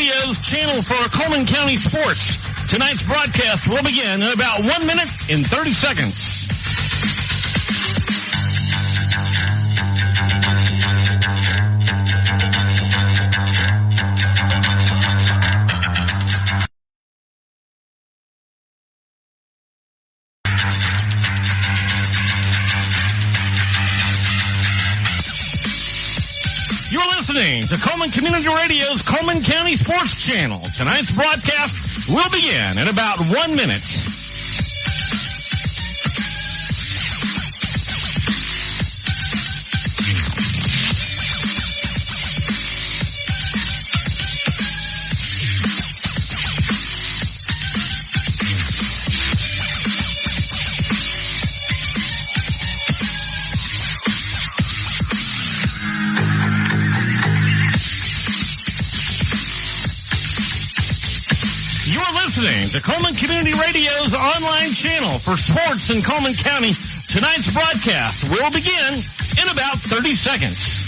Radio's channel for Coleman County sports. Tonight's broadcast will begin in about 1 minute and 30 seconds. Listening to Coleman Community Radio's Coleman County Sports Channel. Tonight's broadcast will begin in about 1 minute. Listening to Coleman Community Radio's online channel for sports in Coleman County. Tonight's broadcast will begin in about 30 seconds.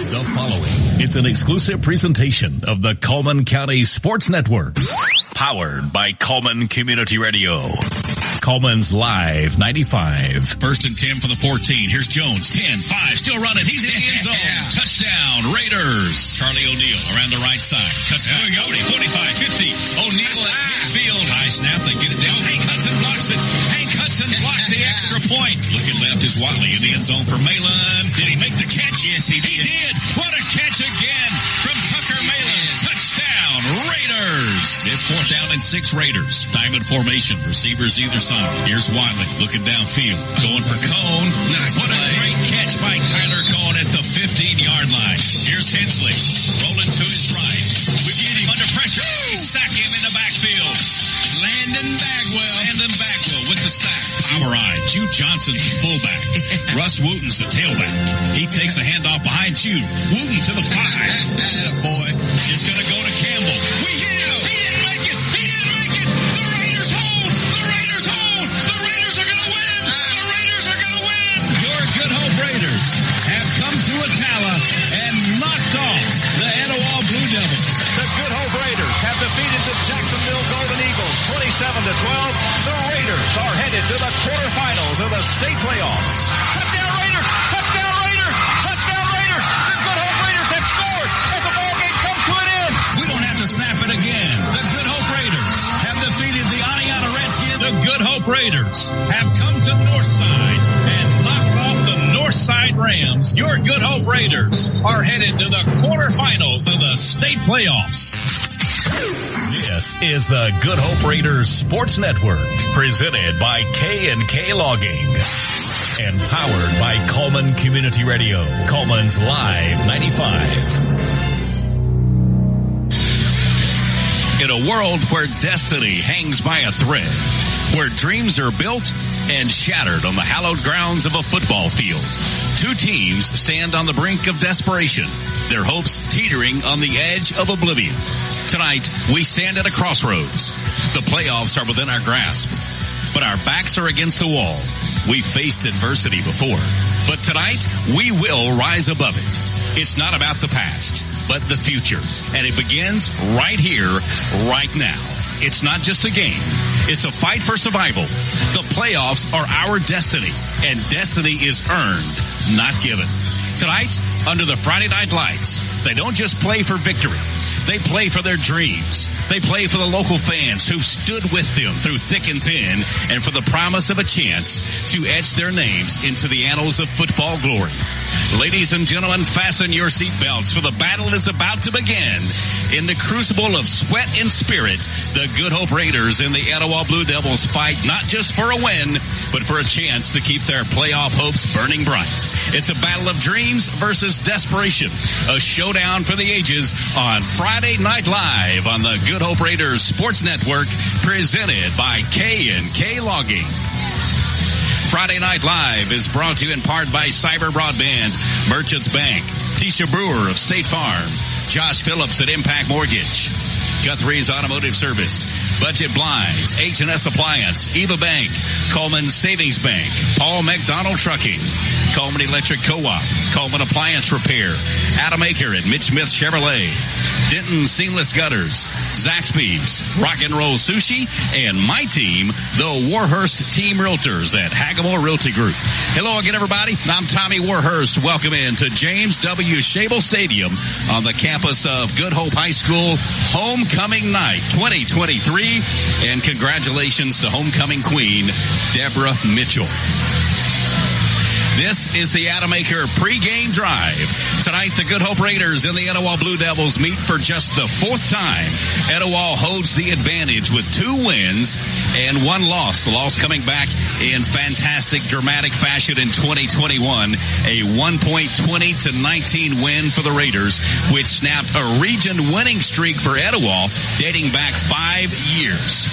The following is an exclusive presentation of the Coleman County Sports Network, powered by Coleman Community Radio. Coleman's Live 95. 1st and 10 for the 14. Here's Jones. 10-5. Still running. He's in the end zone. Yeah. Touchdown. Raiders. Charlie O'Neal around the right side. Cuts out. 45, 50. O'Neal at midfield. High snap. They get it down. Hank Hudson blocks it. Hank Hudson blocked the extra point. Looking left is Wiley in the end zone for Malin. Did he make the catch? Yes, he did. What a catch again from Tucker Malin. Touchdown. Raiders. It's 4th down and 6 Raiders. Diamond formation. Receivers either side. Here's Wiley looking downfield. Going for Cone. Nice. What a great catch by Tyler Cone at the 15-yard line. Here's Hensley. Rolling to his right. We get him under pressure. We sack him in the backfield. Landon Bagwell with the sack. Power eye. Jude Johnson's the fullback. Russ Wooten's the tailback. He takes a handoff behind Jude. Wooten to the 5. Boy. It's going to go to Campbell. We hit him. He didn't make it. The Raiders hold. The Raiders hold. The Raiders are going to win. The Raiders are going to win. Your Good Hope Raiders have come to Etowah and knocked off the Etowah Blue Devils. The Good Hope Raiders have defeated the Jacksonville Golden Eagles 27-12. The Raiders are headed to the quarterfinals of the state playoffs. Touchdown Raiders! Touchdown Raiders! Touchdown Raiders! The Good Hope Raiders have scored as the ball game comes to an end. We don't have to snap it again. The Good Hope Raiders have defeated the Aniana Redskins. The Good Hope Raiders have come to Northside and knocked off the Northside Rams. Your Good Hope Raiders are headed to the quarterfinals of the state playoffs. This is the Good Hope Raiders Sports Network, presented by K&K Logging and powered by Coleman Community Radio. Coleman's Live 95. In a world where destiny hangs by a thread, where dreams are built and shattered on the hallowed grounds of a football field, 2 teams stand on the brink of desperation, their hopes teetering on the edge of oblivion. Tonight, we stand at a crossroads. The playoffs are within our grasp, but our backs are against the wall. We've faced adversity before, but tonight, we will rise above it. It's not about the past, but the future, and it begins right here, right now. It's not just a game. It's a fight for survival. The playoffs are our destiny, and destiny is earned, not given. Tonight, under the Friday Night Lights, they don't just play for victory. They play for their dreams. They play for the local fans who've stood with them through thick and thin, and for the promise of a chance to etch their names into the annals of football glory. Ladies and gentlemen, fasten your seatbelts, for the battle is about to begin. In the crucible of sweat and spirit, the Good Hope Raiders and the Etowah Blue Devils fight not just for a win, but for a chance to keep their playoff hopes burning bright. It's a battle of dreams versus desperation, a showdown for the ages on Friday Night Live on the Good Hope Raiders Sports Network, presented by K&K Logging. Friday Night Live is brought to you in part by Cyber Broadband, Merchants Bank, Tisha Brewer of State Farm, Josh Phillips at Impact Mortgage, Guthrie's Automotive Service, Budget Blinds, H&S Appliance, Eva Bank, Coleman Savings Bank, Paul McDonald Trucking, Coleman Electric Co-op, Coleman Appliance Repair, Adam Aker at Mitch Smith Chevrolet, Denton Seamless Gutters, Zaxby's, Rock and Roll Sushi, and my team, the Warhurst Team Realtors at Hagamore Realty Group. Hello again, everybody. I'm Tommy Warhurst. Welcome in to James W. Shable Stadium on the campus of Good Hope High School Homecoming Night 2023. And congratulations to homecoming queen, Deborah Mitchell. This is the Adam Aker pregame drive. Tonight, the Good Hope Raiders and the Etowah Blue Devils meet for just the fourth time. Etowah holds the advantage with 2 wins and 1 loss. The loss coming back in fantastic, dramatic fashion in 2021. A 1.20-19 win for the Raiders, which snapped a region winning streak for Etowah dating back 5 years.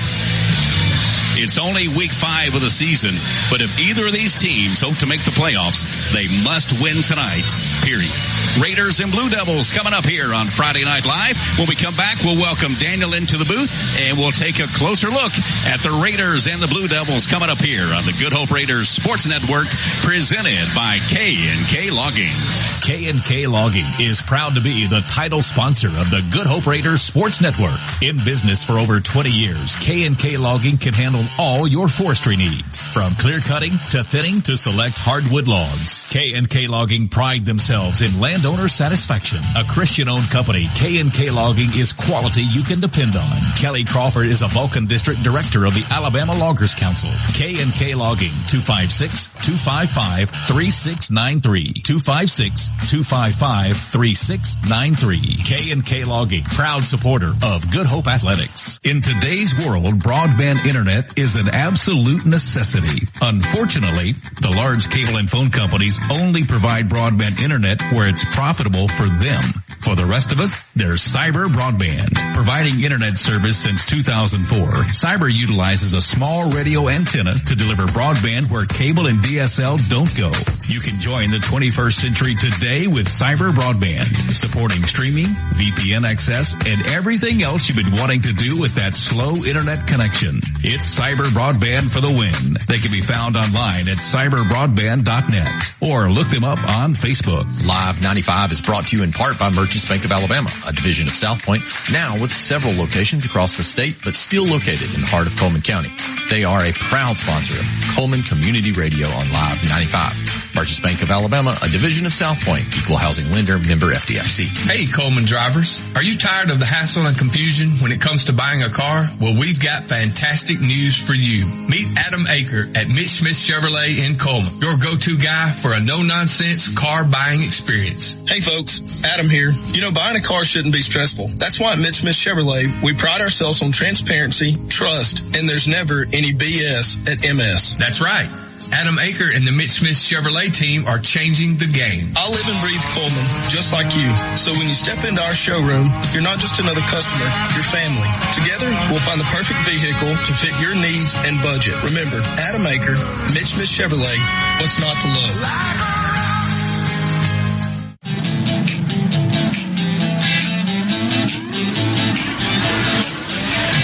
It's only week 5 of the season, but if either of these teams hope to make the playoffs, they must win tonight, period. Raiders and Blue Devils coming up here on Friday Night Live. When we come back, we'll welcome Daniel into the booth, and we'll take a closer look at the Raiders and the Blue Devils coming up here on the Good Hope Raiders Sports Network, presented by K&K Logging. K&K Logging is proud to be the title sponsor of the Good Hope Raiders Sports Network. In business for over 20 years, K&K Logging can handle all your forestry needs, from clear cutting to thinning to select hardwood logs. K&K Logging pride themselves in landowner satisfaction. A Christian-owned company, K&K Logging is quality you can depend on. Kelly Crawford is a Vulcan District Director of the Alabama Loggers Council. K&K Logging, 256-255-3693. 256-255-3693. K&K Logging, proud supporter of Good Hope Athletics. In today's world, broadband internet is an absolute necessity. Unfortunately, the large cable and phone companies only provide broadband internet where it's profitable for them. For the rest of us, there's Cyber Broadband. Providing internet service since 2004, Cyber utilizes a small radio antenna to deliver broadband where cable and DSL don't go. You can join the 21st century today with Cyber Broadband, supporting streaming, VPN access, and everything else you've been wanting to do with that slow internet connection. It's Cyber Broadband for the win. They can be found online at cyberbroadband.net or look them up on Facebook. Live 95 is brought to you in part by Merchants Bank of Alabama, a division of South Point, now with several locations across the state, but still located in the heart of Coleman County. They are a proud sponsor of Coleman Community Radio on Live 95. Merchants Bank of Alabama, a division of South Point, equal housing lender, member FDIC. Hey, Coleman drivers. Are you tired of the hassle and confusion when it comes to buying a car? Well, we've got fantastic news for you. Meet Adam Aker at Mitch Smith Chevrolet in Coleman, your go-to guy for a no-nonsense car buying experience. Hey, folks. Adam here. You know, buying a car shouldn't be stressful. That's why at Mitch Smith Chevrolet, we pride ourselves on transparency, trust, and there's never any BS at MS. That's right. Adam Aker and the Mitch Smith Chevrolet team are changing the game. I live and breathe Coleman, just like you. So when you step into our showroom, you're not just another customer, you're family. Together, we'll find the perfect vehicle to fit your needs and budget. Remember, Adam Aker, Mitch Smith Chevrolet, what's not to love?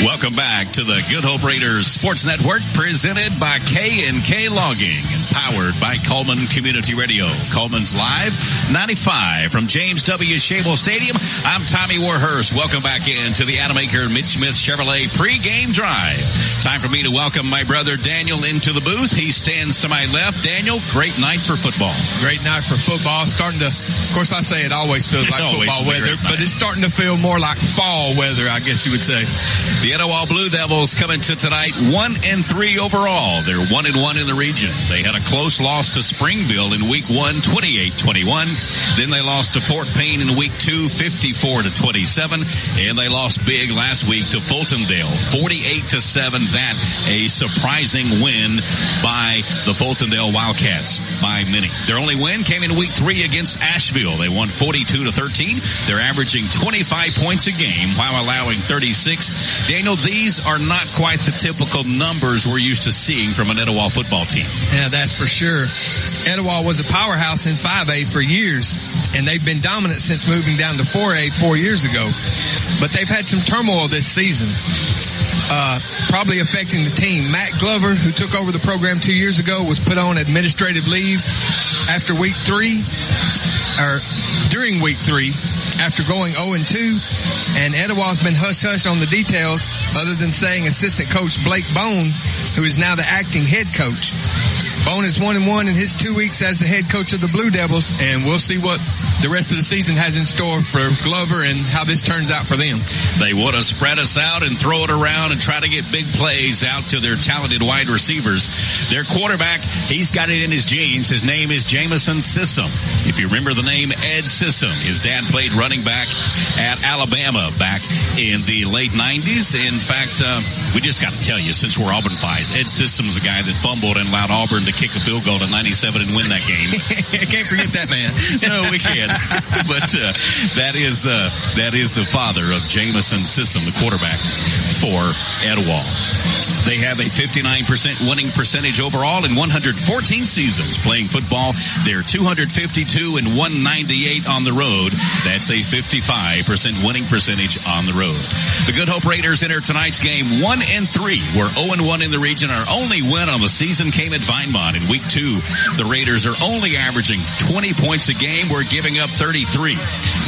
Welcome back to the Good Hope Raiders Sports Network, presented by K&K Logging and powered by Coleman Community Radio. Coleman's Live 95 from James W. Shable Stadium. I'm Tommy Warhurst. Welcome back into the Adam Aker Mitch Smith Chevrolet pregame drive. Time for me to welcome my brother Daniel into the booth. He stands to my left. Daniel, great night for football. Great night for football. Starting to, of course, I say it always feels like football weather, but it's starting to feel more like fall weather, I guess you would say. The Etowah Blue Devils coming to tonight 1-3 overall. They're 1-1 in the region. They had a close loss to Springville in week 1, 28-21. Then they lost to Fort Payne in week 2, 54-27. And they lost big last week to Fultondale, 48-7. That a surprising win by the Fultondale Wildcats by many. Their only win came in week 3 against Asheville. They won 42-13. They're averaging 25 points a game while allowing 36. Daniel, these are not quite the typical numbers we're used to seeing from an Etowah football team. Yeah, that's for sure. Etowah was a powerhouse in 5A for years, and they've been dominant since moving down to 4A 4 years ago. But they've had some turmoil this season, probably affecting the team. Matt Glover, who took over the program 2 years ago, was put on administrative leave after week 3, or during week 3, after going 0-2, and Etowah's been hush-hush on the details, other than saying assistant coach Blake Bone, who is now the acting head coach. Bone is 1-1 in his 2 weeks as the head coach of the Blue Devils, and we'll see what the rest of the season has in store for Glover and how this turns out for them. They want to spread us out and throw it around and try to get big plays out to their talented wide receivers. Their quarterback, he's got it in his genes. His name is Jamison Sissom. If you remember the name Ed Sissom, his dad played running back at Alabama back in the late 90s. In fact, we just got to tell you, since we're Auburn Fies, Ed Sissom's the guy that fumbled and allowed Auburn to kick a field goal to 97 and win that game. Can't forget that man. No, we can't. But that is the father of Jamison Sissom, the quarterback for Etowah. They have a 59% winning percentage overall in 114 seasons playing football. They're 252 and 198 on the road. That's a 55% winning percentage on the road. The Good Hope Raiders enter tonight's game 1-3. We're 0-1 in the region. Our only win on the season came at Vinemont in week 2. The Raiders are only averaging 20 points a game. We're giving up 33.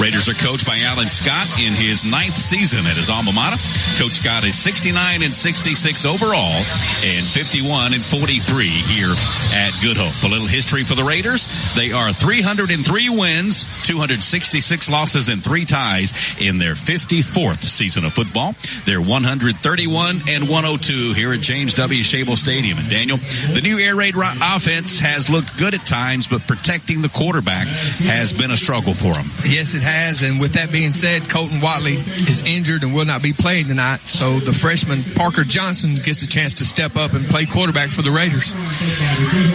Raiders are coached by Alan Scott in his 9th season at his alma mater. Coach Scott is 69 and 66 overall and 51 and 43 here at Good Hope. A little history for the Raiders. They are 303 wins, 266 losses, and 3 ties in their 54th season of football. They're 131 and 102 here at James W. Shable Stadium. And Daniel, the new air raid offense has looked good at times, but protecting the quarterback has been a struggle for them. Yes, it has. And with that being said, Colton Watley is injured and will not be playing tonight. So the freshman Parker Johnson gets a chance to step up and play quarterback for the Raiders.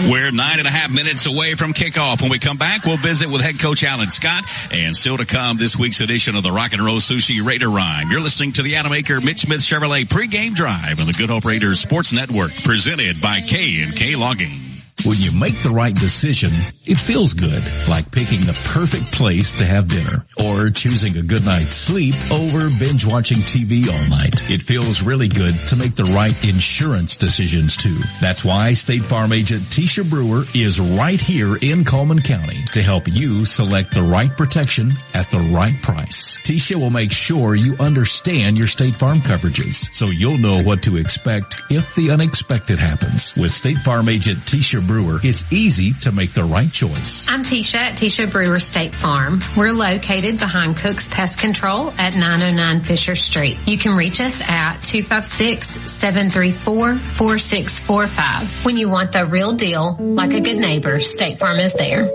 We're 9.5 minutes away from kickoff. When we come back, we'll visit with head coach Alan Scott. And still to come, this week's edition of the Rock and Roll Sushi Raider Rhyme. You're listening to the Adam Aker Mitch Smith Chevrolet pregame drive on the Good Hope Raiders Sports Network, presented by K&K Logging. When you make the right decision, it feels good, like picking the perfect place to have dinner or choosing a good night's sleep over binge watching TV all night. It feels really good to make the right insurance decisions too. That's why State Farm agent Tisha Brewer is right here in Coleman County to help you select the right protection at the right price. Tisha will make sure you understand your State Farm coverages so you'll know what to expect if the unexpected happens. With State Farm agent Tisha Brewer, it's easy to make the right choice. I'm Tisha at Tisha Brewer State Farm. We're located behind Cook's Pest Control at 909 Fisher Street. You can reach us at 256-734-4645. When you want the real deal, like a good neighbor, State Farm is there.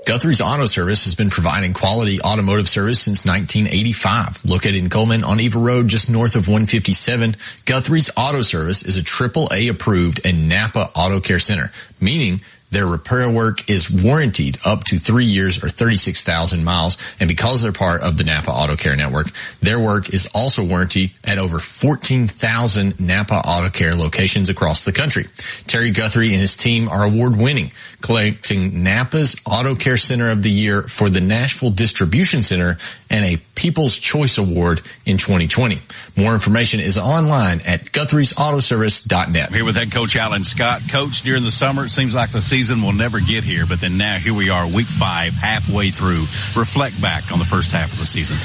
Guthrie's Auto Service has been providing quality automotive service since 1985. Located in Coleman on Eva Road, just north of 157, Guthrie's Auto Service is a AAA approved and Napa Auto Care Center, meaning their repair work is warranted up to 3 years or 36,000 miles. And because they're part of the Napa Auto Care Network, their work is also warranted at over 14,000 Napa Auto Care locations across the country. Terry Guthrie and his team are award-winning, collecting Napa's Auto Care Center of the Year for the Nashville Distribution Center and a People's Choice Award in 2020. More information is online at Guthrie'sAutoservice.net. Here with head coach Alan Scott. Coach, during the summer, it seems like the season will never get here, but then now here we are, week 5, halfway through. Reflect back on the first half of the season.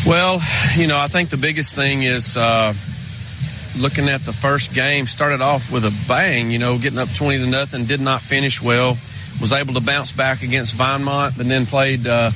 Well, I think the biggest thing is looking at the first game, started off with a bang, getting up 20-0, did not finish well, was able to bounce back against Vinemont, and then played a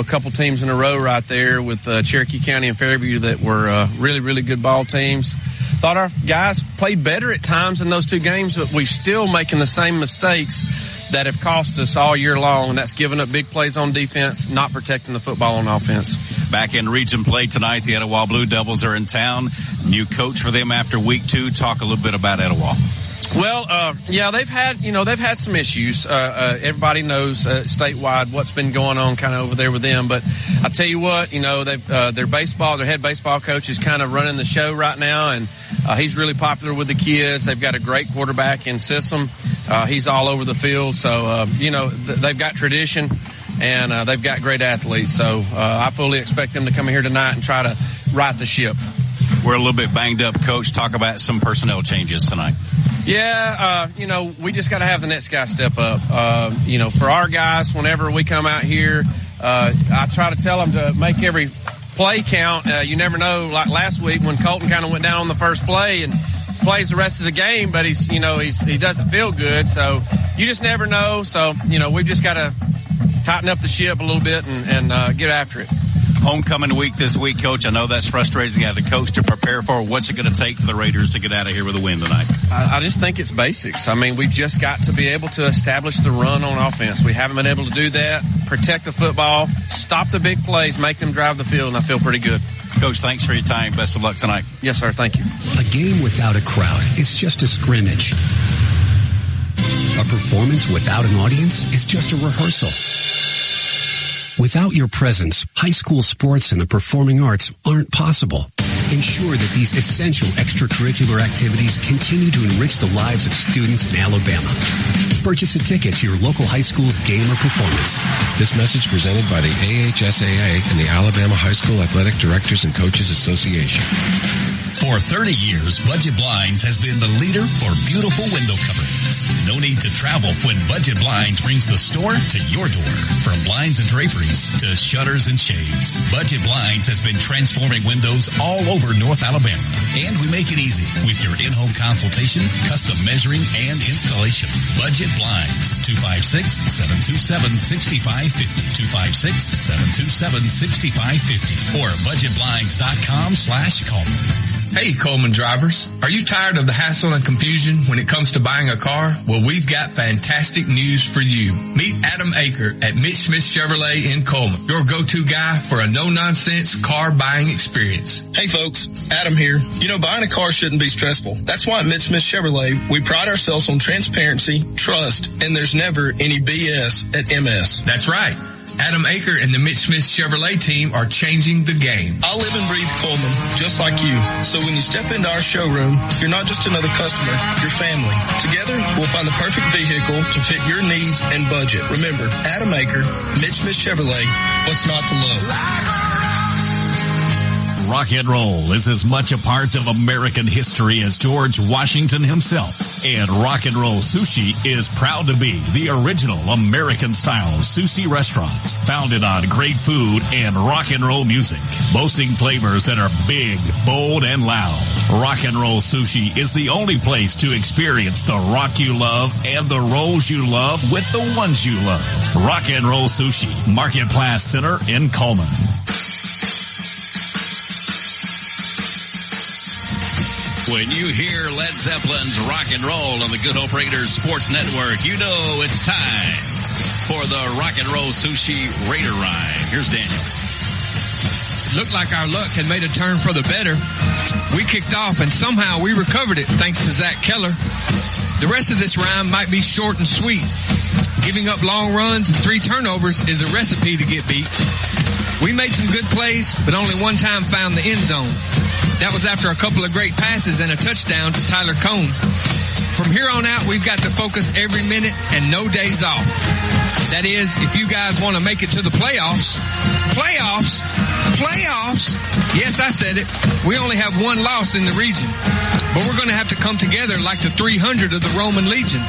couple teams in a row right there with Cherokee County and Fairview that were really, really good ball teams. Thought our guys played better at times in those 2 games, but we're still making the same mistakes that have cost us all year long, and that's giving up big plays on defense, not protecting the football on offense. Back in region play tonight, the Etowah Blue Devils are in town. New coach for them after week 2. Talk a little bit about Etowah. Well, they've had some issues. Everybody knows statewide what's been going on kind of over there with them. But I tell you what, their head baseball coach is kind of running the show right now, and he's really popular with the kids. They've got a great quarterback in Sissom. He's all over the field. So, they've got tradition, and they've got great athletes. So I fully expect them to come here tonight and try to right the ship. We're a little bit banged up, Coach. Talk about some personnel changes tonight. Yeah, we just got to have the next guy step up. For our guys, whenever we come out here, I try to tell them to make every play count. You never know, like last week when Colton kind of went down on the first play and plays the rest of the game, but he doesn't feel good. So you just never know. So, we've just got to tighten up the ship a little bit and get after it. Homecoming week this week, Coach. I know that's frustrating as a coach to prepare for. What's it going to take for the Raiders to get out of here with a win tonight? I just think it's basics. I mean, we've just got to be able to establish the run on offense. We haven't been able to do that. Protect the football, stop the big plays, make them drive the field, and I feel pretty good. Coach, thanks for your time. Best of luck tonight. Yes, sir. Thank you. A game without a crowd is just a scrimmage. A performance without an audience is just a rehearsal. Without your presence, high school sports and the performing arts aren't possible. Ensure that these essential extracurricular activities continue to enrich the lives of students in Alabama. Purchase a ticket to your local high school's game or performance. This message presented by the AHSAA and the Alabama High School Athletic Directors and Coaches Association. For 30 years, Budget Blinds has been the leader for beautiful window coverings. No need to travel when Budget Blinds brings the store to your door. From blinds and draperies to shutters and shades, Budget Blinds has been transforming windows all over North Alabama. And we make it easy with your in-home consultation, custom measuring, and installation. Budget Blinds, 256-727-6550, 256-727-6550, or budgetblinds.com/Coleman. Hey, Coleman drivers. Are you tired of the hassle and confusion when it comes to buying a car? Well, we've got fantastic news for you. Meet Adam Aker at Mitch Smith Chevrolet in Coleman, your go-to guy for a no-nonsense car buying experience. Hey, folks. Adam here. Buying a car shouldn't be stressful. That's why at Mitch Smith Chevrolet, we pride ourselves on transparency, trust, and there's never any BS at MS. That's right. Adam Aker and the Mitch Smith Chevrolet team are changing the game. I live and breathe Coleman, just like you. So when you step into our showroom, you're not just another customer, you're family. Together, we'll find the perfect vehicle to fit your needs and budget. Remember, Adam Aker, Mitch Smith Chevrolet, what's not to love? Rock and roll is as much a part of American history as George Washington himself. And Rock and Roll Sushi is proud to be the original American-style sushi restaurant, founded on great food and rock and roll music, boasting flavors that are big, bold, and loud. Rock and Roll Sushi is the only place to experience the rock you love and the rolls you love with the ones you love. Rock and Roll Sushi, Market Place Center in Coleman. When you hear Led Zeppelin's Rock and Roll on the Good Hope Raiders Sports Network, you know it's time for the Rock and Roll Sushi Raider Rhyme. Here's Daniel. Looked like our luck had made a turn for the better. We kicked off and somehow we recovered it thanks to Zach Keller. The rest of this rhyme might be short and sweet. Giving up long runs and 3 turnovers is a recipe to get beat. We made some good plays, but only one time found the end zone. That was after a couple of great passes and a touchdown to Tyler Cone. From here on out, we've got to focus every minute and no days off. That is, if you guys want to make it to the playoffs. Playoffs? Yes, I said it. We only have one loss in the region. But we're going to have to come together like the 300 of the Roman Legion.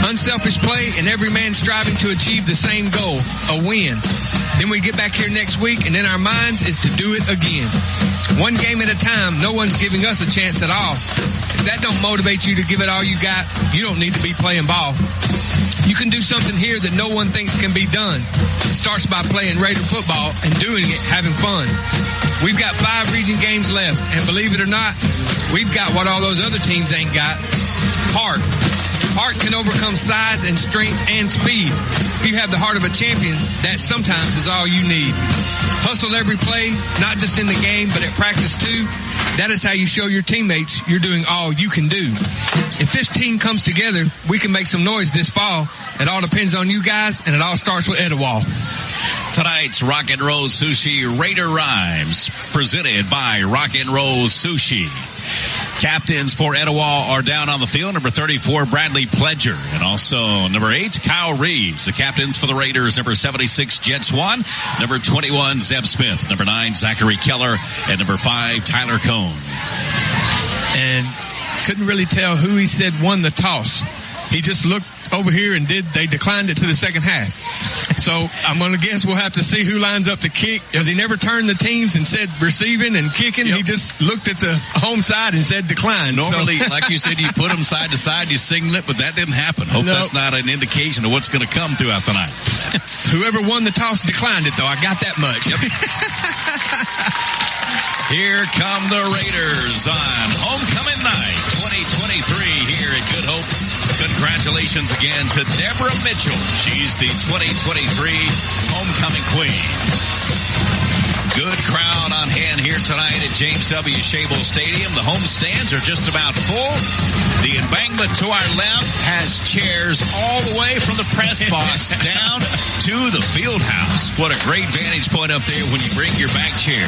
Unselfish play and every man striving to achieve the same goal, a win. Then we get back here next week and in our minds is to do it again. One game at a time, no one's giving us a chance at all. If that don't motivate you to give it all you got, you don't need to be playing ball. You can do something here that no one thinks can be done. It starts by playing Raider football and doing it, having fun. We've got 5 region games left, and believe it or not, we've got what all those other teams ain't got. Heart. Heart can overcome size and strength and speed. If you have the heart of a champion, that sometimes is all you need. Hustle every play, not just in the game, but at practice too. that is how you show your teammates you're doing all you can do. If this team comes together, we can make some noise this fall. It all depends on you guys, and it all starts with Etowah. Tonight's Rock and Roll Sushi Raider Rhymes, presented by Rock and Roll Sushi. Captains for Etowah are down on the field. Number 34, Bradley Pledger. And also number 8, Kyle Reeves. The captains for the Raiders, number 76, Jet Swan. Number 21, Zeb Smith. Number 9, Zachary Keller. And number 5, Tyler Cohn. And couldn't really tell who he said won the toss. He just looked over here and they declined it to the second half. So I'm going to guess we'll have to see who lines up to kick, because he never turned the teams and said receiving and kicking. Yep. He just looked at the home side and said decline. Normally, like you said, you put them side to side, you signal it, but that didn't happen. Hope that's not an indication of what's going to come throughout the night. Whoever won the toss declined it, though. I got that much. Yep. Here come the Raiders on homecoming night 2023 here at Good Hope. Congratulations again to Deborah Mitchell. She's the 2023 homecoming queen. Good crowd on hand here tonight at James W. Shable Stadium. The home stands are just about full. The embankment to our left has chairs all the way from the press box down to the field house. What a great vantage point up there when you bring your back chair.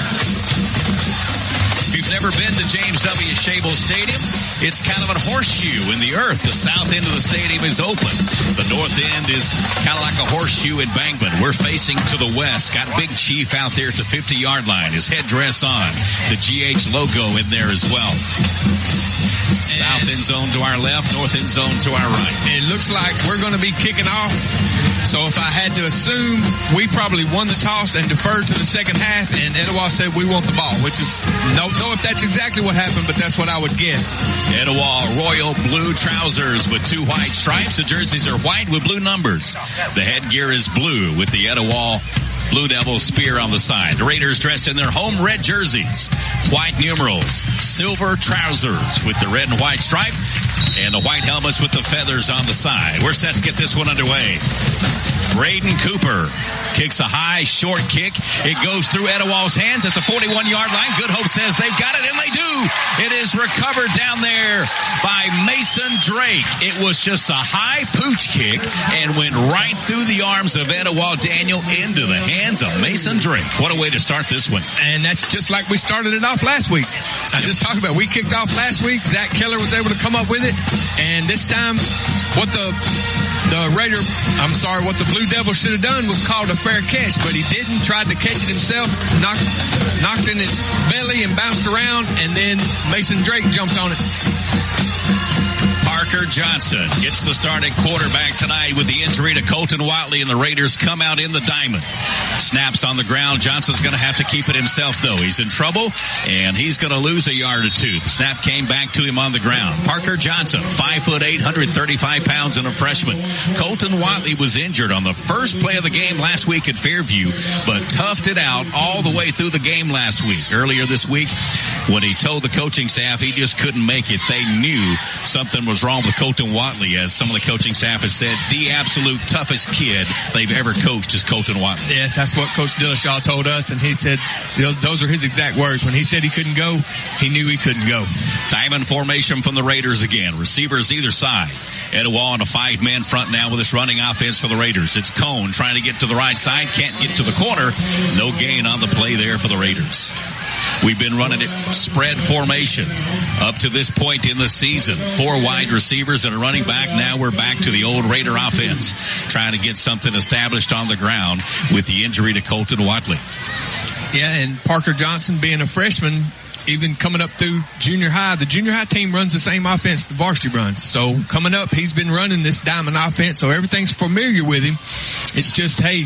If you've never been to James W. Shable Stadium, it's kind of a horseshoe in the earth. The south end of the stadium is open. The north end is kind of like a horseshoe embankment. We're facing to the west. Got Big Chief out there at the 50-yard line. His headdress on. The GH logo in there as well. South end zone to our left, north end zone to our right. It looks like we're going to be kicking off. So if I had to assume, we probably won the toss and deferred to the second half, and Etowah said we want the ball, which is, don't know if that's exactly what happened, but that's what I would guess. Etowah royal blue trousers with 2 white stripes. The jerseys are white with blue numbers. The headgear is blue with the Etowah Blue Devil spear on the side. The Raiders dressed in their home red jerseys, white numerals, silver trousers with the red and white stripe, and the white helmets with the feathers on the side. We're set to get this one underway. Braden Cooper kicks a high, short kick. It goes through Etowah's hands at the 41-yard line. Good Hope says they've got it, and they do. It is recovered down there by Mason Drake. It was just a high pooch kick and went right through the arms of Etowah Daniel into the hands of Mason Drake. What a way to start this one. And that's just like we started it off last week. I just talked about, we kicked off last week. Zach Keller was able to come up with it. And this time, what the Blue Devil should have done was called a fair catch, but he didn't. Tried to catch it himself, knocked in his belly and bounced around, and then Mason Drake jumped on it. Parker Johnson gets the start at quarterback tonight with the injury to Colton Watley, and the Raiders come out in the diamond. Snaps on the ground. Johnson's going to have to keep it himself, though. He's in trouble, and he's going to lose a yard or two. The snap came back to him on the ground. Parker Johnson, 5'8", 135 pounds, and a freshman. Colton Watley was injured on the first play of the game last week at Fairview, but toughed it out all the way through the game last week. Earlier this week, when he told the coaching staff he just couldn't make it, they knew something was wrong with Colton Watley, as some of the coaching staff has said, the absolute toughest kid they've ever coached is Colton Watley. Yes, that's what Coach Dillashaw told us, and he said, those are his exact words. When he said he couldn't go, he knew he couldn't go. Diamond formation from the Raiders again. Receivers either side. Etowah on a 5-man front now with this running offense for the Raiders. It's Cone trying to get to the right side, can't get to the corner. No gain on the play there for the Raiders. We've been running it spread formation up to this point in the season. 4 wide receivers and a running back. Now we're back to the old Raider offense, trying to get something established on the ground with the injury to Colton Watley. Yeah, and Parker Johnson being a freshman, even coming up through junior high, the junior high team runs the same offense the varsity runs. So coming up, he's been running this diamond offense, so everything's familiar with him. It's just, hey,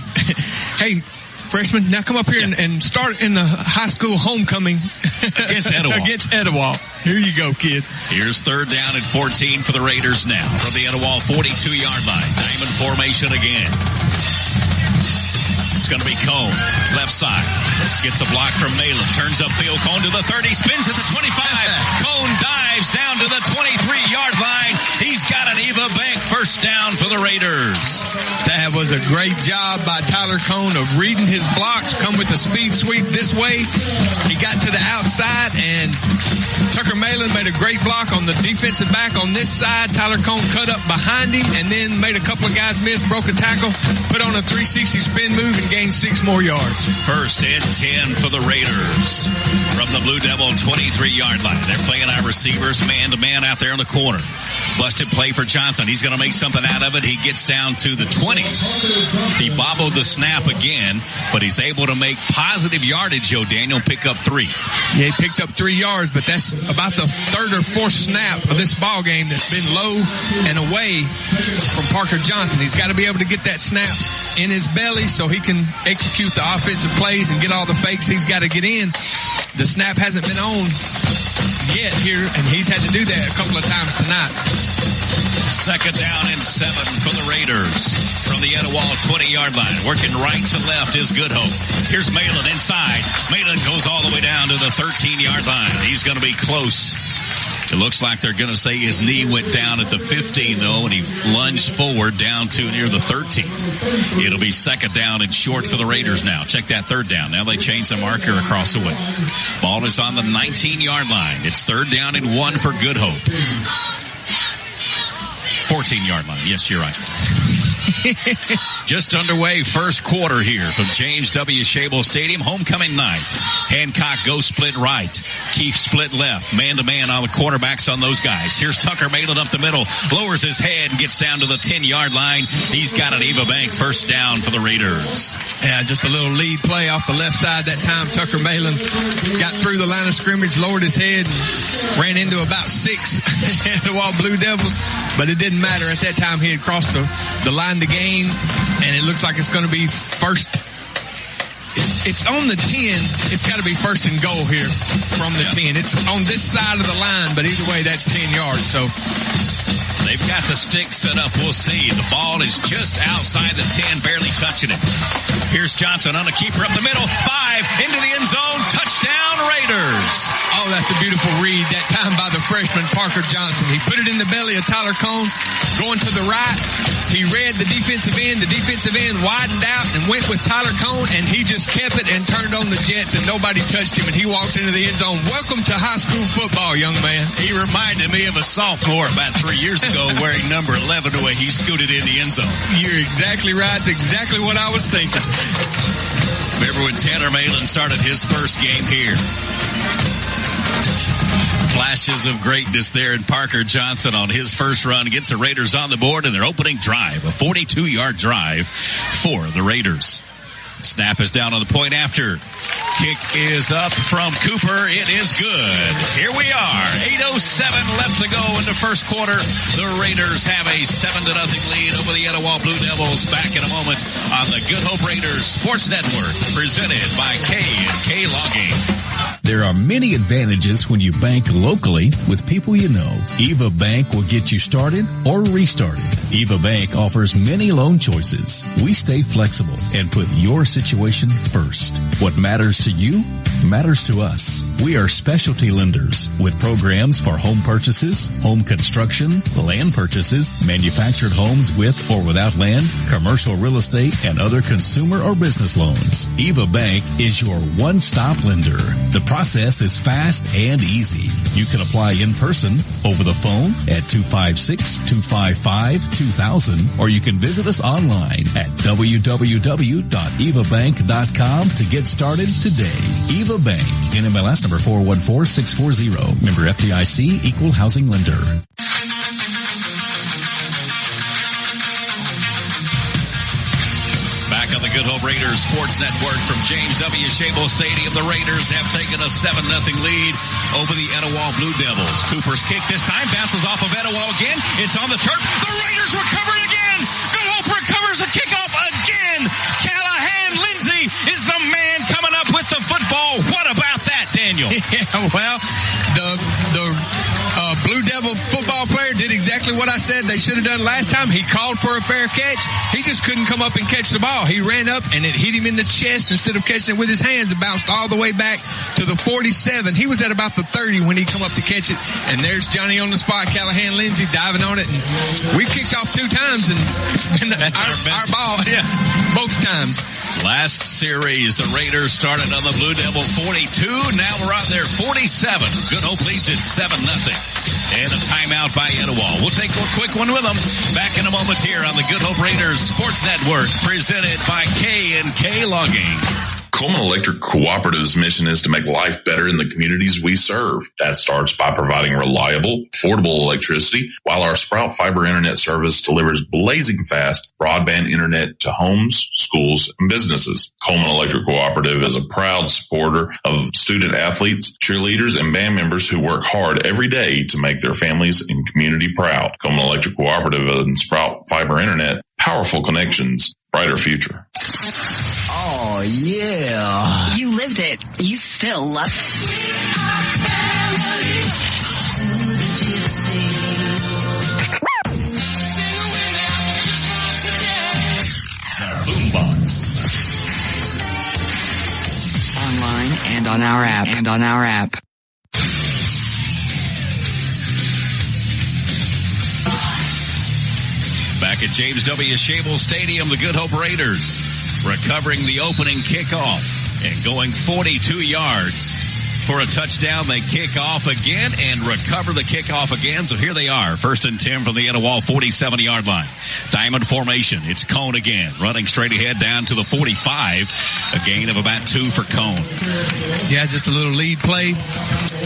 freshman, now come up here and start in the high school homecoming against Etowah. Against Etowah. Here you go, kid. Here's 3rd down and 14 for the Raiders now from the Etowah 42-yard line. Diamond formation again. It's going to be Cone, left side. Gets a block from Malin. Turns upfield. Cone to the 30. Spins at the 25. Cone dives down to the 23-yard line. He's got an Eva Bank first down for the Raiders. That was a great job by Tyler Cone of reading his blocks, come with a speed sweep this way. He got to the outside and Tucker Malin made a great block on the defensive back on this side. Tyler Cone cut up behind him and then made a couple of guys miss, broke a tackle, put on a 360 spin move, and gained 6 more yards. First and 10 for the Raiders from the Blue Devil 23-yard line. They're playing our receivers man-to-man out there in the corner. Busted play for Johnson. He's going to make something out of it. He gets down to the 20. He bobbled the snap again, but he's able to make positive yardage, Joe Daniel, pick up 3. Yeah, he picked up 3 yards, but that's about the 3rd or 4th snap of this ball game that's been low and away from Parker Johnson. He's got to be able to get that snap in his belly so he can execute the offensive plays and get all the fakes he's got to get in. The snap hasn't been on yet here, and he's had to do that a couple of times tonight. Second down and 7 for the Raiders from the Etowah 20-yard line. Working right to left is Good Hope. Here's Malin inside. Malin goes all the way down to the 13-yard line. He's going to be close. It looks like they're going to say his knee went down at the 15, though, and he lunged forward down to near the 13. It'll be second down and short for the Raiders now. Check that third down. Now they change the marker across the way. Ball is on the 19-yard line. It's third down and 1 for Good Hope. 14-yard line. Yes, you're right. Just underway, first quarter here from James W. Shable Stadium. Homecoming night. Hancock goes split right. Keefe split left. Man-to-man on the cornerbacks on those guys. Here's Tucker Malin up the middle. Lowers his head and gets down to the 10-yard line. He's got an Eva Bank first down for the Raiders. Yeah, just a little lead play off the left side that time. Tucker Malin got through the line of scrimmage, lowered his head, and ran into about 6 Etowah Blue Devils. But it didn't matter. At that time, he had crossed the line to gain, and it looks like it's going to be first. It's on the 10. It's got to be first and goal here from the 10. It's on this side of the line, but either way, that's 10 yards. So they've got the stick set up. We'll see. The ball is just outside the 10, barely touching it. Here's Johnson on a keeper up the middle. 5 into the end zone. Touchdown, Raiders. Oh, that's a beautiful read that time by the freshman Parker Johnson. He put it in the belly of Tyler Cone, going to the right. He read the defensive end. The defensive end widened out and went with Tyler Cone, and he just kept it and turned on the Jets, and nobody touched him, and he walks into the end zone. Welcome to high school football, young man. He reminded me of a sophomore about 3 years ago wearing number 11 the way he scooted in the end zone. You're exactly right. That's exactly what I was thinking. Remember when Tanner Malin started his first game here? Flashes of greatness there in Parker Johnson on his first run. Gets the Raiders on the board in their opening drive. A 42-yard drive for the Raiders. Snap is down on the point after. Kick is up from Cooper. It is good. Here we are. 8:07 left to go in the first quarter. The Raiders have a 7-0 lead over the Etowah Blue Devils. Back in a moment on the Good Hope Raiders Sports Network, presented by K&K Logging. There are many advantages when you bank locally with people you know. Eva Bank will get you started or restarted. Eva Bank offers many loan choices. We stay flexible and put your situation first. What matters to you matters to us. We are specialty lenders with programs for home purchases, home construction, land purchases, manufactured homes with or without land, commercial real estate, and other consumer or business loans. Eva Bank is your one-stop lender. The process is fast and easy. You can apply in person, over the phone at 256-255-2000, or you can visit us online at www.evabank.com to get started today. Eva Bank, NMLS number 414640, member FDIC, equal housing lender. Good Hope Raiders Sports Network from James W. Shable Stadium. The Raiders have taken a 7-0 lead over the Etowah Blue Devils. Cooper's kick this time bounces off of Etowah again. It's on the turf. The Raiders recover it again. Good Hope recovers a kickoff again. Callahan Lindsay is the man coming up with the football. What about that, Daniel? Yeah, well, the Blue Devil football player did exactly what I said they should have done last time. He called for a fair catch. He just couldn't come up and catch the ball. He ran up and it hit him in the chest instead of catching it with his hands. It bounced all the way back to the 47. He was at about the 30 when he come up to catch it. And there's Johnny on the spot, Callahan Lindsay diving on it. And we've kicked off 2 times and it's been our ball. Yeah, both times. Last series, the Raiders started on the Blue Devil 42. Now we're on there 47. Good Hope leads it 7-0. And a timeout by Etowah. We'll take a quick one with them. Back in a moment here on the Good Hope Raiders Sports Network, presented by K&K Logging. Coleman Electric Cooperative's mission is to make life better in the communities we serve. That starts by providing reliable, affordable electricity, while our Sprout Fiber Internet service delivers blazing fast broadband internet to homes, schools, and businesses. Coleman Electric Cooperative is a proud supporter of student athletes, cheerleaders, and band members who work hard every day to make their families and community proud. Coleman Electric Cooperative and Sprout Fiber Internet, powerful connections, brighter future. Oh, yeah. You lived it. You still love it. Boombox. Online and on our app. Back at James W. Shabel Stadium, the Good Hope Raiders recovering the opening kickoff and going 42 yards for a touchdown. They kick off again and recover the kickoff again. So here they are, 1st and 10 from the Etowah 47-yard line. Diamond formation. It's Cone again, running straight ahead down to the 45. A gain of about 2 for Cone. Yeah, just a little lead play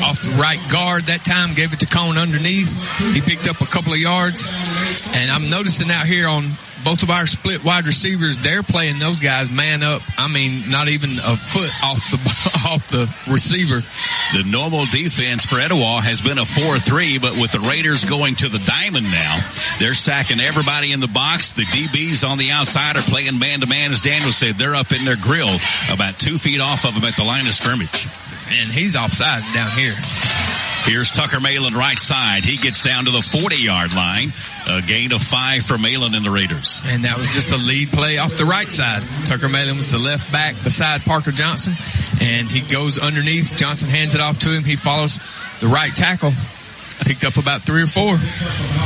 off the right guard that time. Gave it to Cone underneath. He picked up a couple of yards. And I'm noticing out here on both of our split wide receivers, they're playing those guys man up. I mean, not even a foot off the receiver. The normal defense for Etowah has been a 4-3, but with the Raiders going to the diamond now, they're stacking everybody in the box. The DBs on the outside are playing man-to-man. As Daniel said, they're up in their grill about 2 feet off of them at the line of scrimmage. And he's offsides down here. Here's Tucker Malin right side. He gets down to the 40-yard line. A gain of 5 for Malin and the Raiders. And that was just a lead play off the right side. Tucker Malin was the left back beside Parker Johnson. And he goes underneath. Johnson hands it off to him. He follows the right tackle. Picked up about 3 or 4.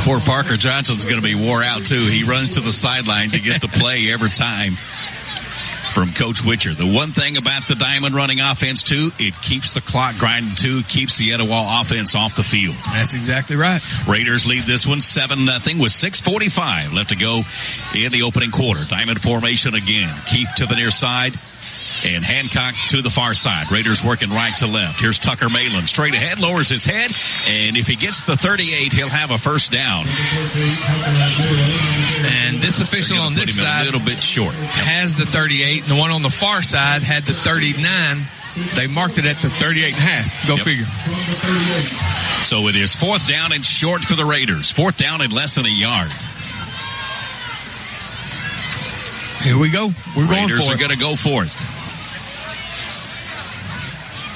Poor Parker Johnson's going to be wore out, too. He runs to the sideline to get the play every time. From Coach Witcher. The one thing about the diamond running offense, too, it keeps the clock grinding, too, keeps the Etowah offense off the field. That's exactly right. Raiders lead this one 7-0 with 6:45 left to go in the opening quarter. Diamond formation again. Keith to the near side. And Hancock to the far side. Raiders working right to left. Here's Tucker Malin. Straight ahead, lowers his head. And if he gets the 38, he'll have a first down. And this official on this side a little bit short has the 38. And the one on the far side had the 39. They marked it at the 38.5. Go figure. So it is 4th down and short for the Raiders. 4th down and less than a yard. Here we go. We're going for it. Raiders are going to go for it.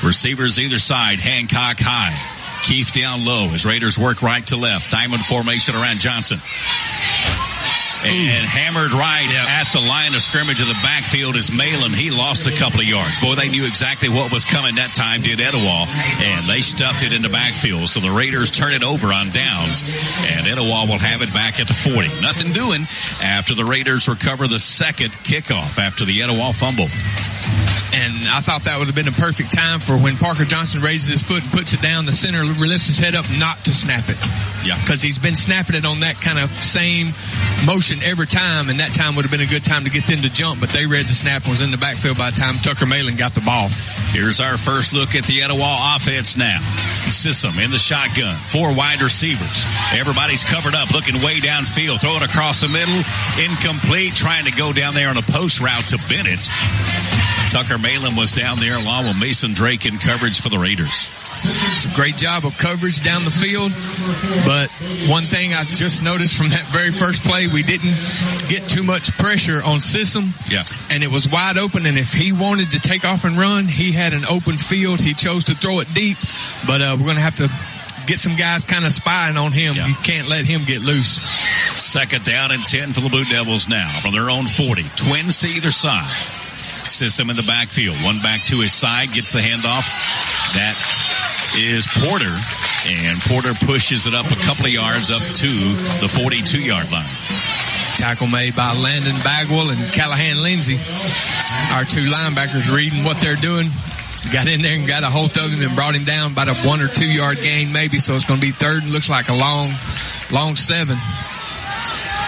Receivers either side. Hancock high. Keith down low as Raiders work right to left. Diamond formation around Johnson. And hammered right at the line of scrimmage of the backfield is Malin. He lost a couple of yards. Boy, they knew exactly what was coming that time, did Etowah. And they stuffed it in the backfield. So the Raiders turn it over on downs. And Etowah will have it back at the 40. Nothing doing after the Raiders recover the second kickoff after the Etowah fumble. And I thought that would have been a perfect time for when Parker Johnson raises his foot and puts it down, the center lifts his head up not to snap it. Yeah. Because he's been snapping it on that kind of same motion every time, and that time would have been a good time to get them to jump, but they read the snap and was in the backfield by the time Tucker Malin got the ball. Here's our first look at the Etowah offense now. Sissom in the shotgun. 4 wide receivers. Everybody's covered up, looking way downfield. Throw it across the middle. Incomplete. Trying to go down there on a post route to Bennett. Tucker Malin was down there along with Mason Drake in coverage for the Raiders. It's a great job of coverage down the field, but one thing I just noticed from that very first play, we didn't get too much pressure on Sissom, and it was wide open, and if he wanted to take off and run, he had an open field. He chose to throw it deep, but we're going to have to get some guys kind of spying on him. Yeah. You can't let him get loose. 2nd down and 10 for the Blue Devils now from their own 40. Twins to either side. System in the backfield. One back to his side, gets the handoff. That is Porter, and Porter pushes it up a couple of yards up to the 42-yard line. Tackle made by Landon Bagwell and Callahan Lindsay. Our 2 linebackers reading what they're doing. Got in there and got a hold of him and brought him down about a 1 or 2 yard gain maybe, so it's going to be 3rd and looks like a long 7.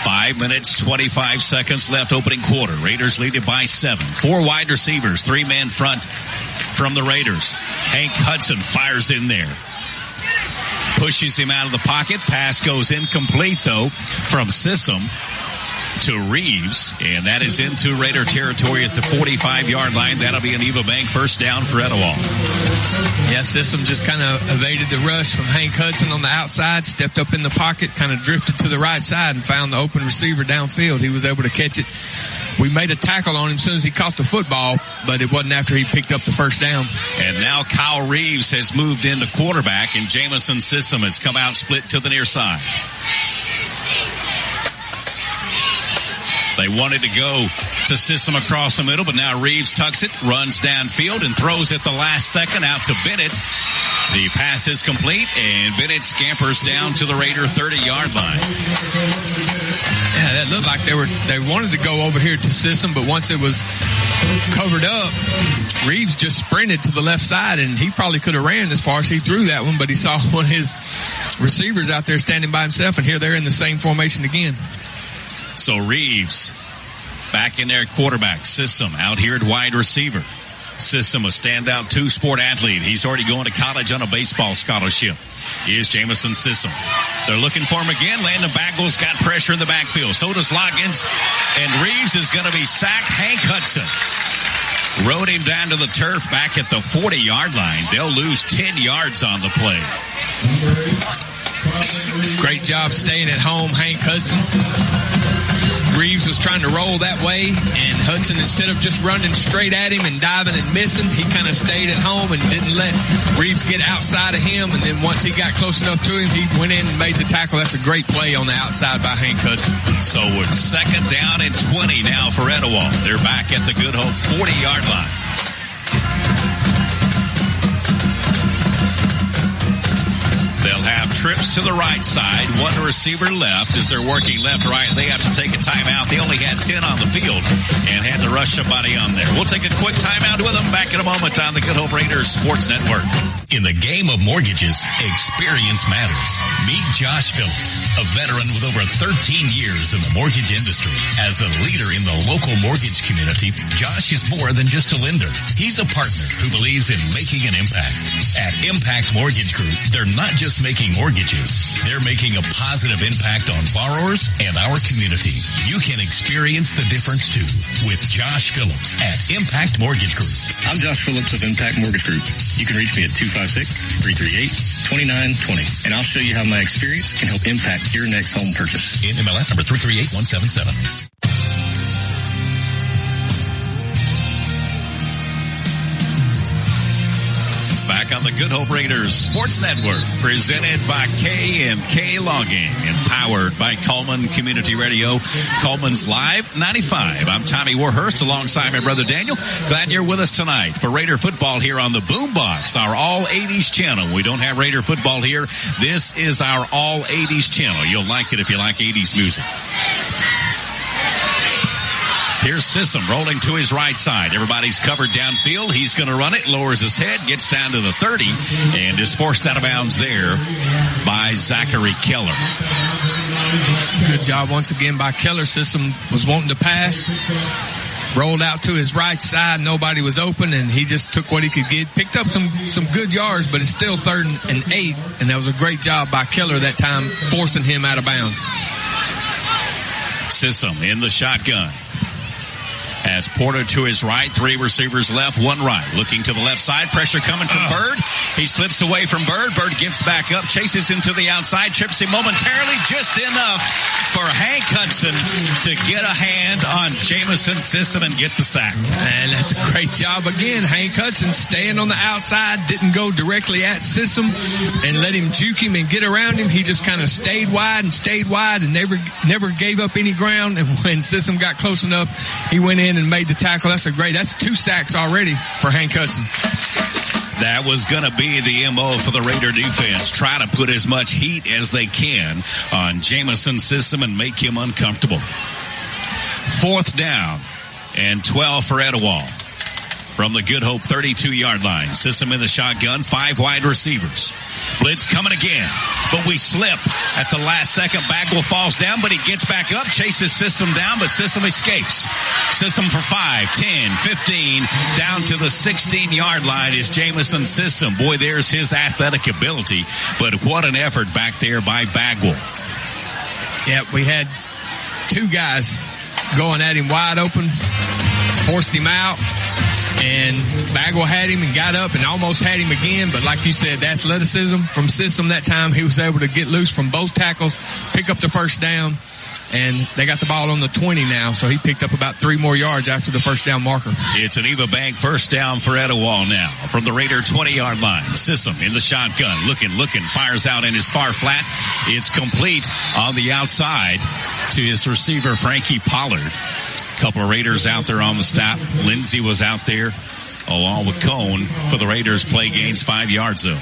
5 minutes, 25 seconds left opening quarter. Raiders lead it by 7. 4 wide receivers, 3-man front from the Raiders. Hank Hudson fires in there. Pushes him out of the pocket. Pass goes incomplete, though, from Sissom to Reeves, and that is into Raider territory at the 45-yard line. That'll be an Eva Bank first down for Etowah. Yeah, Sissom just kind of evaded the rush from Hank Hudson on the outside, stepped up in the pocket, kind of drifted to the right side and found the open receiver downfield. He was able to catch it. We made a tackle on him as soon as he caught the football, but it wasn't after he picked up the first down. And now Kyle Reeves has moved into quarterback, and Jamison Sissom has come out split to the near side. They wanted to go to Sissom across the middle, but now Reeves tucks it, runs downfield, and throws at the last second out to Bennett. The pass is complete, and Bennett scampers down to the Raider 30-yard line. Yeah, that looked like they wanted to go over here to Sissom, but once it was covered up, Reeves just sprinted to the left side, and he probably could have ran as far as he threw that one, but he saw one of his receivers out there standing by himself, and here they're in the same formation again. So Reeves back in there at quarterback. Sissom out here at wide receiver. Sissom, a standout 2-sport athlete. He's already going to college on a baseball scholarship. Here's Jamison Sissom. They're looking for him again. Landon Bagwell's got pressure in the backfield. So does Loggins. And Reeves is going to be sacked. Hank Hudson rode him down to the turf back at the 40-yard line. They'll lose 10 yards on the play. Great job staying at home, Hank Hudson. Reeves was trying to roll that way, and Hudson, instead of just running straight at him and diving and missing, he kind of stayed at home and didn't let Reeves get outside of him. And then once he got close enough to him, he went in and made the tackle. That's a great play on the outside by Hank Hudson. So we're 2nd down and 20 now for Etowah. They're back at the Good Hope 40-yard line. They'll have trips to the right side. One receiver left as they're working left-right. They have to take a timeout. They only had 10 on the field and had to rush somebody on there. We'll take a quick timeout with them. Back in a moment on the Good Hope Raiders Sports Network. In the game of mortgages, experience matters. Meet Josh Phillips, a veteran with over 13 years in the mortgage industry. As a leader in the local mortgage community, Josh is more than just a lender. He's a partner who believes in making an impact. At Impact Mortgage Group, they're not just making mortgages. They're making a positive impact on borrowers and our community. You can experience the difference too with Josh Phillips at Impact Mortgage Group. I'm Josh Phillips of Impact Mortgage Group. You can reach me at 256-338-2920, and I'll show you how my experience can help impact your next home purchase. In MLS number 338177. Back on the Good Hope Raiders Sports Network, presented by K&K Logging and powered by Coleman Community Radio. Coleman's Live 95. I'm Tommy Warhurst alongside my brother Daniel. Glad you're with us tonight for Raider football here on the Boombox, our all 80s channel. We don't have Raider football here. This is our all 80s channel. You'll like it if you like 80s music. Here's Sissom rolling to his right side. Everybody's covered downfield. He's going to run it, lowers his head, gets down to the 30, and is forced out of bounds there by Zachary Keller. Good job once again by Keller. Sissom was wanting to pass. Rolled out to his right side. Nobody was open, and he just took what he could get. Picked up some good yards, but it's still 3rd and 8, and that was a great job by Keller that time, forcing him out of bounds. Sissom in the shotgun. Has Porter to his right, 3 receivers left, 1 right. Looking to the left side, pressure coming from Bird. He slips away from Bird. Bird gives back up, chases him to the outside, trips him momentarily, just enough for Hank Hudson to get a hand on Jamison Sissom and get the sack. And that's a great job again. Hank Hudson staying on the outside, didn't go directly at Sissom and let him juke him and get around him. He just kind of stayed wide and never gave up any ground. And when Sissom got close enough, he went in and made the tackle. That's 2 sacks already for Hank Hudson. That was going to be the MO for the Raider defense. Try to put as much heat as they can on Jamison Sissom and make him uncomfortable. 4th down and 12 for Etowah. From the Good Hope 32-yard line. Sissom in the shotgun, 5 wide receivers. Blitz coming again, but we slip at the last second. Bagwell falls down, but he gets back up, chases Sissom down, but Sissom escapes. Sissom for 5, 10, 15, down to the 16-yard line is Jamison Sissom. Boy, there's his athletic ability, but what an effort back there by Bagwell. Yeah, we had 2 guys going at him wide open, forced him out. And Bagwell had him and got up and almost had him again. But like you said, the athleticism from Sissom that time, he was able to get loose from both tackles, pick up the first down. And they got the ball on the 20 now, so he picked up about 3 more yards after the first down marker. It's an Eva Bank first down for Etowah now from the Raider 20-yard line. Sissom in the shotgun, looking, fires out in his far flat. It's complete on the outside to his receiver, Frankie Pollard. Couple of Raiders out there on the stop. Lindsey was out there along with Cone for the Raiders play gains 5-yard zone.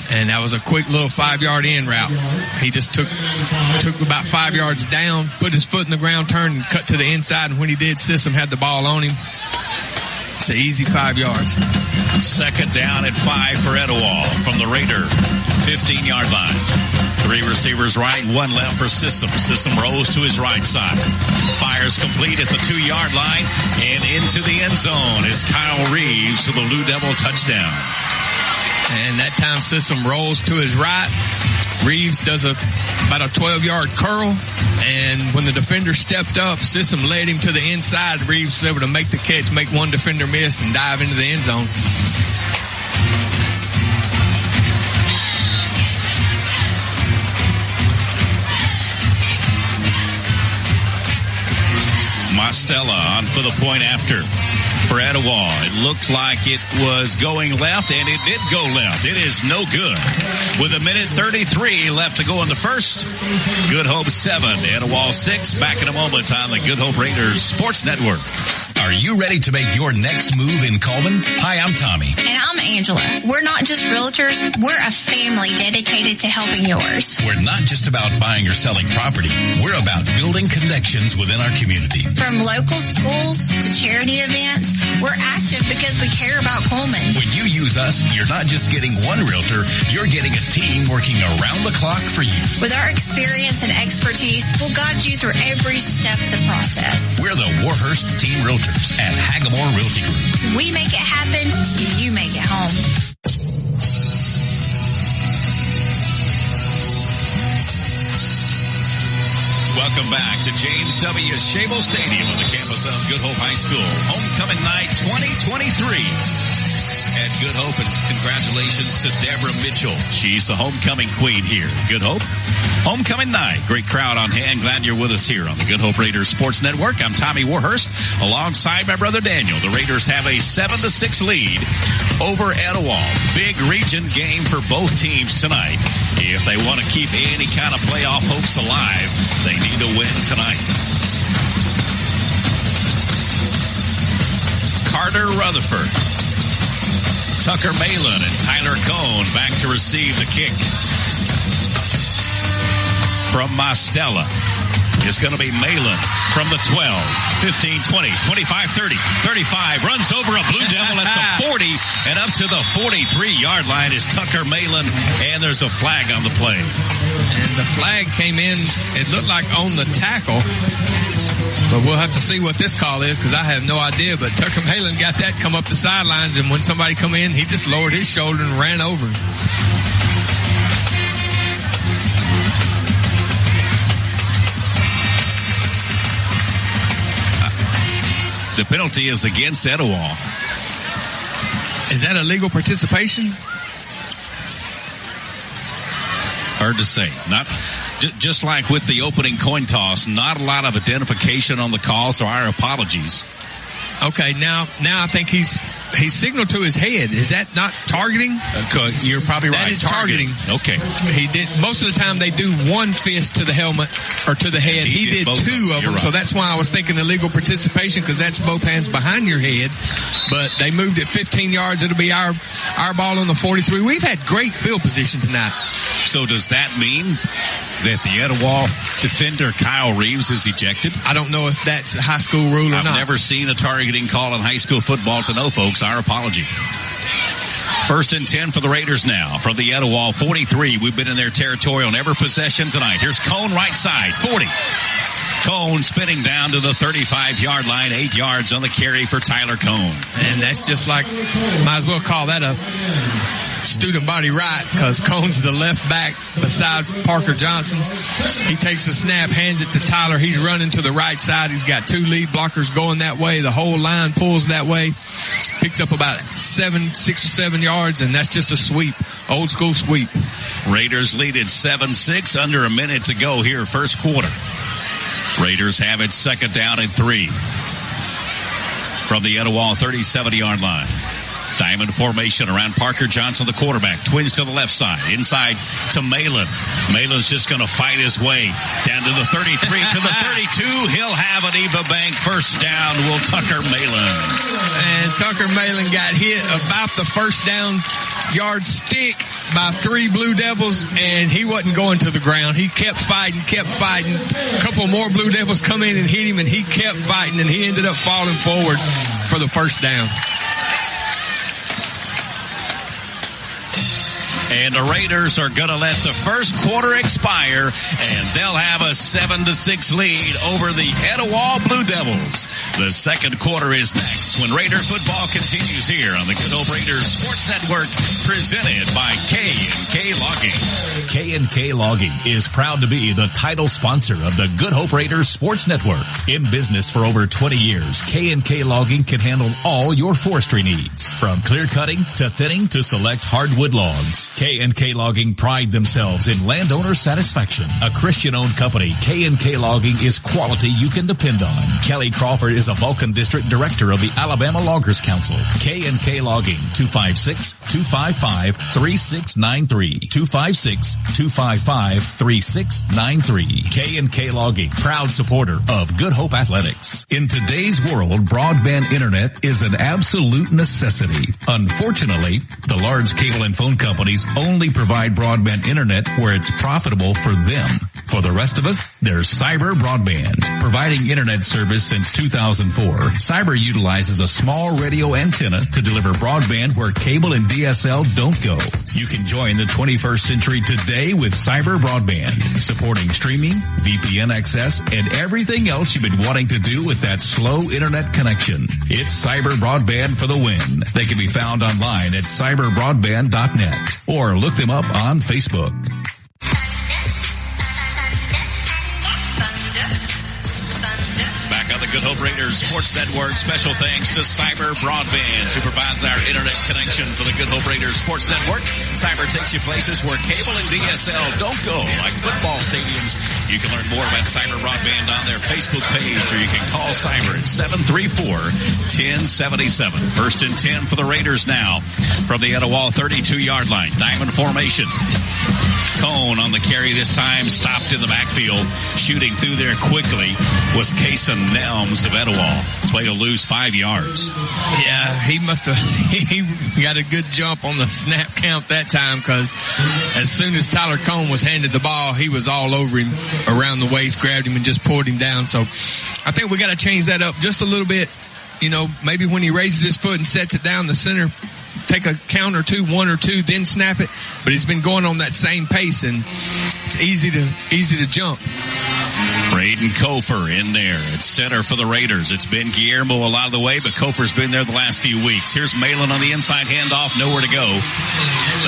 And that was a quick little 5-yard in route. He just took about 5 yards down, put his foot in the ground, turned and cut to the inside. And when he did, Sissom had the ball on him. It's an easy 5 yards. 2nd down and 5 for Etowah from the Raider 15-yard line. 3 receivers right, 1 left for Sissom. Sissom rolls to his right side. Fires complete at the 2-yard line and into the end zone is Kyle Reeves for the Blue Devil touchdown. And that time Sissom rolls to his right. Reeves does about a 12-yard curl. And when the defender stepped up, Sissom led him to the inside. Reeves was able to make the catch, make one defender miss, and dive into the end zone. Mostella on for the point after for Etowah. It looked like it was going left, and it did go left. It is no good. With 1:33 left to go in the first. Good Hope 7, Etowah 6. Back in a moment on the Good Hope Raiders Sports Network. Are you ready to make your next move in Coleman? Hi, I'm Tommy. And I'm Angela. We're not just realtors, we're a family dedicated to helping yours. We're not just about buying or selling property. We're about building connections within our community. From local schools to charity events, we're active because we care about Coleman. When you use us, you're not just getting one realtor, you're getting a team working around the clock for you. With our experience and expertise, we'll guide you through every step of the process. We're the Warhurst Team Realtors at Hagamore Realty Group. We make it happen, you make it home. Welcome back to James W. Schabel Stadium on the campus of Good Hope High School. Homecoming night 2023 at Good Hope, and congratulations to Deborah Mitchell. She's the homecoming queen here. Good Hope homecoming night. Great crowd on hand. Glad you're with us here on the Good Hope Raiders Sports Network. I'm Tommy Warhurst alongside my brother Daniel. The Raiders have a 7-6 lead over Etowah. Big region game for both teams tonight. If they want to keep any kind of playoff hopes alive, they need to win tonight. Carter Rutherford, Tucker Malin, and Tyler Cone back to receive the kick. From Mostella, it's going to be Malin from the 12, 15, 20, 25, 30, 35, runs over a Blue Devil at the 40, and up to the 43-yard line is Tucker Malin, and there's a flag on the play. And the flag came in, it looked like on the tackle, but we'll have to see what this call is because I have no idea. But Tucker Malin got that come up the sidelines, and when somebody come in, he just lowered his shoulder and ran over him. The penalty is against Etowah. Is that a legal participation? Hard to say. Not just like with the opening coin toss, not a lot of identification on the call, so our apologies. Okay, now I think he's signaled to his head. Is that not targeting? You're probably right. That is targeting. Okay. He did. Most of the time they do one fist to the helmet or to the head. He did two of them, right. So that's why I was thinking illegal participation, because that's both hands behind your head. But they moved it 15 yards. It'll be our ball on the 43. We've had great field position tonight. So does that mean that the Etowah defender Kyle Reeves is ejected? I don't know if that's a high school rule or not. I've never seen a targeting call in high school football to know, folks. Our apology. 1st and 10 for the Raiders now from the Etowah 43. We've been in their territory on every possession tonight. Here's Cone right side, 40. Cone spinning down to the 35-yard line, 8 yards on the carry for Tyler Cone. And that's just like, might as well call that a student body right, because Cone's the left back beside Parker Johnson. He takes the snap, hands it to Tyler. He's running to the right side. He's got 2 lead blockers going that way. The whole line pulls that way. Picks up about 6 or 7 yards, and that's just a sweep. Old school sweep. Raiders lead at 7-6, under a minute to go here, first quarter. Raiders have it 2nd down and 3 from the Etowah 37-yard line. Diamond formation around Parker Johnson, the quarterback. Twins to the left side. Inside to Malin. Malin's just going to fight his way down to the 33, to the 32. He'll have an Eva Bank first down. Will Tucker Malin. And Tucker Malin got hit about the first down yardstick by 3 Blue Devils, and he wasn't going to the ground. He kept fighting. A couple more Blue Devils come in and hit him, and he kept fighting, and he ended up falling forward for the first down. And the Raiders are going to let the first quarter expire, and they'll have a 7-6 lead over the Etowah Blue Devils. The second quarter is next when Raider football continues here on the Good Hope Raiders Sports Network, presented by K&K Logging. K&K Logging is proud to be the title sponsor of the Good Hope Raiders Sports Network. In business for over 20 years, K&K Logging can handle all your forestry needs, from clear cutting to thinning to select hardwood logs. K&K Logging pride themselves in landowner satisfaction. A Christian-owned company, K&K Logging is quality you can depend on. Kelly Crawford is a Vulcan District Director of the Alabama Loggers Council. K&K Logging, 256-255-3693. 256-255-3693. K&K Logging, proud supporter of Good Hope Athletics. In today's world, broadband internet is an absolute necessity. Unfortunately, the large cable and phone companies only provide broadband internet where it's profitable for them. For the rest of us, there's Cyber Broadband. Providing internet service since 2004, Cyber utilizes a small radio antenna to deliver broadband where cable and DSL don't go. You can join the 21st century today with Cyber Broadband, supporting streaming, VPN access, and everything else you've been wanting to do with that slow internet connection. It's Cyber Broadband for the win. They can be found online at cyberbroadband.net or look them up on Facebook. Good Hope Raiders Sports Network. Special thanks to Cyber Broadband, who provides our internet connection for the Good Hope Raiders Sports Network. Cyber takes you places where cable and DSL don't go, like football stadiums. You can learn more about Cyber Broadband on their Facebook page, or you can call Cyber at 734-1077. 1st and 10 for the Raiders now from the Etowah 32-yard line. Diamond formation. Cone on the carry this time, stopped in the backfield. Shooting through there quickly was Kason Nelms of Etowah. Play to lose 5 yards. Yeah, he got a good jump on the snap count that time, because as soon as Tyler Cone was handed the ball, he was all over him around the waist, grabbed him and just pulled him down. So I think we got to change that up just a little bit. You know, maybe when he raises his foot and sets it down the center, take a count or two, 1 or 2, then snap it. But he's been going on that same pace, and it's easy to jump. Braden Kofer in there at center for the Raiders. It's been Guillermo a lot of the way, but Kofer's been there the last few weeks. Here's Malin on the inside handoff, nowhere to go.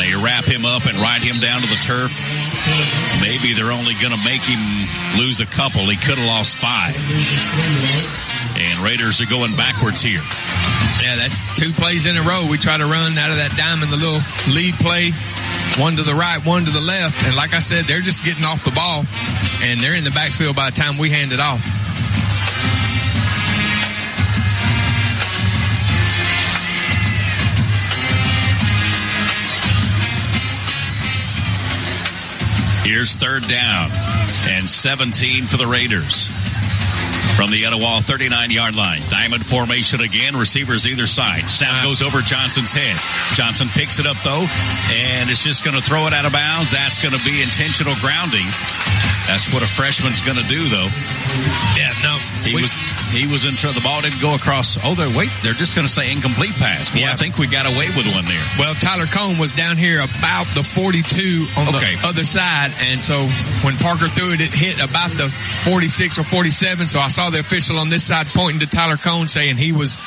They wrap him up and ride him down to the turf. Maybe they're only going to make him lose a couple. He could have lost 5. And Raiders are going backwards here. Yeah, that's 2 plays in a row. We try to run out of that diamond, the little lead play. One to the right, one to the left. And like I said, they're just getting off the ball, and they're in the backfield by the time we hand it off. Here's 3rd down and 17 for the Raiders. From the Etowah 39-yard line. Diamond formation again. Receivers either side. Snap goes over Johnson's head. Johnson picks it up, though, and it's just going to throw it out of bounds. That's going to be intentional grounding. That's what a freshman's going to do, though. Yeah, no. He was in trouble. The ball didn't go across. Oh, they're just going to say incomplete pass. Well, yeah. I think we got away with one there. Well, Tyler Cohn was down here about the 42 on the other side, and so when Parker threw it, it hit about the 46 or 47, so I saw the official on this side pointing to Tyler Cohn saying he was,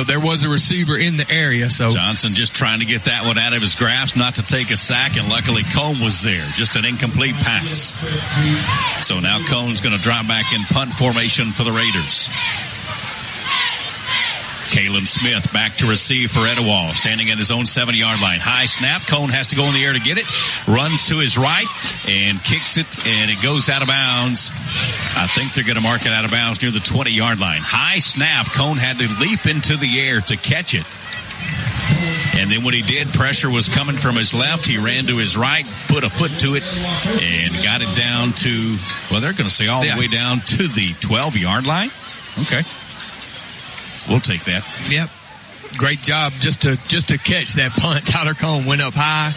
there was a receiver in the area. So Johnson just trying to get that one out of his grasp, not to take a sack, and luckily Cohn was there. Just an incomplete pass. So now Cohn's going to drop back in punt formation for the Raiders. Kalen Smith back to receive for Etowah, standing at his own 7-yard line. High snap. Cohn has to go in the air to get it. Runs to his right and kicks it, and it goes out of bounds. I think they're going to mark it out of bounds near the 20-yard line. High snap. Cohn had to leap into the air to catch it. And then when he did, pressure was coming from his left. He ran to his right, put a foot to it, and got it down to, they're going to say all the way down to the 12-yard line. Okay. We'll take that. Yep. Great job just to catch that punt. Tyler Cohn went up high,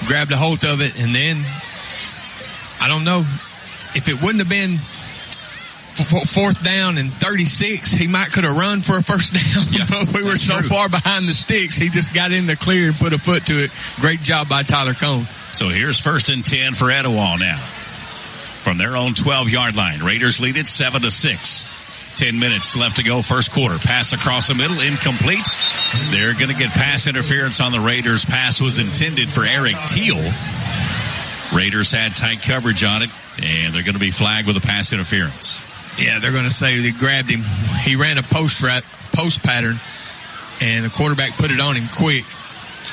grabbed a hold of it, and then, I don't know, if it wouldn't have been 4th down and 36, he could have run for a first down. Yeah, but we were so far behind the sticks, he just got in the clear and put a foot to it. Great job by Tyler Cohn. So here's 1st and 10 for Etowah now. From their own 12-yard line. Raiders lead it 7-6. 10 minutes left to go, first quarter. Pass across the middle, incomplete. They're going to get pass interference on the Raiders. Pass was intended for Eric Teal. Raiders had tight coverage on it, and they're going to be flagged with a pass interference. Yeah, they're going to say they grabbed him. He ran a post pattern, and the quarterback put it on him quick.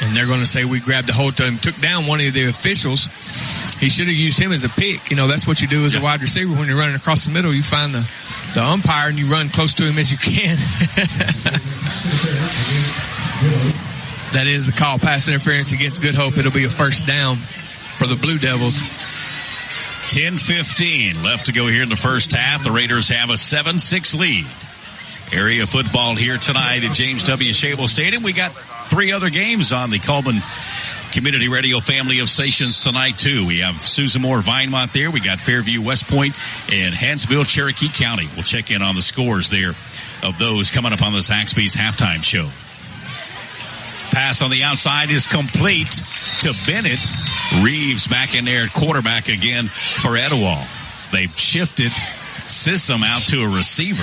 And they're going to say we grabbed a hold of him, took down one of the officials. He should have used him as a pick. That's what you do as a wide receiver when you're running across the middle. You find the umpire and you run close to him as you can. That is the call. Pass interference against Good Hope. It'll be a first down for the Blue Devils. 10:15 left to go here in the first half. The Raiders have a 7-6 lead. Area football here tonight at James W. Shable Stadium. We got 3 other games on the Coleman Community Radio family of stations tonight, too. We have Susan Moore, Vinemont there. We got Fairview, West Point, and Hansville, Cherokee County. We'll check in on the scores there of those coming up on the Zaxby's halftime show. Pass on the outside is complete to Bennett. Reeves back in there at quarterback again for Etowah. They've shifted Sissom out to a receiver.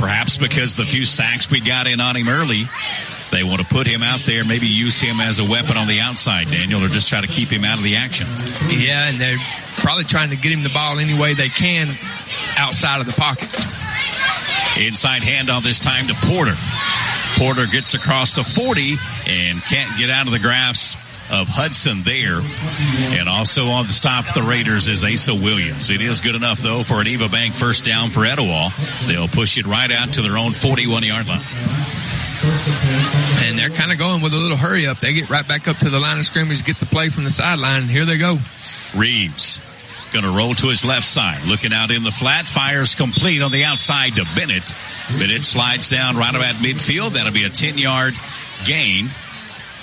Perhaps because the few sacks we got in on him early, they want to put him out there, maybe use him as a weapon on the outside, Daniel, or just try to keep him out of the action. Yeah, and they're probably trying to get him the ball any way they can outside of the pocket. Inside handoff this time to Porter. Porter gets across the 40 and can't get out of the grasp of Hudson there. And also on the stop for the Raiders is Asa Williams. It is good enough, though, for an Eva Bank first down for Etowah. They'll push it right out to their own 41-yard line. And they're kind of going with a little hurry up. They get right back up to the line of scrimmage, get the play from the sideline, and here they go. Reeves going to roll to his left side. Looking out in the flat. Fires complete on the outside to Bennett. Bennett slides down right about midfield. That'll be a 10-yard gain.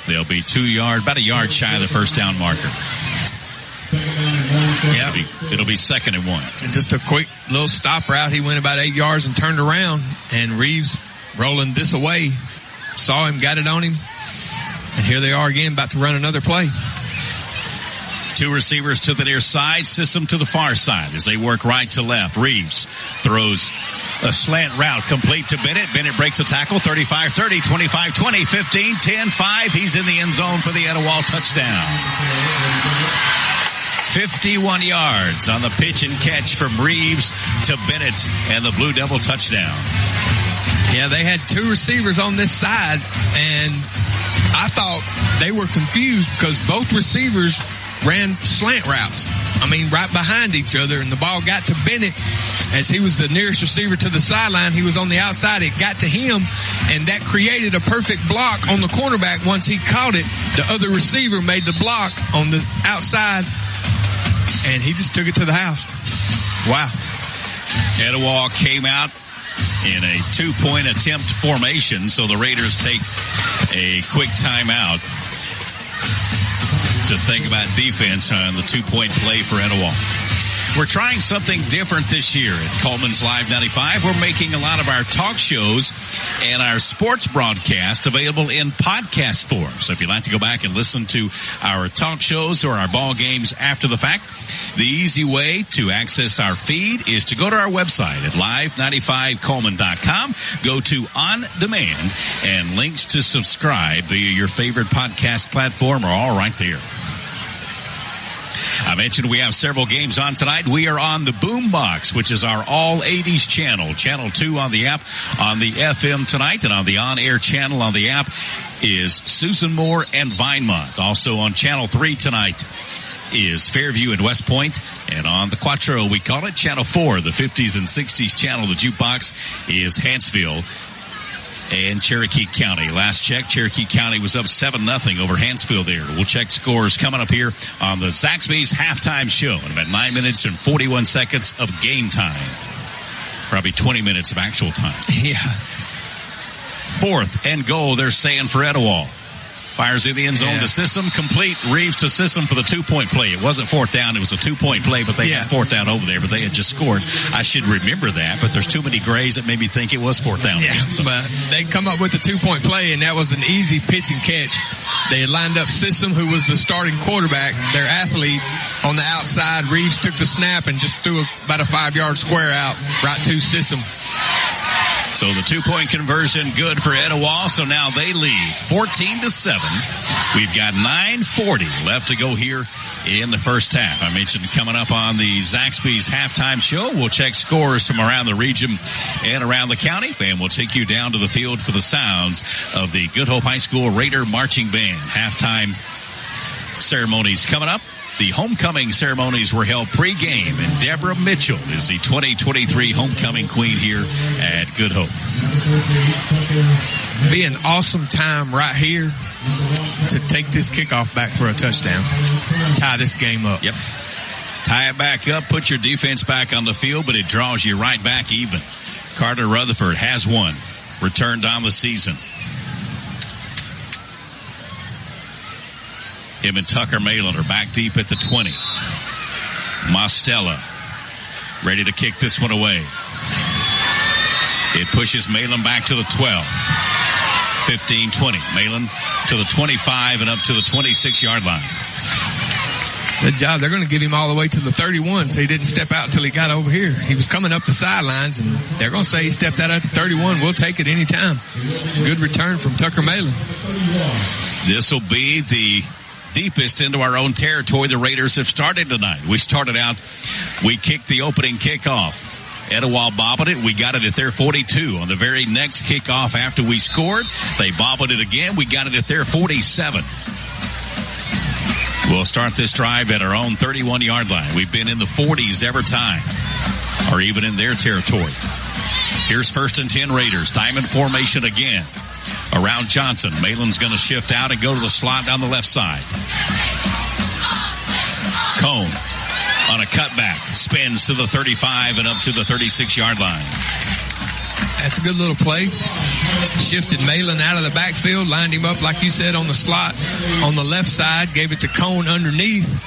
They'll be about a yard shy of the first down marker. Yeah, it'll be 2nd and 1. And just a quick little stop route. He went about 8 yards and turned around. And Reeves rolling this away. Saw him, got it on him. And here they are again, about to run another play. Two receivers to the near side, system to the far side as they work right to left. Reeves throws a slant route complete to Bennett. Bennett breaks a tackle, 35-30, 25-20, 15, 10-5. He's in the end zone for the Etowah touchdown. 51 yards on the pitch and catch from Reeves to Bennett and the Blue Devil touchdown. Yeah, they had two receivers on this side, and I thought they were confused because both receivers ran slant routes. I mean, right behind each other, and the ball got to Bennett as he was the nearest receiver to the sideline. He was on the outside. It got to him, and that created a perfect block on the cornerback. Once he caught it, the other receiver made the block on the outside, and he just took it to the house. Wow. Etowah came out in a 2-point attempt formation, so the Raiders take a quick timeout to think about defense on the 2-point play for Etowah. We're trying something different this year at Coleman's Live 95. We're making a lot of our talk shows and our sports broadcasts available in podcast form. So if you'd like to go back and listen to our talk shows or our ball games after the fact, the easy way to access our feed is to go to our website at live95coleman.com. Go to On Demand, and links to subscribe via your favorite podcast platform are all right there. I mentioned we have several games on tonight. We are on the Boombox, which is our all 80s channel. Channel 2 on the app, on the FM tonight, and on the on-air channel on the app is Susan Moore and Vinemont. Also on Channel 3 tonight is Fairview and West Point, and on the Quattro, we call it Channel 4, the 50s and 60s channel. The jukebox is Hanceville and Cherokee County. Last check, Cherokee County was up 7-0 over Hanceville there. We'll check scores coming up here on the Zaxby's halftime show in about 9 minutes and 41 seconds of game time. Probably 20 minutes of actual time. Yeah. 4th and goal, they're saying, for Etowah. Fires in the end zone to System, complete. Reeves to System for the 2-point play. It wasn't 4th down, it was a 2-point play, but they had 4th down over there, but they had just scored. I should remember that, but there's too many grays that made me think it was 4th down. Yeah, so. But they come up with the 2-point play, and that was an easy pitch and catch. They had lined up System, who was the starting quarterback, their athlete, on the outside. Reeves took the snap and just threw about a 5-yard square out right to System. So the 2-point conversion good for Etowah. So now they lead 14-7. We've got 9:40 left to go here in the first half. I mentioned coming up on the Zaxby's halftime show, we'll check scores from around the region and around the county, and we'll take you down to the field for the sounds of the Good Hope High School Raider Marching Band. Halftime ceremonies coming up. The homecoming ceremonies were held pregame, and Deborah Mitchell is the 2023 homecoming queen here at Good Hope. Be an awesome time right here to take this kickoff back for a touchdown. Tie this game up. Yep. Tie it back up, put your defense back on the field, but it draws you right back even. Carter Rutherford has one. Returned on the season. Him and Tucker Malin are back deep at the 20. Mostella ready to kick this one away. It pushes Malin back to the 12. 15-20. Malin to the 25 and up to the 26-yard line. Good job. They're going to give him all the way to the 31, so he didn't step out until he got over here. He was coming up the sidelines, and they're going to say he stepped out at the 31. We'll take it any time. Good return from Tucker Malin. This will be the deepest into our own territory the Raiders have started tonight. We started out, we kicked the opening kickoff. Etowah bobbled it. We got it at their 42. On the very next kickoff after we scored, they bobbled it again. We got it at their 47. We'll start this drive at our own 31-yard line. We've been in the 40s every time, or even in their territory. Here's 1st and 10 Raiders. Diamond formation again. Around Johnson. Malin's going to shift out and go to the slot down the left side. Cone on a cutback. Spins to the 35 and up to the 36-yard line. That's a good little play. Shifted Malin out of the backfield, lined him up, like you said, on the slot on the left side, gave it to Cone underneath.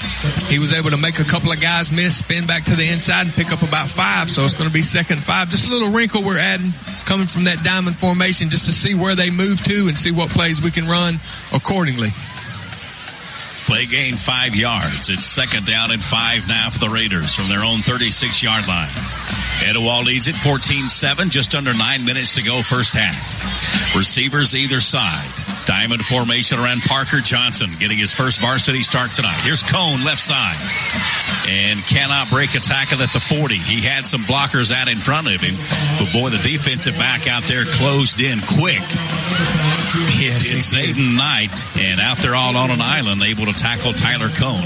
He was able to make a couple of guys miss, spin back to the inside, and pick up about 5. So it's going to be 2nd and 5. Just a little wrinkle we're adding coming from that diamond formation just to see where they move to and see what plays we can run accordingly. Play gain 5 yards. It's 2nd down and 5 now for the Raiders from their own 36-yard line. Etowah leads it 14-7, just under 9 minutes to go first half. Receivers either side. Diamond formation around Parker Johnson, getting his first varsity start tonight. Here's Cone, left side. And cannot break a tackle at the 40. He had some blockers out in front of him. But, boy, the defensive back out there closed in quick. Yes, it's Zayden Knight, and out there all on an island, able to tackle Tyler Cone.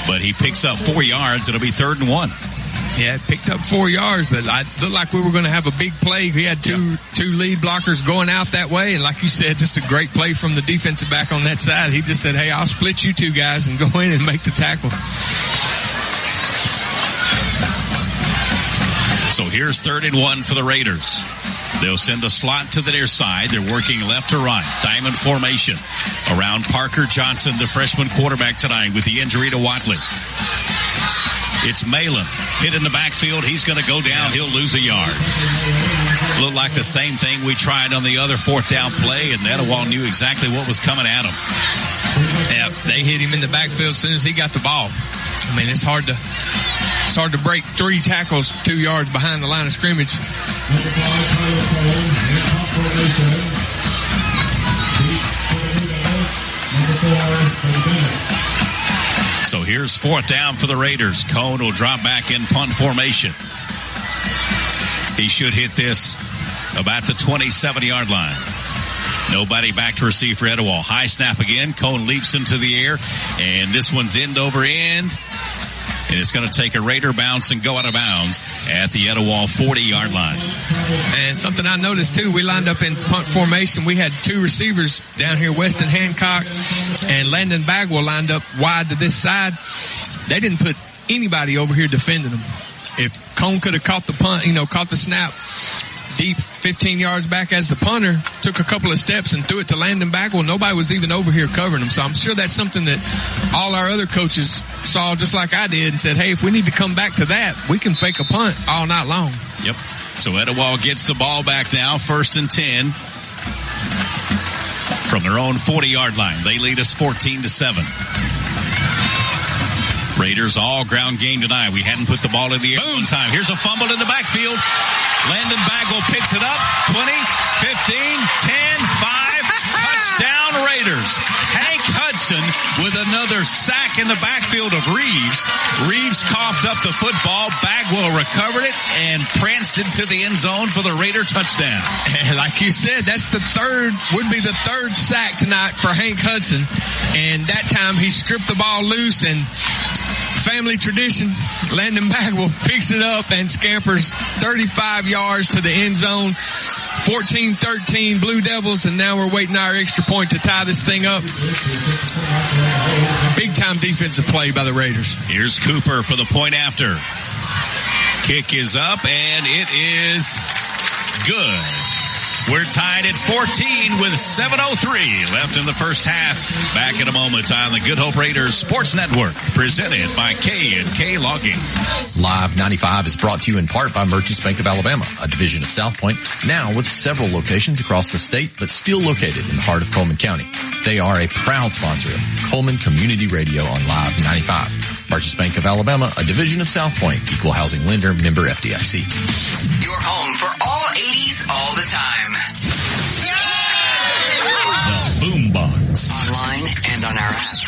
But he picks up 4 yards. It'll be 3rd and 1. Yeah, it picked up 4 yards, but it looked like we were going to have a big play. We had two lead blockers going out that way, and like you said, just a great play from the defensive back on that side. He just said, hey, I'll split you two guys and go in and make the tackle. So here's 3rd and 1 for the Raiders. They'll send a slot to the near side. They're working left to right. Diamond formation around Parker Johnson, the freshman quarterback tonight with the injury to Watley. It's Malin hit in the backfield. He's going to go down. He'll lose a yard. Looked like the same thing we tried on the other 4th down play, and Etowah knew exactly what was coming at him. Yeah, they hit him in the backfield as soon as he got the ball. I mean, it's hard to break 3 tackles 2 yards behind the line of scrimmage. So here's 4th down for the Raiders. Cone will drop back in punt formation. He should hit this about the 27-yard line. Nobody back to receive for Etowah. High snap again. Cone leaps into the air, and this one's end over end. And it's going to take a Raider bounce and go out of bounds at the Etowah 40-yard line. And something I noticed, too, we lined up in punt formation. We had 2 receivers down here, Weston Hancock and Landon Bagwell lined up wide to this side. They didn't put anybody over here defending them. If Cone could have caught the punt, caught the snap deep 15 yards back as the punter, took a couple of steps and threw it to Landon Bagwell, nobody was even over here covering him. So I'm sure that's something that all our other coaches saw just like I did and said, hey, if we need to come back to that, we can fake a punt all night long. Yep. So Etowah gets the ball back now, 1st and 10 from their own 40-yard line. They lead us 14-7. Raiders all ground game tonight. We hadn't put the ball in the air one time. Here's a fumble in the backfield. Landon Bagwell picks it up. 20, 15, 10, 5. Touchdown Raiders. Hank Hudson with another sack in the backfield of Reeves. Reeves coughed up the football. Bagwell recovered it and pranced into the end zone for the Raider touchdown. And like you said, would be the 3rd sack tonight for Hank Hudson. And that time he stripped the ball loose, and family tradition, Landon Bagwell picks it up and scampers 35 yards to the end zone. 14-13 Blue Devils, and now we're waiting our extra point to tie this thing up. Big time defensive play by the Raiders. Here's Cooper for the point after. Kick is up, and it is good. We're tied at 14 with 7:03 left in the first half. Back in a moment on the Good Hope Raiders Sports Network, presented by K&K Logging. Live 95 is brought to you in part by Merchants Bank of Alabama, a division of South Point, now with several locations across the state, but still located in the heart of Coleman County. They are a proud sponsor of Coleman Community Radio on Live 95. Merchants Bank of Alabama, a division of South Point, equal housing lender, member FDIC. Your home for all 80s all the time. The Boombox. Online and on our app.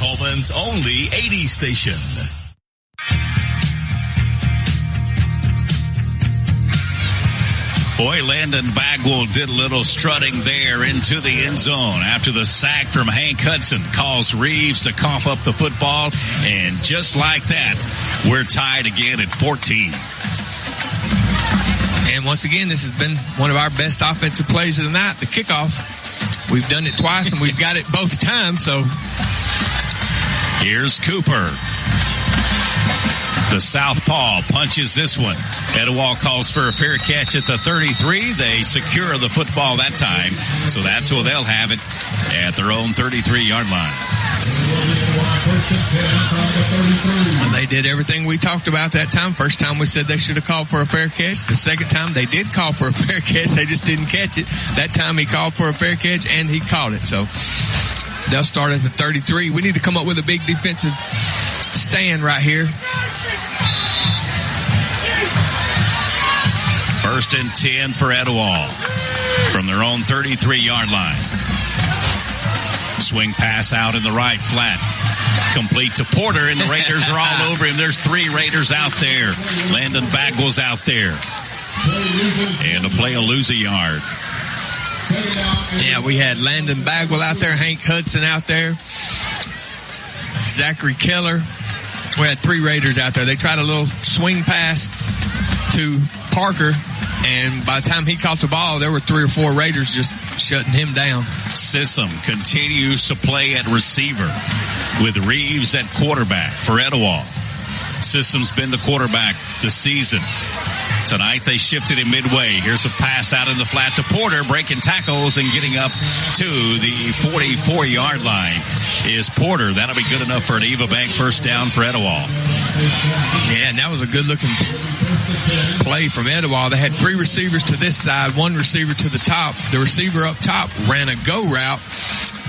Coleman's only 80s station. Boy, Landon Bagwell did a little strutting there into the end zone after the sack from Hank Hudson. Calls Reeves to cough up the football, and just like that, we're tied again at 14. And once again, this has been one of our best offensive plays of the night, the kickoff. We've done it twice, and we've got it both times, so. Here's Cooper. The southpaw punches this one. Etowah calls for a fair catch at the 33. They secure the football that time, so that's where they'll have it at their own 33-yard line. They did everything we talked about that time. First time we said they should have called for a fair catch. The second time they did call for a fair catch. They just didn't catch it. That time he called for a fair catch and he caught it. So they'll start at the 33. We need to come up with a big defensive stand right here. 1st and 10 for Etowah from their own 33-yard line. Swing pass out in the right flat. Complete to Porter, and the Raiders are all over him. There's 3 Raiders out there. Landon Bagwell's out there. And a play will lose a yard. Yeah, we had Landon Bagwell out there, Hank Hudson out there, Zachary Keller. We had 3 Raiders out there. They tried a little swing pass to Parker, and by the time he caught the ball, there were 3 or 4 Raiders just shutting him down. Sissom continues to play at receiver with Reeves at quarterback for Etowah. Sissom's been the quarterback this season. Tonight they shifted him midway. Here's a pass out in the flat to Porter, breaking tackles and getting up to the 44-yard line is Porter. That'll be good enough for an Eva Bank first down for Etowah. Yeah, and that was a good-looking play from Etowah. They had 3 receivers to this side, 1 receiver to the top. The receiver up top ran a go route,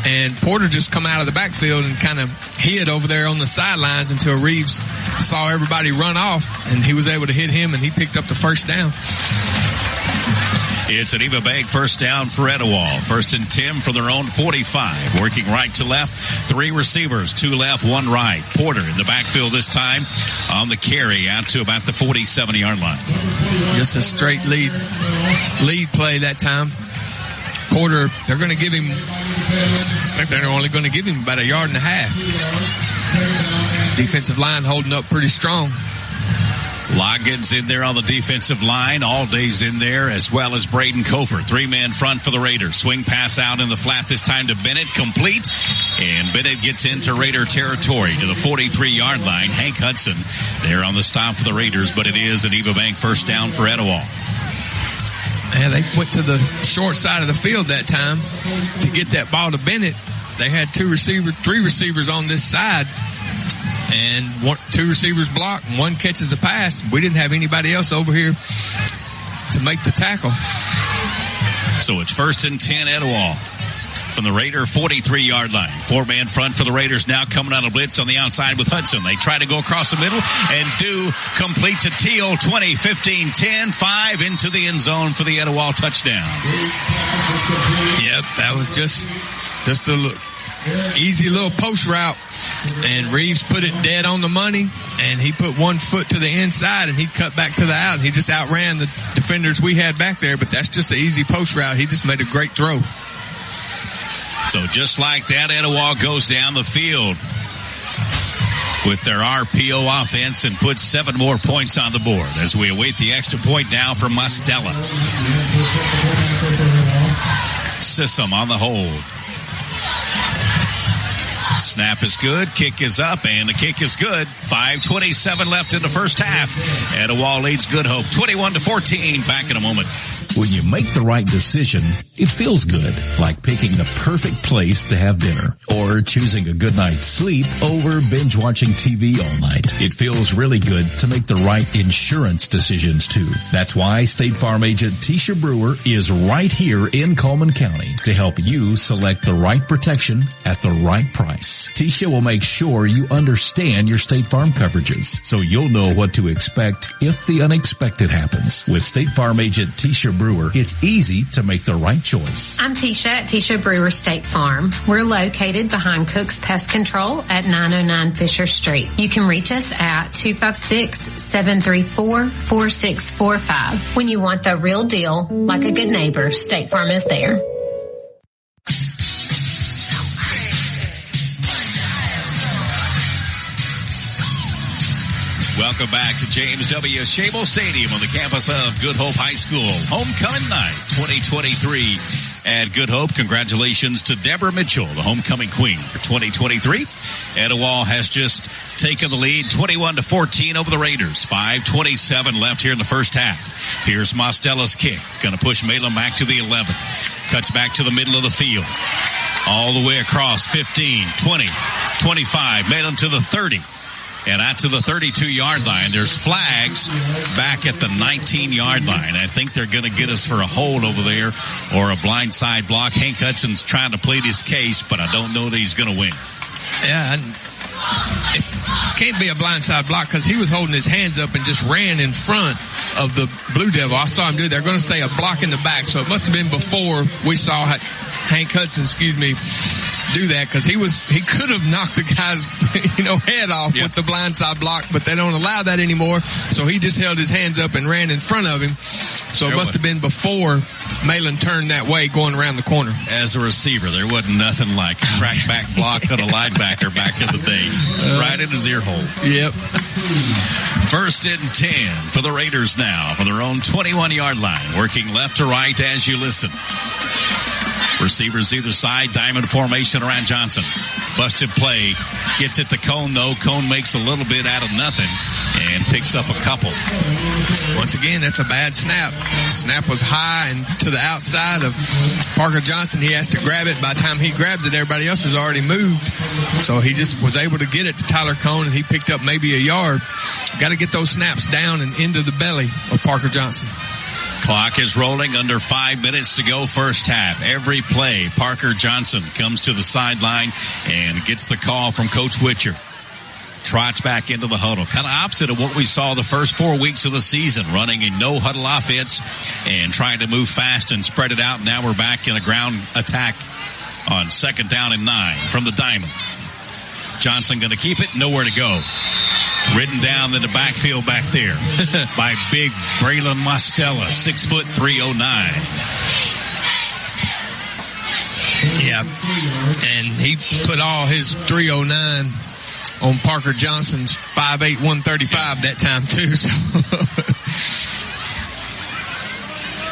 and Porter just come out of the backfield and kind of hid over there on the sidelines until Reeves saw everybody run off, and he was able to hit him, and he picked up the first down. It's an Eva Bank first down for Etowah. 1st and 10 from their own 45. Working right to left. 3 receivers, 2 left, 1 right. Porter in the backfield this time on the carry out to about the 47-yard line. Just a straight lead play that time. Porter, they're going to give him, I expect they're only going to give him about 1.5 yards. Defensive line holding up pretty strong. Loggins in there on the defensive line. Alday's in there, as well as Braden Kofer. 3-man front for the Raiders. Swing pass out in the flat this time to Bennett. Complete. And Bennett gets into Raider territory to the 43-yard line. Hank Hudson there on the stop for the Raiders, but it is an Eva Bank first down for Etowah. Yeah, they went to the short side of the field that time to get that ball to Bennett. They had 3 receivers on this side, and 2 receivers block, and 1 catches the pass. We didn't have anybody else over here to make the tackle. So it's 1st and 10 Etowah from the Raider 43-yard line. 4-man front for the Raiders now coming out of blitz on the outside with Hudson. They try to go across the middle and do complete to Teal. 20, 15, 10, 5 into the end zone for the Etowah touchdown. Yep, that was just a easy little post route, and Reeves put it dead on the money, and he put 1 foot to the inside, and he cut back to the out, and he just outran the defenders we had back there. But that's just an easy post route. He just made a great throw. So just like that, Etowah goes down the field with their RPO offense and puts 7 more points on the board as we await the extra point now from Mostella. Sissom on the hold. Snap is good, kick is up, and the kick is good. 5:27 left in the first half. Etowah leads Good Hope 21-14. Back in a moment. When you make the right decision, it feels good, like picking the perfect place to have dinner or choosing a good night's sleep over binge watching TV all night. It feels really good to make the right insurance decisions too. That's why State Farm agent Tisha Brewer is right here in Coleman County to help you select the right protection at the right price. Tisha will make sure you understand your State Farm coverages so you'll know what to expect if the unexpected happens. With State Farm agent Tisha Brewer, it's easy to make the right choice. I'm Tisha at Tisha Brewer State Farm. We're located behind Cook's Pest Control at 909 Fisher Street. You can reach us at 256-734-4645. When you want the real deal, like a good neighbor, State Farm is there. Welcome back to James W. Shable Stadium on the campus of Good Hope High School. Homecoming night 2023 at Good Hope. Congratulations to Deborah Mitchell, the homecoming queen for 2023. Etowah has just taken the lead 21-14 over the Raiders. 5:27 left here in the first half. Here's Mostella's kick. Going to push Malin back to the 11. Cuts back to the middle of the field. All the way across 15, 20, 25. Malin to the 30. And out to the 32-yard line. There's flags back at the 19-yard line. I think they're going to get us for a hold over there or a blindside block. Hank Hudson's trying to plead his case, but I don't know that he's going to win. Yeah, it can't be a blindside block because he was holding his hands up and just ran in front of the Blue Devil. I saw him do it. They're going to say a block in the back, so it must have been before we saw Hank Hudson, do that, because he could have knocked the guy's head off with the blindside block, but they don't allow that anymore. So he just held his hands up and ran in front of him. So it must have been before Malin turned that way going around the corner. As a receiver, there wasn't nothing like a crack back block on a linebacker back in the day. Right in his ear hole. Yep. 1st and 10 for the Raiders now for their own 21-yard line. Working left to right as you listen. Receivers either side, diamond formation around Johnson. Busted play, gets it to Cone though. Cone makes a little bit out of nothing and picks up a couple. Once again, that's a bad snap. Snap was high and to the outside of Parker Johnson. He has to grab it. By the time he grabs it, everybody else has already moved. So he just was able to get it to Tyler Cone, and he picked up maybe a yard. Got to get those snaps down and into the belly of Parker Johnson. Clock is rolling, under 5 minutes to go first half. Every play, Parker Johnson comes to the sideline and gets the call from Coach Witcher. Trots back into the huddle. Kind of opposite of what we saw the first 4 weeks of the season, running a no-huddle offense and trying to move fast and spread it out. Now we're back in a ground attack on 2nd down and 9 from the diamond. Johnson going to keep it, nowhere to go. Ridden down in the backfield back there by big Braylon Mostella, 6'3", 309. Yeah, and he put all his 309 on Parker Johnson's 5'8", 135 that time too. So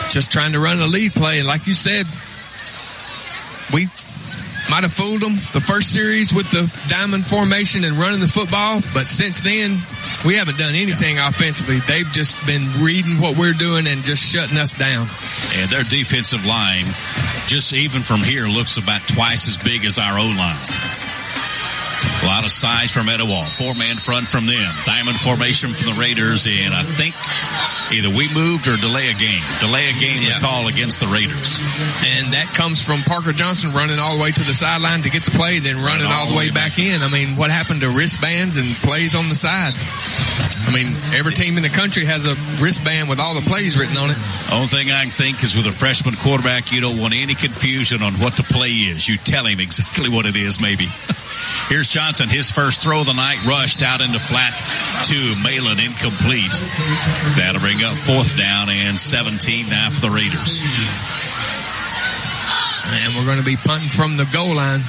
just trying to run a lead play, and like you said, we might have fooled them the first series with the diamond formation and running the football, but since then, we haven't done anything offensively. They've just been reading what we're doing and just shutting us down. And their defensive line, just even from here, looks about twice as big as our O-line. A lot of size from Etowah. 4-man front from them. Diamond formation from the Raiders, and I think either we moved or delay a game. Delay a game to call against the Raiders. And that comes from Parker Johnson running all the way to the sideline to get the play, then running all the way back in. I mean, what happened to wristbands and plays on the side? I mean, every team in the country has a wristband with all the plays written on it. Only thing I can think is with a freshman quarterback, you don't want any confusion on what the play is. You tell him exactly what it is, maybe. Here's Johnson, his first throw of the night, rushed out into flat to Malin, incomplete. That'll bring up 4th down and 17 now for the Raiders. And we're going to be punting from the goal line.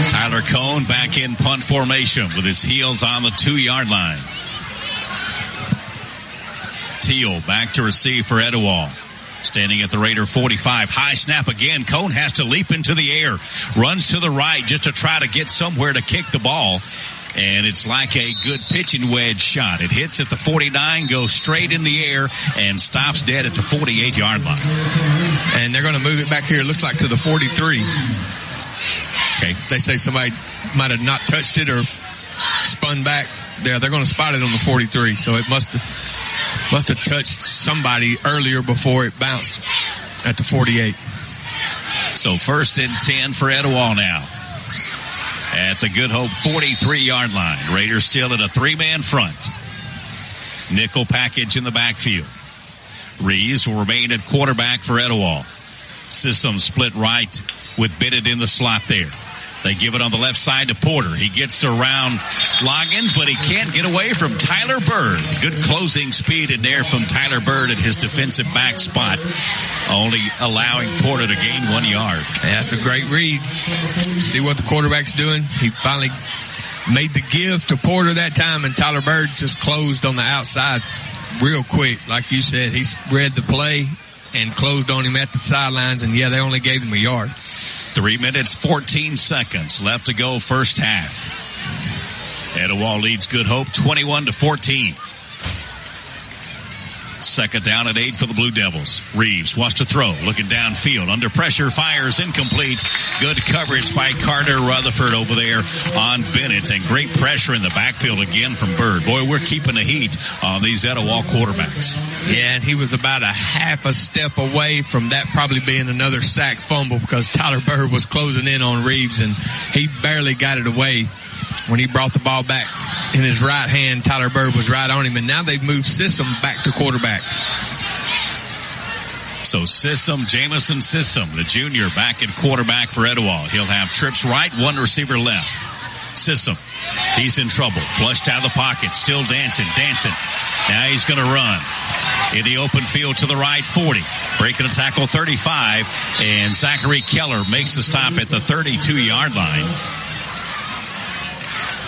Tyler Cone back in punt formation with his heels on the 2-yard line. Teal back to receive for Etowah. Standing at the Raider 45. High snap again. Cone has to leap into the air. Runs to the right just to try to get somewhere to kick the ball. And it's like a good pitching wedge shot. It hits at the 49, goes straight in the air, and stops dead at the 48-yard line. And they're going to move it back here, it looks like, to the 43. Okay. They say somebody might have not touched it or spun back. They're going to spot it on the 43, so it must have touched somebody earlier before it bounced at the 48. So 1st and 10 for Etowah now. At the Good Hope 43-yard line. Raiders still in a 3-man front. Nickel package in the backfield. Reeves will remain at quarterback for Etowah. System split right with Bennett in the slot there. They give it on the left side to Porter. He gets around Loggins, but he can't get away from Tyler Bird. Good closing speed in there from Tyler Bird at his defensive back spot, only allowing Porter to gain 1 yard. Yeah, that's a great read. See what the quarterback's doing. He finally made the give to Porter that time, and Tyler Bird just closed on the outside real quick. Like you said, he read the play and closed on him at the sidelines, and yeah, they only gave him a yard. 3 minutes, 14 seconds left to go first half. Etowah leads Good Hope 21-14. Second down and 8 for the Blue Devils. Reeves wants to throw, looking downfield. Under pressure, fires incomplete. Good coverage by Carter Rutherford over there on Bennett. And great pressure in the backfield again from Bird. Boy, we're keeping the heat on these Etowah quarterbacks. Yeah, and he was about a half a step away from that probably being another sack fumble because Tyler Bird was closing in on Reeves, and he barely got it away. When he brought the ball back in his right hand, Tyler Bird was right on him, and now they've moved Sissom back to quarterback. So Jamison Sissom, the junior, back at quarterback for Etowah. He'll have trips right, one receiver left. Sissom, he's in trouble. Flushed out of the pocket, still dancing. Now he's going to run. In the open field to the right, 40. Breaking a tackle, 35. And Zachary Keller makes the stop at the 32-yard line.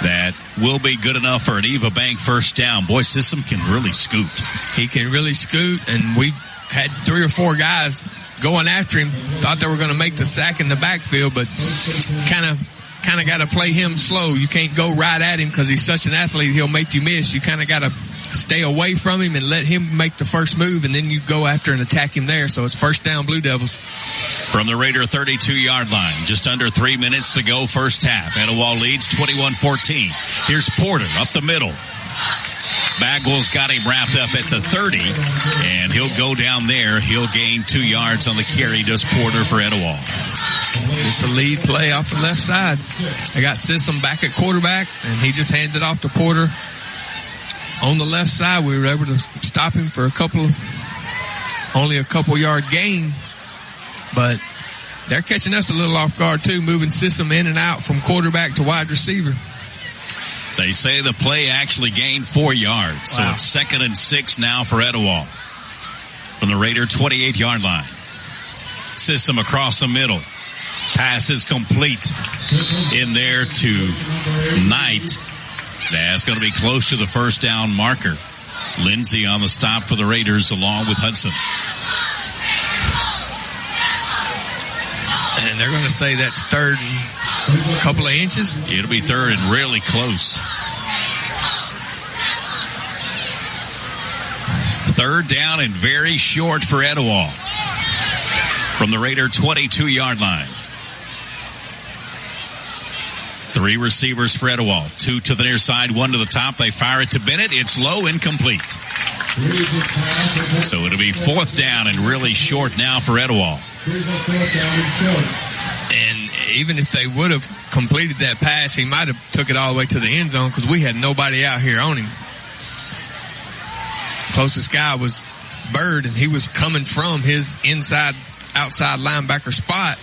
That will be good enough for an Eva Bank first down. Boy, Sissom can really scoot. He can really scoot, and we had 3 or 4 guys going after him. Thought they were going to make the sack in the backfield, but kind of got to play him slow. You can't go right at him because he's such an athlete, he'll make you miss. You kind of got to stay away from him and let him make the first move, and then you go after and attack him there. So it's first down, Blue Devils. From the Raider 32-yard line, just under 3 minutes to go, first half. Etowah leads 21-14. Here's Porter up the middle. Bagwell's got him wrapped up at the 30, and he'll go down there. He'll gain 2 yards on the carry, does Porter for Etowah. Just a lead play off the left side. I got Sissom back at quarterback, and he just hands it off to Porter. On the left side, we were able to stop him for only a couple yard gain. But they're catching us a little off guard, too, moving Sissom in and out from quarterback to wide receiver. They say the play actually gained 4 yards. So it's 2nd and 6 now for Etowah. From the Raider 28-yard line. Sissom across the middle. Pass is complete. In there to Knight. That's going to be close to the first down marker. Lindsay on the stop for the Raiders along with Hudson. And they're going to say that's third and a couple of inches. It'll be third and really close. Third down and very short for Etowah. From the Raider 22-yard line. 3 receivers for Etowah. 2 to the near side, 1 to the top. They fire it to Bennett. It's low, incomplete. So it'll be 4th down and really short now for Etowah. And even if they would have completed that pass, he might have took it all the way to the end zone because we had nobody out here on him. Closest guy was Bird, and he was coming from his outside linebacker spot.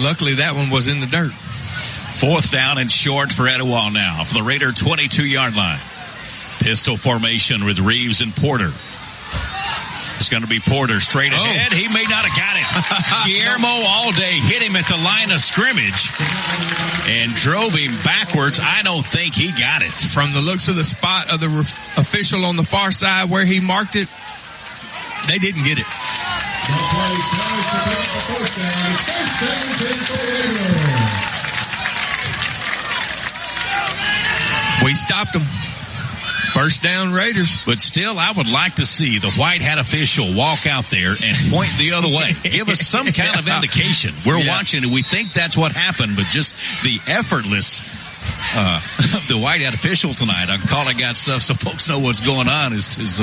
Luckily, that one was in the dirt. 4th down and short for Etowah now. For the Raider 22-yard line. Pistol formation with Reeves and Porter. It's going to be Porter straight ahead. He may not have got it. Guillermo all day hit him at the line of scrimmage and drove him backwards. I don't think he got it. From the looks of the spot of the official on the far side where he marked it, they didn't get it. We stopped them. First down, Raiders. But still, I would like to see the white hat official walk out there and point the other way. Give us some kind of indication. We're watching it. We think that's what happened, but just the effortless of the white hat official tonight. I'm calling out stuff so folks know what's going on. His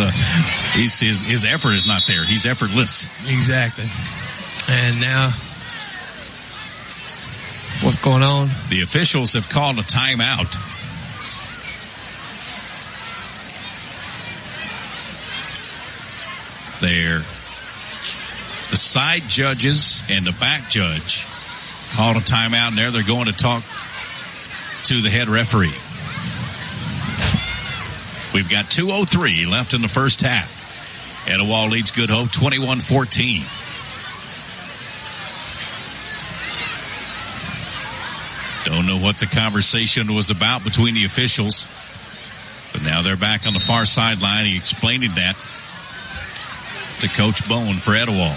effort is not there. He's effortless. Exactly. And now, what's going on? The officials have called a timeout. The side judges and the back judge called a timeout, and they're going to talk to the head referee. We've got 2:03 left in the first half. Etowah leads Good Hope 21-14. Don't know what the conversation was about between the officials, but now they're back on the far sideline. He explained that to Coach Bone for Etowah.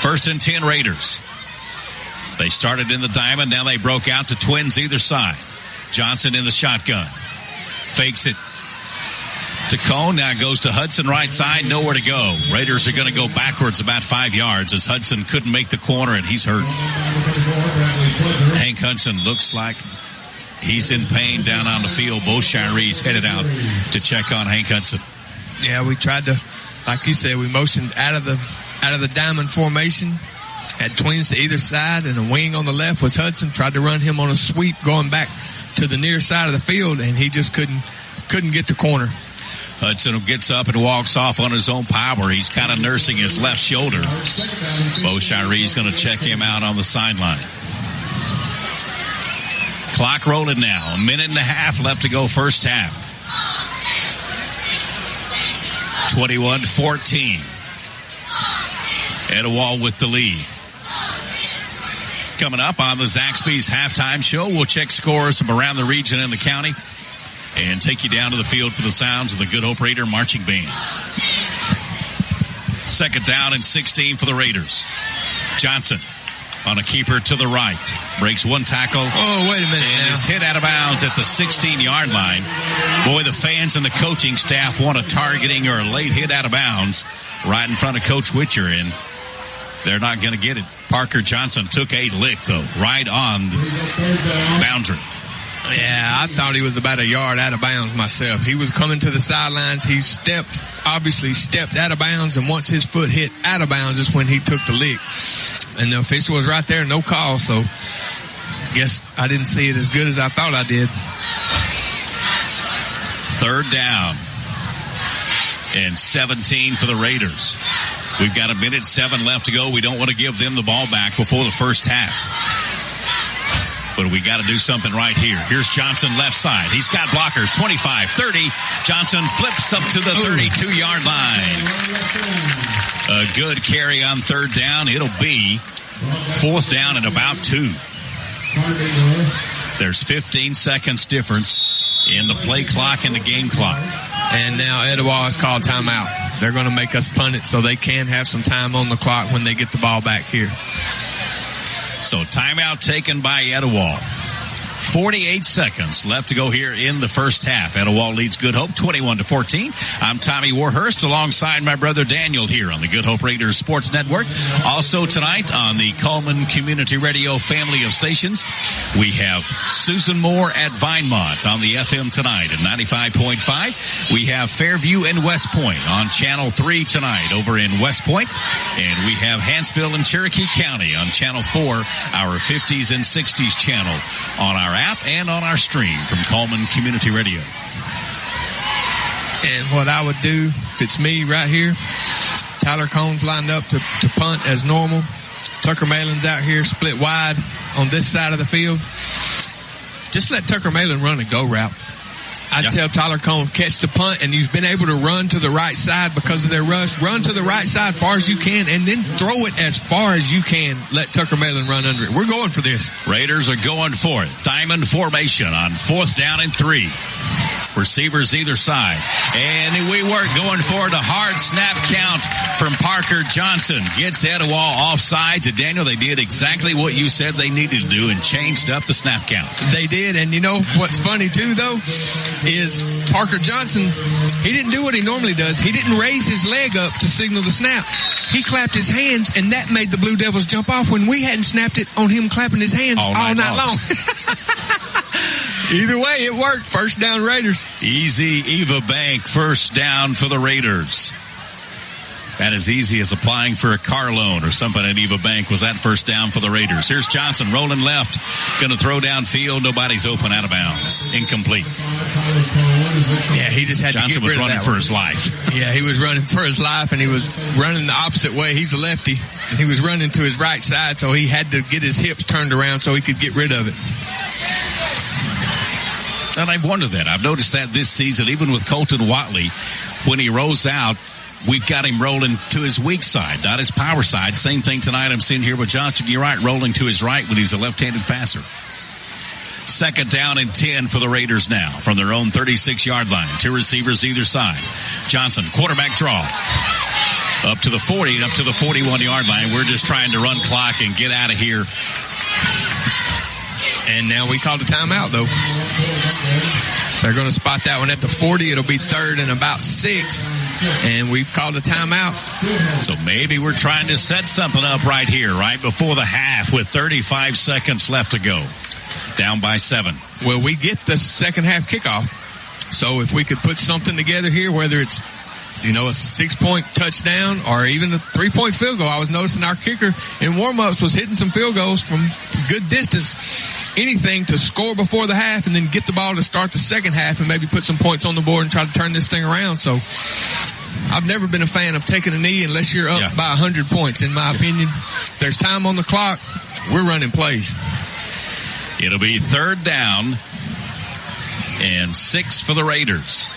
1st and 10 Raiders. They started in the diamond. Now they broke out to twins either side. Johnson in the shotgun. Fakes it. to Cone. Now goes to Hudson right side. Nowhere to go. Raiders are going to go backwards about 5 yards as Hudson couldn't make the corner and he's hurt. Hank Hudson looks like he's in pain down on the field. Both Shirees headed out to check on Hank Hudson. Yeah, we tried to, like you said, we motioned out of the diamond formation. Had twins to either side and a wing on the left was Hudson. Tried to run him on a sweep going back to the near side of the field, and he just couldn't get the corner. Hudson gets up and walks off on his own power. He's kind of nursing his left shoulder. Bo Shiree's going to check him out on the sideline. Clock rolling now. 1.5 minutes left to go first half. 21-14. Etowah with the lead. Coming up on the Zaxby's halftime show, we'll check scores from around the region and the county and take you down to the field for the sounds of the Good Hope Raider Marching Band. 2nd down and 16 for the Raiders. Johnson on a keeper to the right. Breaks one tackle. Oh, wait a minute. And is hit out of bounds at the 16-yard line. Boy, the fans and the coaching staff want a targeting or a late hit out of bounds right in front of Coach Witcher, and they're not going to get it. Parker Johnson took a lick, though, right on the boundary. Yeah, I thought he was about a yard out of bounds myself. He was coming to the sidelines. He obviously stepped out of bounds, and once his foot hit out of bounds is when he took the lick. And the official was right there, no call, so guess I didn't see it as good as I thought I did. 3rd down and 17 for the Raiders. We've got 1:07 left to go. We don't want to give them the ball back before the first half. But we got to do something right here. Here's Johnson left side. He's got blockers. 25, 30. Johnson flips up to the 32-yard line. A good carry on 3rd down. It'll be 4th down and about 2. There's 15 seconds difference in the play clock and the game clock. And now Etowah has called timeout. They're going to make us punt it so they can have some time on the clock when they get the ball back here. So timeout taken by Etowah. 48 seconds left to go here in the first half. Etowah leads Good Hope 21-14. I'm Tommy Warhurst alongside my brother Daniel here on the Good Hope Raiders Sports Network. Also tonight on the Coleman Community Radio family of stations, we have Susan Moore at Vinemont on the FM tonight at 95.5. We have Fairview and West Point on Channel 3 tonight over in West Point. And we have Hanceville and Cherokee County on Channel 4, our 50s and 60s channel on our app and on our stream from Coleman Community Radio. And what I would do, if it's me right here, Tyler Cohn's lined up to punt as normal. Tucker Malin's out here split wide on this side of the field. Just let Tucker Malin run a go route. I'd tell Tyler Cohn, catch the punt, and you've been able to run to the right side because of their rush. Run to the right side far as you can, and then throw it as far as you can. Let Tucker Malin run under it. We're going for this. Raiders are going for it. Diamond formation on 4th down and 3. Receivers either side. And we weren't going for the hard snap count from Parker Johnson. Gets Etowah offsides. And Daniel, they did exactly what you said they needed to do and changed up the snap count. They did. And you know what's funny too, though, is Parker Johnson, he didn't do what he normally does. He didn't raise his leg up to signal the snap. He clapped his hands, and that made the Blue Devils jump off when we hadn't snapped it on him clapping his hands all night long. Either way, it worked. First down, Raiders. Easy Eva Bank, first down for the Raiders. That is easy as applying for a car loan or something at Eva Bank. Was that first down for the Raiders? Here's Johnson rolling left. Going to throw downfield. Nobody's open, out of bounds. Incomplete. Yeah, he just had Johnson to get rid was running of that for one. his life. Yeah, he was running for his life, and he was running the opposite way. He's a lefty, and he was running to his right side, so he had to get his hips turned around so he could get rid of it. And I've wondered that. I've noticed that this season, even with Colton Watley, when he rolls out, we've got him rolling to his weak side, not his power side. Same thing tonight I'm seeing here with Johnson. You're right, rolling to his right when he's a left-handed passer. 2nd down and 10 for the Raiders now from their own 36-yard line. 2 receivers either side. Johnson, quarterback draw. Up to the 40 and up to the 41-yard line. We're just trying to run clock and get out of here. And now we called a timeout, though. So they're going to spot that one at the 40. It'll be 3rd and about 6. And we've called a timeout. So maybe we're trying to set something up right here, right before the half with 35 seconds left to go. Down by 7. Well, we get the second half kickoff. So if we could put something together here, whether it's, a 6-point touchdown or even a 3-point field goal. I was noticing our kicker in warm-ups was hitting some field goals from good distance. Anything to score before the half and then get the ball to start the second half and maybe put some points on the board and try to turn this thing around. So I've never been a fan of taking a knee unless you're up by 100 points, in my opinion. If there's time on the clock, we're running plays. It'll be 3rd down and 6 for the Raiders.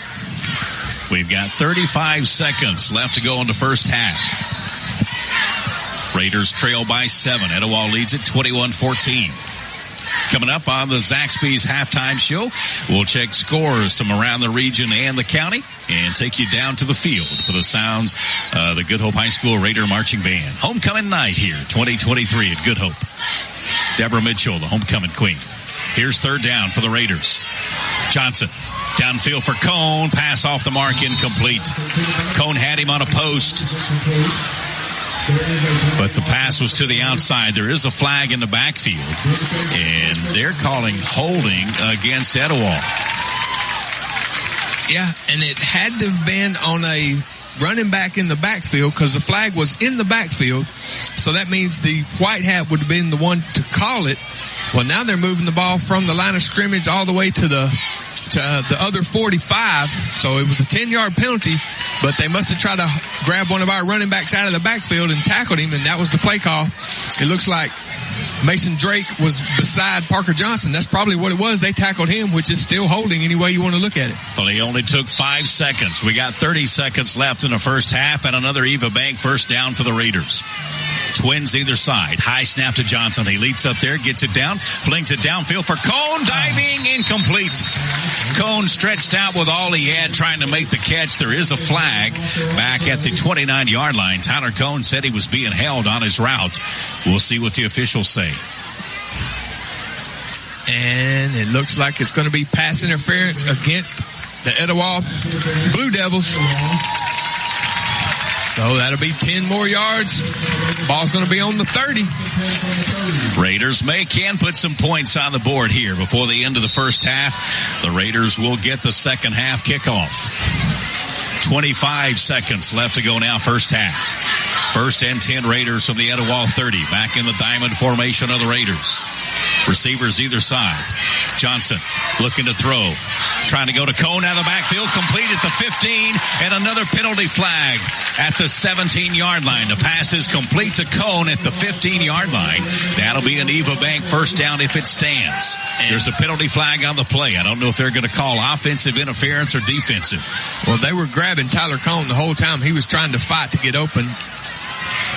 We've got 35 seconds left to go in the first half. Raiders trail by 7. Etowah leads it 21-14. Coming up on the Zaxby's halftime show, we'll check scores from around the region and the county and take you down to the field for the sounds of the Good Hope High School Raider Marching Band. Homecoming night here, 2023 at Good Hope. Deborah Mitchell, the homecoming queen. Here's 3rd down for the Raiders. Johnson. Downfield for Cone. Pass off the mark, incomplete. Cone had him on a post. But the pass was to the outside. There is a flag in the backfield. And they're calling holding against Etowah. Yeah, and it had to have been on a running back in the backfield because the flag was in the backfield. So that means the white hat would have been the one to call it. Well, now they're moving the ball from the line of scrimmage all the way to the other 45. So it was a 10-yard penalty, but they must have tried to grab one of our running backs out of the backfield and tackled him, and that was the play call. It looks like Mason Drake was beside Parker Johnson. That's probably what it was. They tackled him, which is still holding any way you want to look at it. Well, he only took 5 seconds. We got 30 seconds left in the first half, and another Eva Bank first down for the Raiders. Twins either side. High snap to Johnson. He leaps up there, gets it down, flings it downfield for Cone. Diving, incomplete. Cone stretched out with all he had trying to make the catch. There is a flag back at the 29-yard line. Tyler Cone said he was being held on his route. We'll see what the officials say. And it looks like it's going to be pass interference against the Etowah Blue Devils. So that'll be 10 more yards. Ball's going to be on the 30. Raiders can put some points on the board here before the end of the first half. The Raiders will get the second half kickoff. 25 seconds left to go now, first half. 1st and 10 Raiders from the Etowah 30. Back in the diamond formation of the Raiders. Receivers either side. Johnson looking to throw. Trying to go to Cone out of the backfield. Complete at the 15. And another penalty flag at the 17-yard line. The pass is complete to Cone at the 15-yard line. That'll be an Eva Bank first down if it stands. There's a penalty flag on the play. I don't know if they're going to call offensive interference or defensive. Well, they were grabbing Tyler Cone the whole time. He was trying to fight to get open.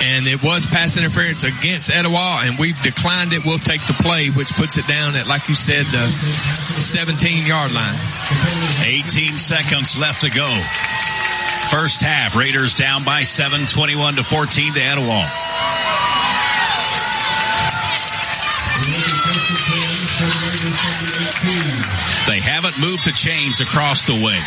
And it was pass interference against Etowah, and we've declined it. We'll take the play, which puts it down at, like you said, the 17-yard line. 18 seconds left to go. First half, Raiders down by 7, 21-14 to Etowah. They haven't moved the chains across the way.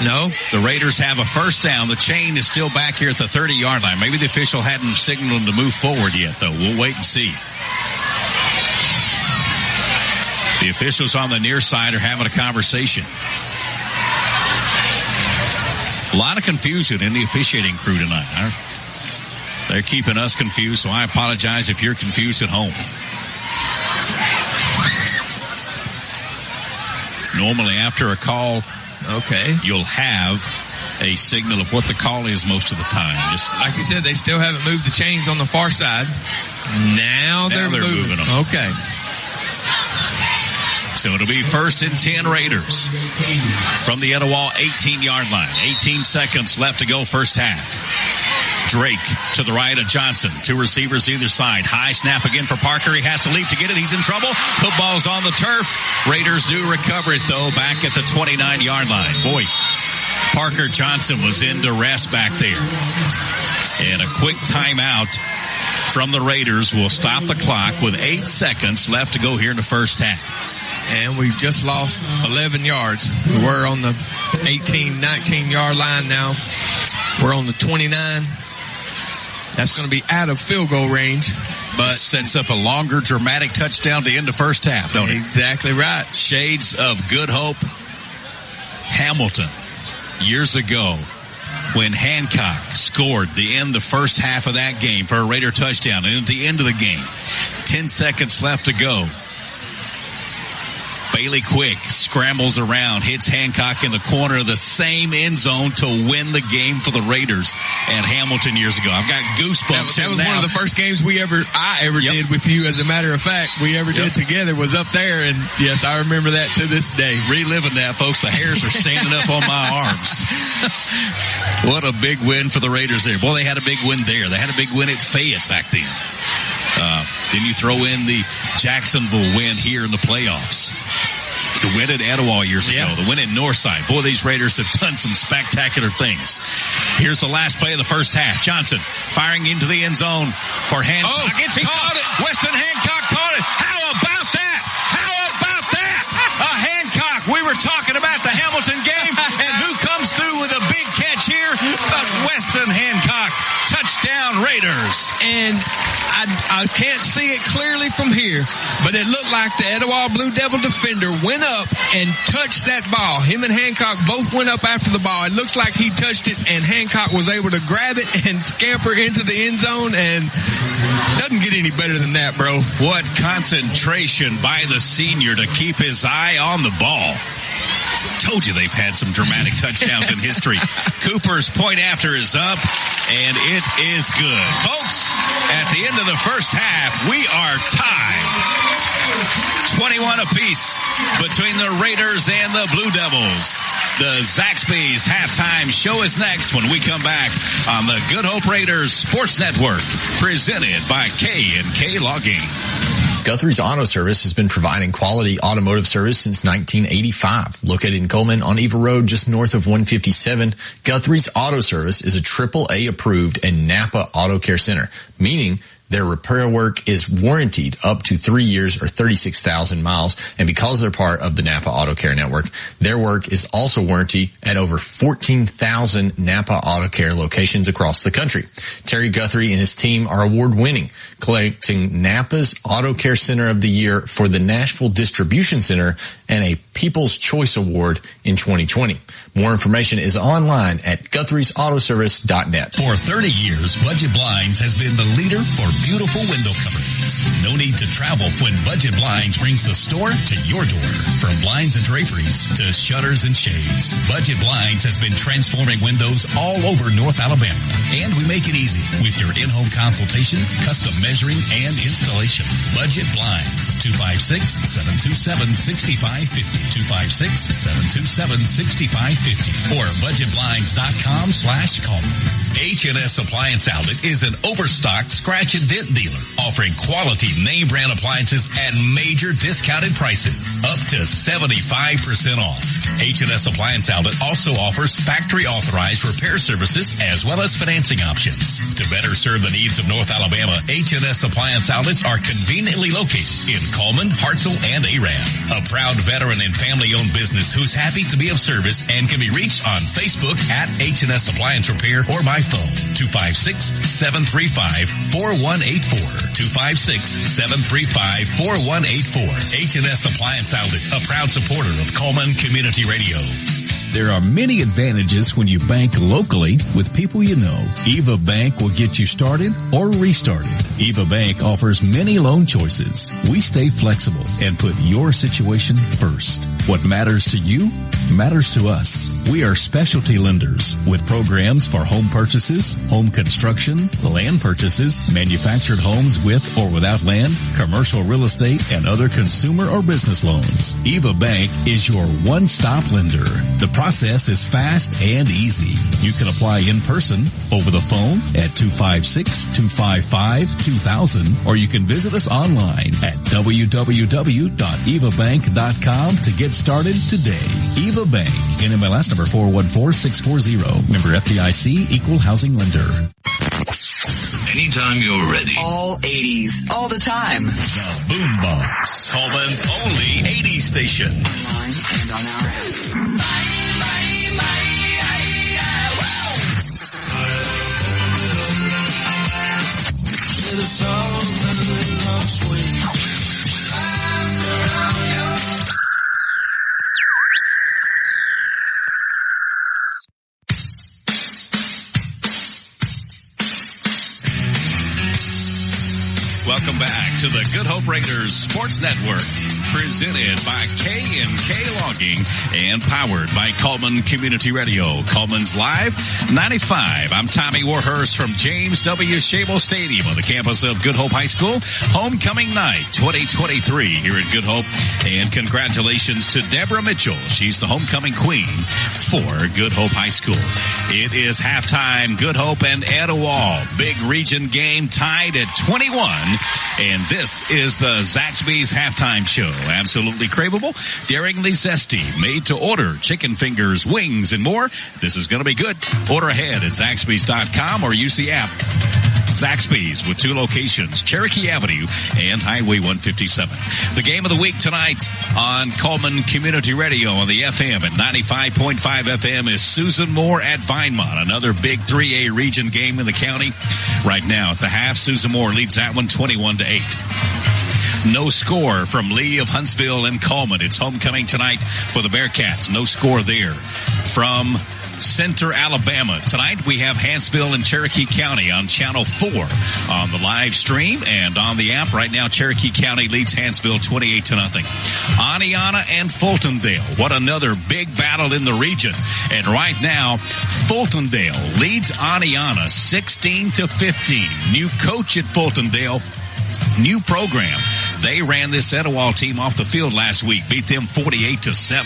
No. The Raiders have a first down. The chain is still back here at the 30-yard line. Maybe the official hadn't signaled them to move forward yet, though. We'll wait and see. The officials on the near side are having a conversation. A lot of confusion in the officiating crew tonight. They're keeping us confused, so I apologize if you're confused at home. Normally, after a call, you'll have a signal of what the call is most of the time. Just like you said, they still haven't moved the chains on the far side. Now they're moving them. Okay. So it'll be 1st and 10 Raiders from the Etowah 18-yard line. 18 seconds left to go first half. Drake to the right of Johnson. 2 receivers either side. High snap again for Parker. He has to leap to get it. He's in trouble. Football's on the turf. Raiders do recover it, though, back at the 29-yard line. Boy, Parker Johnson was in duress back there. And a quick timeout from the Raiders will stop the clock with 8 seconds left to go here in the first half. and we just lost 11 yards. We were on the 18, 19-yard line now. We're on the 29. That's going to be out of field goal range. But sets up a longer, dramatic touchdown to end the first half, don't it? Exactly right. Shades of Good Hope. Hamilton, years ago, when Hancock scored the end the first half of that game for a Raider touchdown, and at the end of the game, 10 seconds left to go. Bailey Quick scrambles around, hits Hancock in the corner of the same end zone to win the game for the Raiders at Hamilton years ago. I've got goosebumps. That was one of the first games I ever did with you. As a matter of fact, we ever did together was up there, and yes, I remember that to this day. Reliving that, folks. The hairs are standing up on my arms. What a big win for the Raiders there. Boy, they had a big win there. They had a big win at Fayette back then. Then you throw in the Jacksonville win here in the playoffs. The win at Etowah years ago. The win at Northside. Boy, these Raiders have done some spectacular things. Here's the last play of the first half. Johnson firing into the end zone for Hancock. Oh, it's caught. Weston Hancock caught it. How about that? How about that? Hancock. We were talking about the Hamilton game, and who comes through with a big catch here but Weston Hancock. Touchdown Raiders. And I can't see it clearly from here, but it looked like the Etowah Blue Devil defender went up and touched that ball. Him and Hancock both went up after the ball. It looks like he touched it, and Hancock was able to grab it and scamper into the end zone, and doesn't get any better than that, bro. What concentration by the senior to keep his eye on the ball. Told you they've had some dramatic touchdowns in history. Cooper's point after is up, and it is good. Folks, at the end of the first half, we are tied. 21 apiece between the Raiders and the Blue Devils. The Zaxby's halftime show is next when we come back on the Good Hope Raiders Sports Network, presented by K&K Logging. Guthrie's Auto Service has been providing quality automotive service since 1985. Located in Coleman on Eva Road, just north of 157, Guthrie's Auto Service is a AAA approved and Napa Auto Care Center, meaning their repair work is warranted up to 3 years or 36,000 miles. And because they're part of the Napa Auto Care Network, their work is also warranted at over 14,000 Napa Auto Care locations across the country. Terry Guthrie and his team are award-winning, collecting Napa's Auto Care Center of the Year for the Nashville Distribution Center and a People's Choice Award in 2020. More information is online at Guthrie'sAutoservice.net. For 30 years, Budget Blinds has been the leader for beautiful window coverings. No need to travel when Budget Blinds brings the store to your door. From blinds and draperies to shutters and shades, Budget Blinds has been transforming windows all over North Alabama. And we make it easy with your in-home consultation, custom measuring, and installation. Budget Blinds, 256-727-6550, 256-727-6550, or budgetblinds.com/call. H&S Appliance Outlet is an overstocked scratch and dent dealer offering quality name brand appliances at major discounted prices, up to 75% off. H&S Appliance Outlet also offers factory authorized repair services as well as financing options. To better serve the needs of North Alabama, H&S Appliance Outlets are conveniently located in Coleman, Hartselle, and Arab. A proud veteran and family-owned business who's happy to be of service and can be reached on Facebook at H&S Appliance Repair or by phone 256-735-4184, 256-735-4184. H&S Appliance Outlet, a proud supporter of Coleman Community Radio. There are many advantages when you bank locally with people you know. Eva Bank will get you started or restarted. Eva Bank offers many loan choices. We stay flexible and put your situation first. What matters to you matters to us. We are specialty lenders with programs for home purchases, home construction, land purchases, manufactured homes with or without land, commercial real estate, and other consumer or business loans. Eva Bank is your one-stop lender. The process is fast and easy. You can apply in person, over the phone at 256-255-2000, or you can visit us online at www.evabank.com to get started today. Eva Bank, NMLS number 414640, member FDIC, equal housing lender. anytime you're ready. All 80s, all the time. The Boombox, Coleman's only 80s station. Online and on our app. The songs and the love swing. Welcome back to the Good Hope Raiders Sports Network, presented by K&K Logging and powered by Coleman Community Radio. Coleman's Live 95. I'm Tommy Warhurst from James W. Shable Stadium on the campus of Good Hope High School. Homecoming night 2023 here at Good Hope. And congratulations to Deborah Mitchell. She's the homecoming queen for Good Hope High School. It is halftime. Good Hope and Etowah. Big region game tied at 21. And this is the Zaxby's halftime show. Absolutely craveable, daringly zesty, made to order, chicken fingers, wings, and more. This is going to be good. Order ahead at Zaxby's.com or use the app. Zaxby's with 2 locations, Cherokee Avenue and Highway 157. The game of the week tonight on Coleman Community Radio on the FM at 95.5 FM is Susan Moore at Vinemont. Another big 3A region game in the county. Right now at the half, Susan Moore leads that one 21-8. No score from Lee of Huntsville and Coleman. It's homecoming tonight for the Bearcats. No score there from Center, Alabama. Tonight we have Hanceville and Cherokee County on Channel 4 on the live stream and on the app. Right now Cherokee County leads Hanceville 28-0. Aniana and Fultondale. What another big battle in the region. And right now Fultondale leads Aniana 16-15. New coach at Fultondale. New program. They ran this Etowah team off the field last week, beat them 48-7.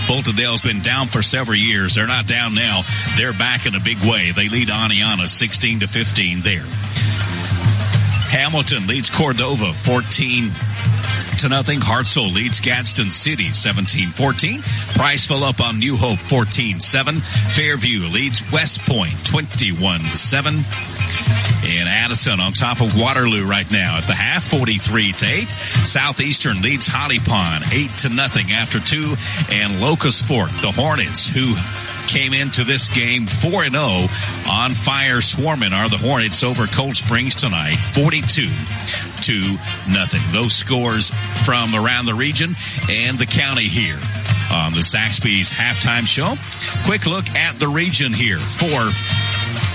Fultondale's been down for several years. They're not down now. They're back in a big way. They lead Aniana 16-15 there. Hamilton leads Cordova 14-0. Hartselle leads Gadsden City 17-14. Priceville up on New Hope 14-7. Fairview leads West Point 21-7. And Addison on top of Waterloo right now at the half, 43-8. Southeastern leads Holly Pond 8-0 after 2. And Locust Fork, the Hornets, who came into this game 4-0 on fire, swarming, are the Hornets over Cold Springs tonight, 42-0. Those scores from around the region and the county here on the Zaxby's halftime show. Quick look at the region here for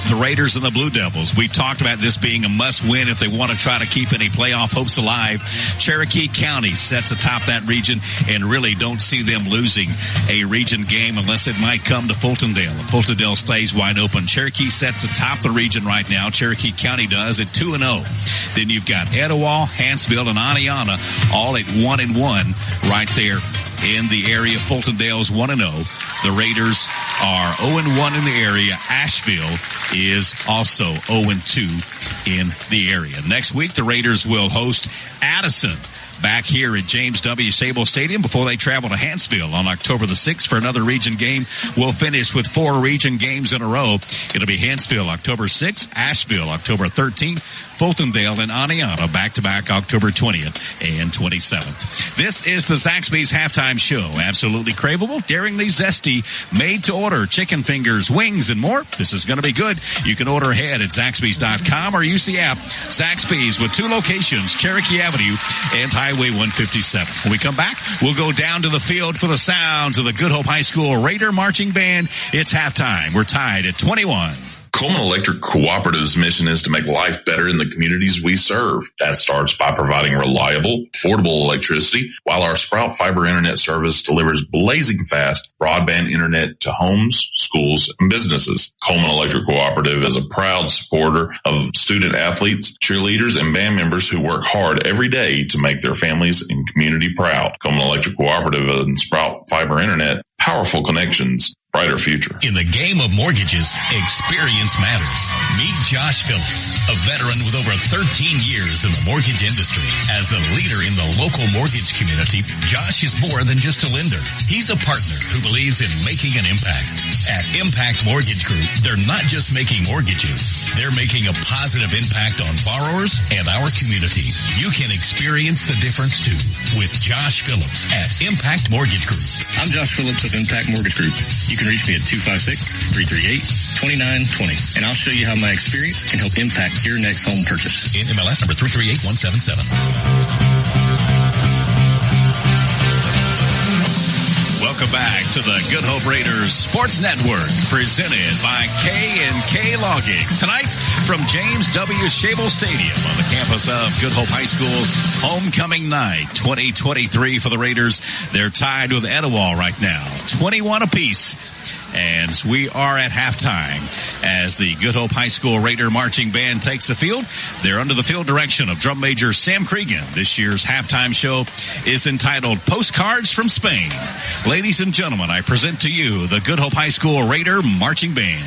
the Raiders and the Blue Devils. We talked about this being a must-win if they want to try to keep any playoff hopes alive. Cherokee County sets atop that region and really don't see them losing a region game unless it might come to Fultondale. If Fultondale stays wide open, Cherokee sets atop the region right now. Cherokee County does at 2-0. Then you've got Etowah, Hanceville, and Aniana all at 1-1 right there in the area. Fultondale's 1-0. The Raiders are 0-1 in the area. Asheville is also 0-2 in the area. Next week, the Raiders will host Addison back here at James W. Shable Stadium before they travel to Hanceville on October the 6th for another region game. We'll finish with 4 region games in a row. It'll be Hanceville October 6th, Asheville October 13th, Fultondale and Aniana back-to-back October 20th and 27th. This is the Zaxby's halftime show. Absolutely craveable, daringly zesty, made to order, chicken fingers, wings, and more. This is going to be good. You can order ahead at Zaxby's.com or use the app. Zaxby's with 2 locations, Cherokee Avenue and Highway 157. When we come back, we'll go down to the field for the sounds of the Good Hope High School Raider Marching Band. It's halftime. We're tied at 21. Coleman Electric Cooperative's mission is to make life better in the communities we serve. That starts by providing reliable, affordable electricity, while our Sprout Fiber Internet service delivers blazing fast broadband internet to homes, schools, and businesses. Coleman Electric Cooperative is a proud supporter of student athletes, cheerleaders, and band members who work hard every day to make their families and community proud. Coleman Electric Cooperative and Sprout Fiber Internet, powerful connections, brighter future. In the game of mortgages, experience matters. Meet Josh Phillips, a veteran with over 13 years in the mortgage industry. As a leader in the local mortgage community, Josh is more than just a lender. He's a partner who believes in making an impact. At Impact Mortgage Group, they're not just making mortgages. They're making a positive impact on borrowers and our community. You can experience the difference too with Josh Phillips at Impact Mortgage Group. I'm Josh Phillips of Impact Mortgage Group. You can reach me at 256-338-2920, and I'll show you how my experience can help impact your next home purchase. In MLS number 338177. Welcome back to the Good Hope Raiders Sports Network, presented by K&K Logging. Tonight, from James W. Shabel Stadium on the campus of Good Hope High School's homecoming night 2023 for the Raiders. They're tied with Etowah right now, 21 apiece. And we are at halftime as the Good Hope High School Raider Marching Band takes the field. They're under the field direction of drum major Sam Cregan. This year's halftime show is entitled Postcards from Spain. Ladies and gentlemen, I present to you the Good Hope High School Raider Marching Band.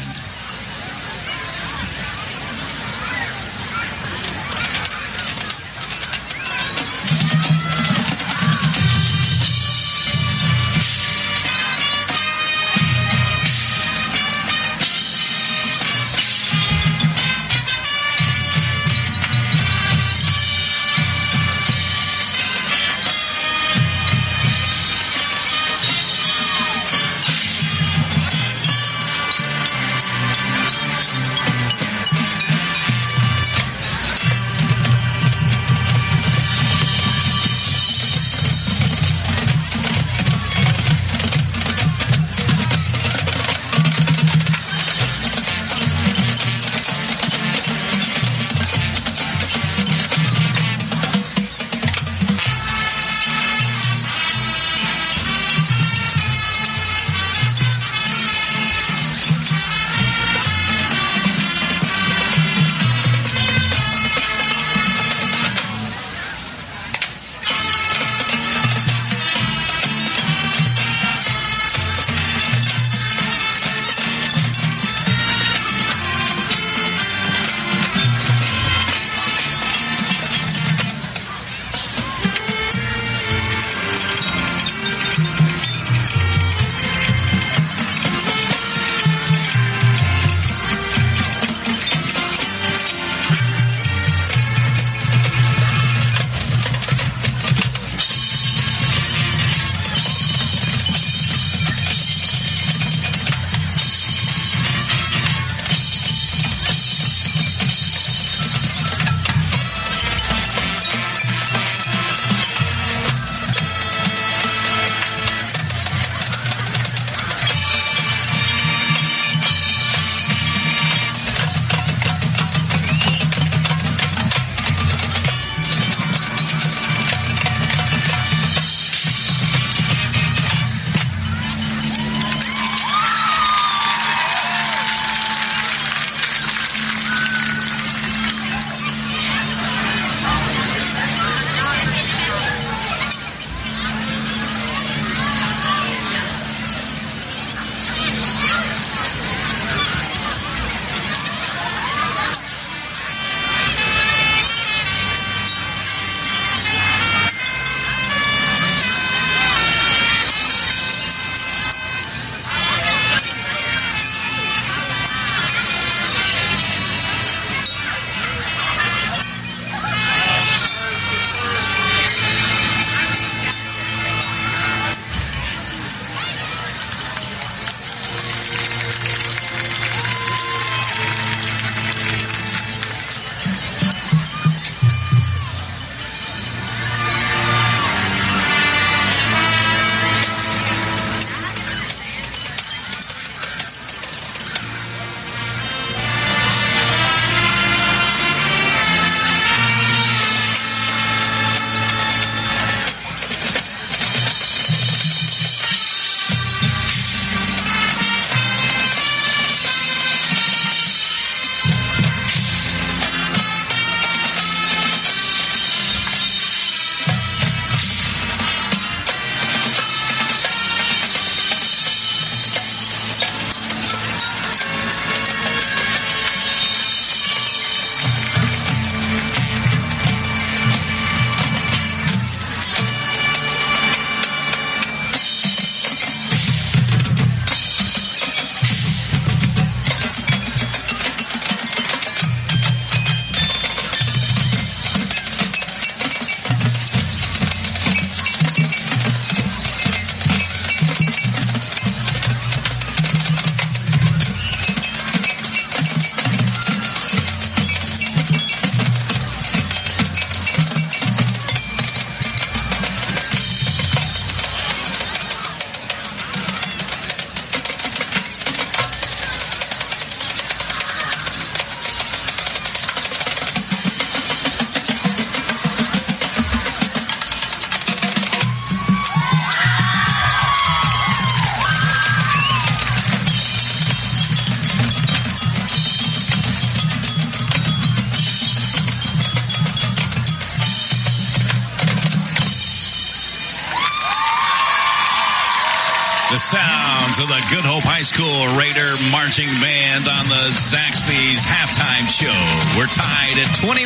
sounds of the Good Hope High School Raider Marching Band on the Zaxby's halftime show. We're tied at 21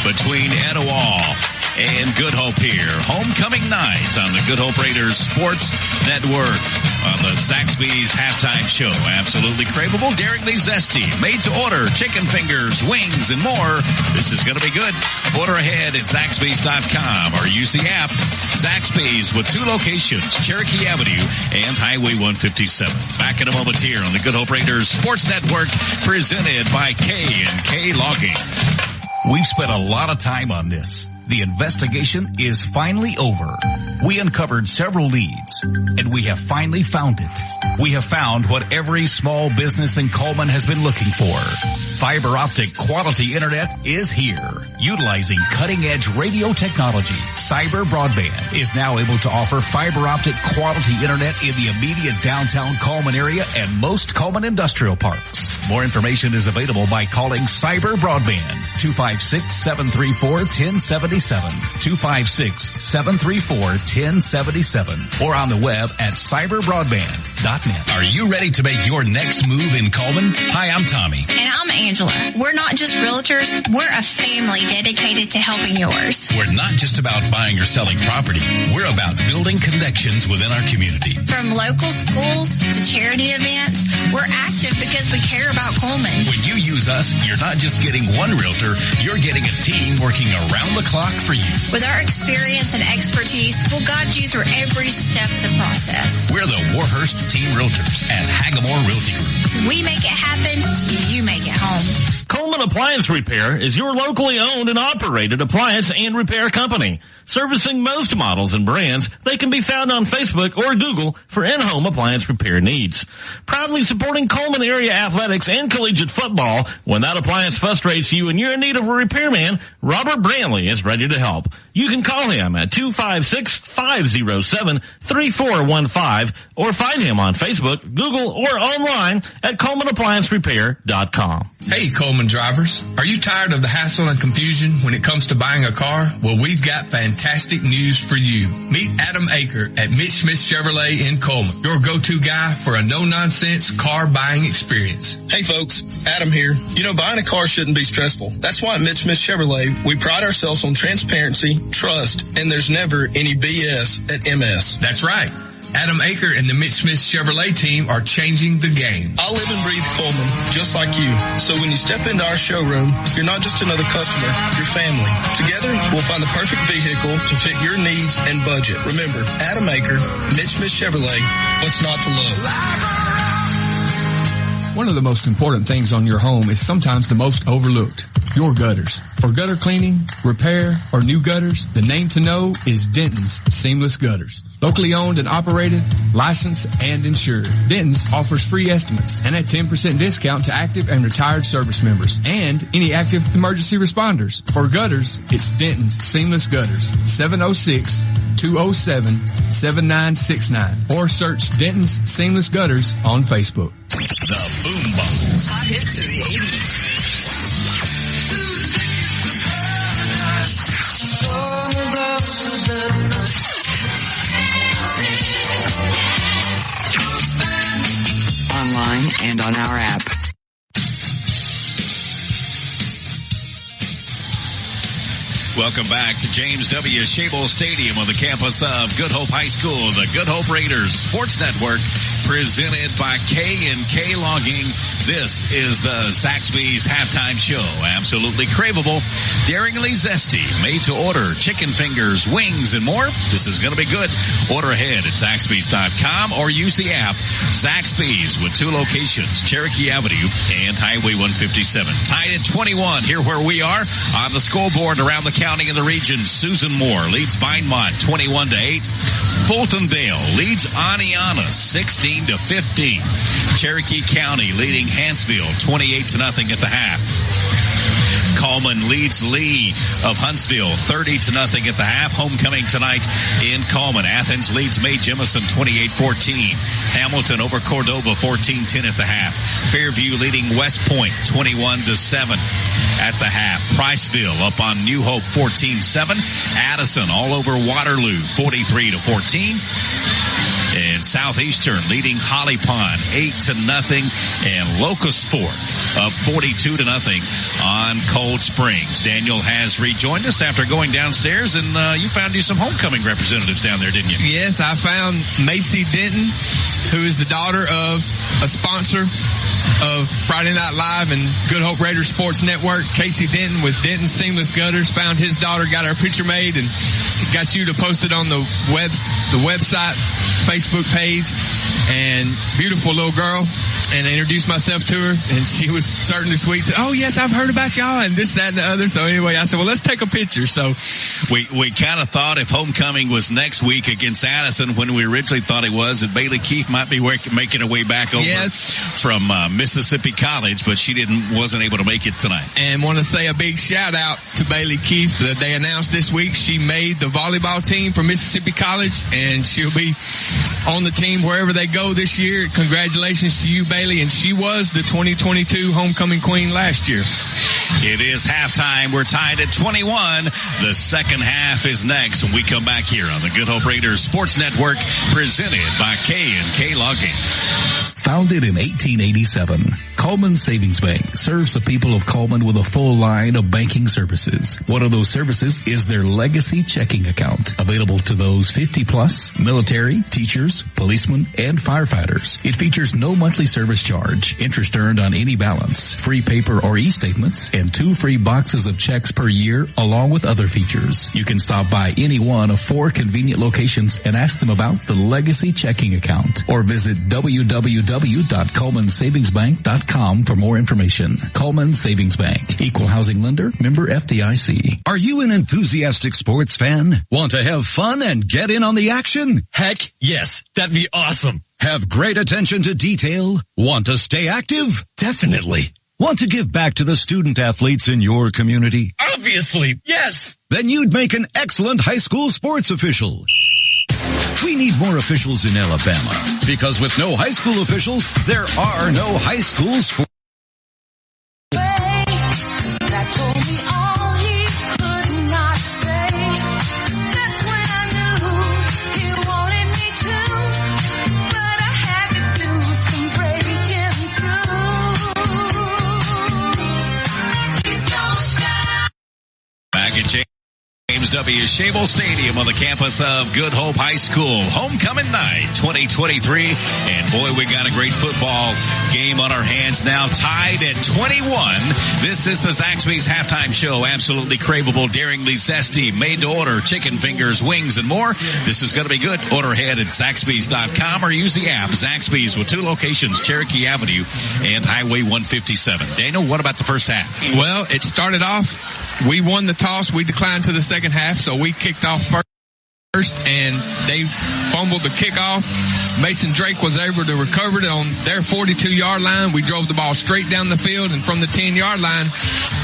between Etowah and Good Hope here. Homecoming night on the Good Hope Raiders Sports Network on the Zaxby's halftime show. Absolutely craveable, daringly zesty, made to order, chicken fingers, wings, and more. This is going to be good. Order ahead at Zaxby's.com or use the app. Zaxby's with 2 locations, Cherokee Avenue and Highway 157. Back in a moment here on the Good Hope Raiders Sports Network, presented by K&K Logging. We've spent a lot of time on this. The investigation is finally over. We uncovered several leads, and we have finally found it. We have found what every small business in Coleman has been looking for. Fiber optic quality internet is here. Utilizing cutting-edge radio technology, Cyber Broadband is now able to offer fiber optic quality internet in the immediate downtown Coleman area and most Coleman industrial parks. More information is available by calling Cyber Broadband, 256-734-1077, 256-734-1077, or on the web at cyberbroadband.net. Are you ready to make your next move in Coleman? Hi, I'm Tommy. And I'm Angela. We're not just realtors, we're a family dedicated to helping yours. We're not just about buying or selling property. We're about building connections within our community. From local schools to charity events, we're active because we care about Coleman. When you use us, you're not just getting one realtor, you're getting a team working around the clock for you. With our experience and expertise, we'll guide you through every step of the process. We're the Warhurst Team Realtors at Hagamore Realty Group. We make it happen, you make it home. Coleman Appliance Repair is your locally owned and operated appliance and repair company. Servicing most models and brands, they can be found on Facebook or Google for in-home appliance repair needs. Proudly supporting Coleman area athletics and collegiate football. When that appliance frustrates you and you're in need of a repairman, Robert Brantley is ready to help. You can call him at 256-507-3415 or find him on Facebook, Google, or online at ColemanApplianceRepair.com. Hey, Coleman drivers. Are you tired of the hassle and confusion when it comes to buying a car? Well, we've got fantastic news for you. Meet Adam Aker at Mitch Smith Chevrolet in Coleman, your go-to guy for a no-nonsense car buying experience. Hey folks, Adam here. You know, buying a car shouldn't be stressful. That's why at Mitch Smith Chevrolet, we pride ourselves on transparency, trust, and there's never any BS at MS. That's right. Adam Aker and the Mitch Smith Chevrolet team are changing the game. I live and breathe Coleman, just like you. So when you step into our showroom, you're not just another customer, you're family. Together, we'll find the perfect vehicle to fit your needs and budget. Remember, Adam Aker, Mitch Smith Chevrolet, what's not to love? One of the most important things on your home is sometimes the most overlooked. Your gutters. For gutter cleaning, repair, or new gutters, the name to know is Denton's Seamless Gutters. Locally owned and operated, licensed, and insured. Denton's offers free estimates and a 10% discount to active and retired service members and any active emergency responders. For gutters, it's Denton's Seamless Gutters, 706-207-7969, or search Denton's Seamless Gutters on Facebook. The Boombox. Hot hits of the 80s. Online and on our app. Welcome back to James W. Shable Stadium on the campus of Good Hope High School, the Good Hope Raiders Sports Network, presented by K&K Logging. This is the Zaxby's halftime show. Absolutely craveable, daringly zesty, made to order, chicken fingers, wings, and more. This is going to be good. Order ahead at Zaxby's.com or use the app. Zaxby's with 2 locations, Cherokee Avenue and Highway 157. Tied at 21 here where we are on the scoreboard around the county and the region. Susan Moore leads Vinemont 21-8. Fultondale leads Aniana 16-15. Cherokee County leading Hanceville 28-0 at the half. Coleman leads Lee of Huntsville 30-0 at the half. Homecoming tonight in Coleman. Athens leads May Jemison 28-14. Hamilton over Cordova 14-10 at the half. Fairview leading West Point 21-7 at the half. Priceville up on New Hope 14-7. Addison all over Waterloo 43-14. And Southeastern leading Holly Pond 8-0, and Locust Fork up 42-0 on Cold Springs. Daniel has rejoined us after going downstairs, and you found you some homecoming representatives down there, didn't you? Yes, I found Macy Denton, who is the daughter of a sponsor of Friday Night Live and Good Hope Raiders Sports Network. Casey Denton with Denton Seamless Gutters found his daughter, got our picture made, and got you to post it on the website, Facebook page. And beautiful little girl. And I introduced myself to her, and she was certainly sweet. Said, "Oh yes, I've heard about y'all," and this, that, and the other. So anyway, I said, "Well, let's take a picture." So we kind of thought if homecoming was next week against Addison, when we originally thought it was, that Bailey Keefe might be making her way back over from Mississippi College, but she wasn't able to make it tonight. And want to say a big shout out to Bailey Keefe that they announced this week she made the volleyball team for Mississippi College, and she'll be on the team wherever they go this year. Congratulations to you, Bailey. And she was the 2022 homecoming queen last year. It is halftime. We're tied at 21. The second half is next when we come back here on the Good Hope Raiders Sports Network, presented by K&K Logging. Founded in 1887, Coleman Savings Bank serves the people of Coleman with a full line of banking services. One of those services is their Legacy Checking Account, available to those 50-plus, military, teachers, policemen, and firefighters. It features no monthly service charge, interest earned on any balance, free paper or e-statements, and 2 free boxes of checks per year, along with other features. You can stop by any one of 4 convenient locations and ask them about the Legacy Checking Account, or visit www.colemansavingsbank.com for more information. Coleman Savings Bank, equal housing lender, member FDIC. Are you an enthusiastic sports fan? Want to have fun and get in on the action? Heck yes, that'd be awesome. Have great attention to detail? Want to stay active? Definitely. Want to give back to the student athletes in your community? Obviously, yes. Then you'd make an excellent high school sports official. We need more officials in Alabama, because with no high school officials, there are no high school sports. Back at James W. Shable Stadium on the campus of Good Hope High School. Homecoming night 2023. And boy, we got a great football game on our hands now, tied at 21. This is the Zaxby's halftime show. Absolutely craveable, daringly zesty, made to order, chicken fingers, wings, and more. This is going to be good. Order ahead at Zaxby's.com or use the app. Zaxby's with 2 locations, Cherokee Avenue and Highway 157. Daniel, what about the first half? Well, it started off, we won the toss. We declined to the second half, so we kicked off first, and they fumbled the kickoff. Mason Drake was able to recover it on their 42-yard line. We drove the ball straight down the field, and from the 10-yard line,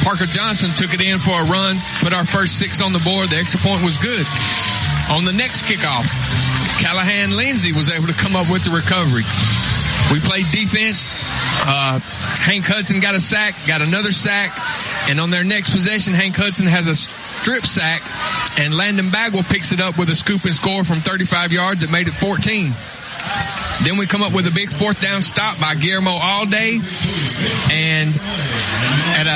Parker Johnson took it in for a run, put our first 6 on the board. The extra point was good. On the next kickoff, Callahan Lindsay was able to come up with the recovery. We played defense. Hank Hudson got a sack, got another sack, and on their next possession, Hank Hudson has a strip sack, and Landon Bagwell picks it up with a scoop and score from 35 yards. It made it 14. Then we come up with a big 4th down stop by Guillermo Allday, and at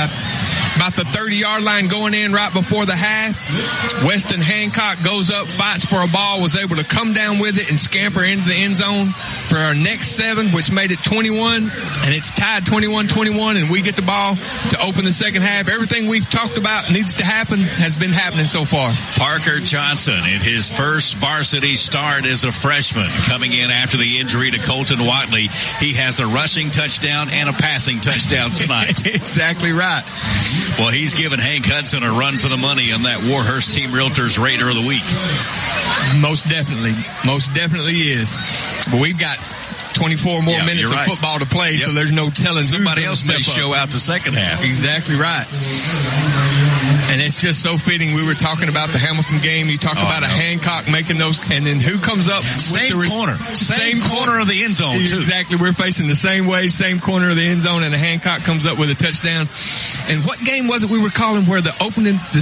about the 30-yard line going in right before the half, Weston Hancock goes up, fights for a ball, was able to come down with it and scamper into the end zone for our next 7, which made it 21, and it's tied 21-21, and we get the ball to open the second half. Everything we've talked about needs to happen has been happening so far. Parker Johnson in his first varsity start as a freshman, coming in after the injury to Colton Watley. He has a rushing touchdown and a passing touchdown tonight. Exactly right. Well, he's given Hank Hudson a run for the money on that Warhurst Team Realtors Raider of the Week. Most definitely is. But we've got 24 more minutes of football to play, so there's no telling somebody else may show out the second half. Exactly right. And it's just so fitting. We were talking about the Hamilton game. You talk about a Hancock making those, and then who comes up? Same corner of the end zone, too. Exactly. We're facing the same way, same corner of the end zone, and a Hancock comes up with a touchdown. And what game was it we were calling where the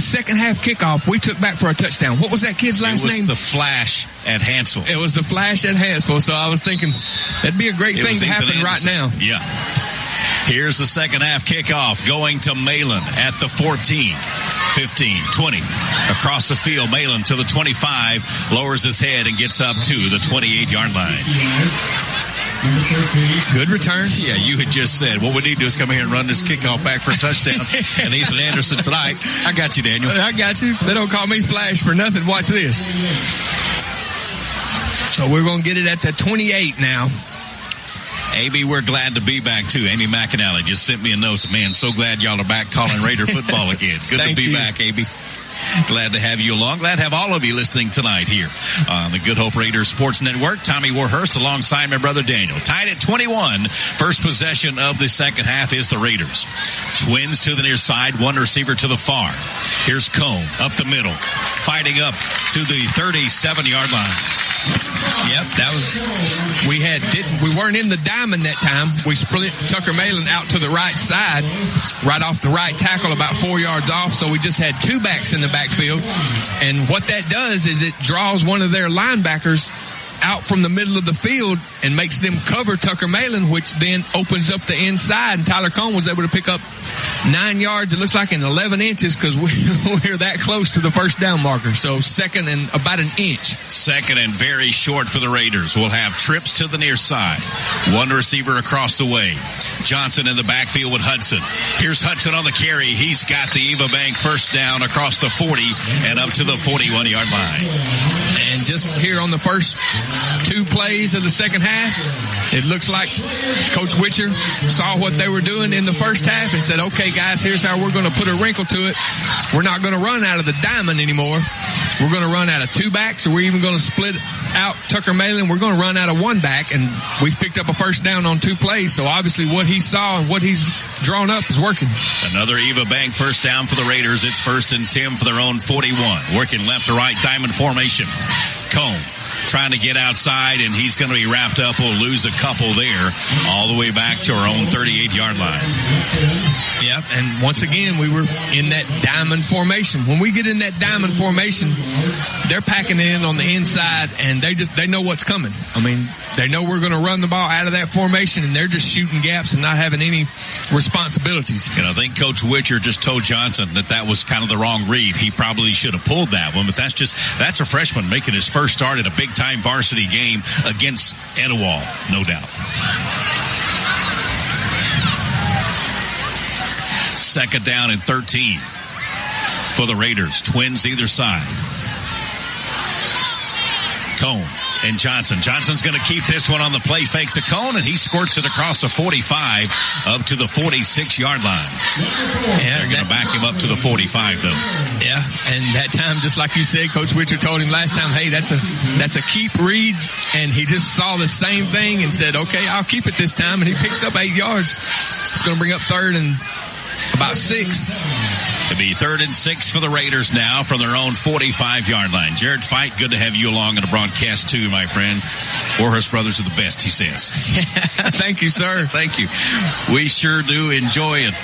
second half kickoff, we took back for a touchdown? What was that kid's last name? It was the Flash at Hansville. It was the Flash at Hansville. So I was thinking that'd be a great thing to happen right now. Yeah. Here's the second half kickoff going to Malin at the 14, 15, 20. Across the field, Malin to the 25, lowers his head and gets up to the 28-yard line. Good return. Yeah, you had just said, what we need to do is come here and run this kickoff back for a touchdown. And Ethan Anderson tonight. I got you, Daniel. I got you. They don't call me Flash for nothing. Watch this. So we're going to get it at the 28 now. Amy, we're glad to be back, too. Amy McAnally just sent me a note. Man, so glad y'all are back calling Raider football again. Good to be back, Amy. Glad to have you along. Glad to have all of you listening tonight here on the Good Hope Raiders Sports Network. Tommy Warhurst alongside my brother Daniel. Tied at 21. First possession of the second half is the Raiders. Twins to the near side. One receiver to the far. Here's Cone up the middle. Fighting up to the 37-yard line. Yep, we weren't in the diamond that time. We split Tucker Malin out to the right side, right off the right tackle, about 4 yards off. So we just had two backs in the backfield. And what that does is it draws one of their linebackers out from the middle of the field and makes them cover Tucker Malin, which then opens up the inside. And Tyler Cone was able to pick up 9 yards, it looks like, in 11 inches because we're that close to the first down marker. So second and about an inch. Second and very short for the Raiders. We'll have trips to the near side. One receiver across the way. Johnson in the backfield with Hudson. Here's Hudson on the carry. He's got the Eva Bank first down across the 40 and up to the 41-yard line. And just here on the first two plays of the second half, it looks like Coach Witcher saw what they were doing in the first half and said, okay, guys, here's how we're going to put a wrinkle to it. We're not going to run out of the diamond anymore. We're going to run out of two backs, or we're even going to split out Tucker Malin. We're going to run out of one back, and we've picked up a first down on two plays. So obviously what he saw and what he's drawn up is working. Another Eva Bank first down for the Raiders. It's 1st and 10 for their own 41. Working left to right, diamond formation. Cone trying to get outside, and he's going to be wrapped up. We'll lose a couple there all the way back to our own 38-yard line. Yep, and once again, we were in that diamond formation. When we get in that diamond formation, they're packing it in on the inside, and they know what's coming. I mean, they know we're going to run the ball out of that formation, and they're just shooting gaps and not having any responsibilities. And I think Coach Witcher just told Johnson that was kind of the wrong read. He probably should have pulled that one, but that's a freshman making his first start at a big-time varsity game against Etowah, no doubt. Second down and 13 for the Raiders. Twins either side. Cone and Johnson. Johnson's going to keep this one on the play fake to Cone, and he squirts it across the 45 up to the 46-yard line. Yeah, they're going to back him up to the 45, though. Yeah, and that time, just like you said, Coach Witcher told him last time, hey, that's a keep read, and he just saw the same thing and said, okay, I'll keep it this time, and he picks up 8 yards. It's going to bring up third and about 6. It'll be 3rd and 6 for the Raiders now from their own 45-yard line. Jared Fight, good to have you along in the broadcast too, my friend. Warhurst Brothers are the best, he says. Thank you, sir. Thank you. We sure do enjoy it.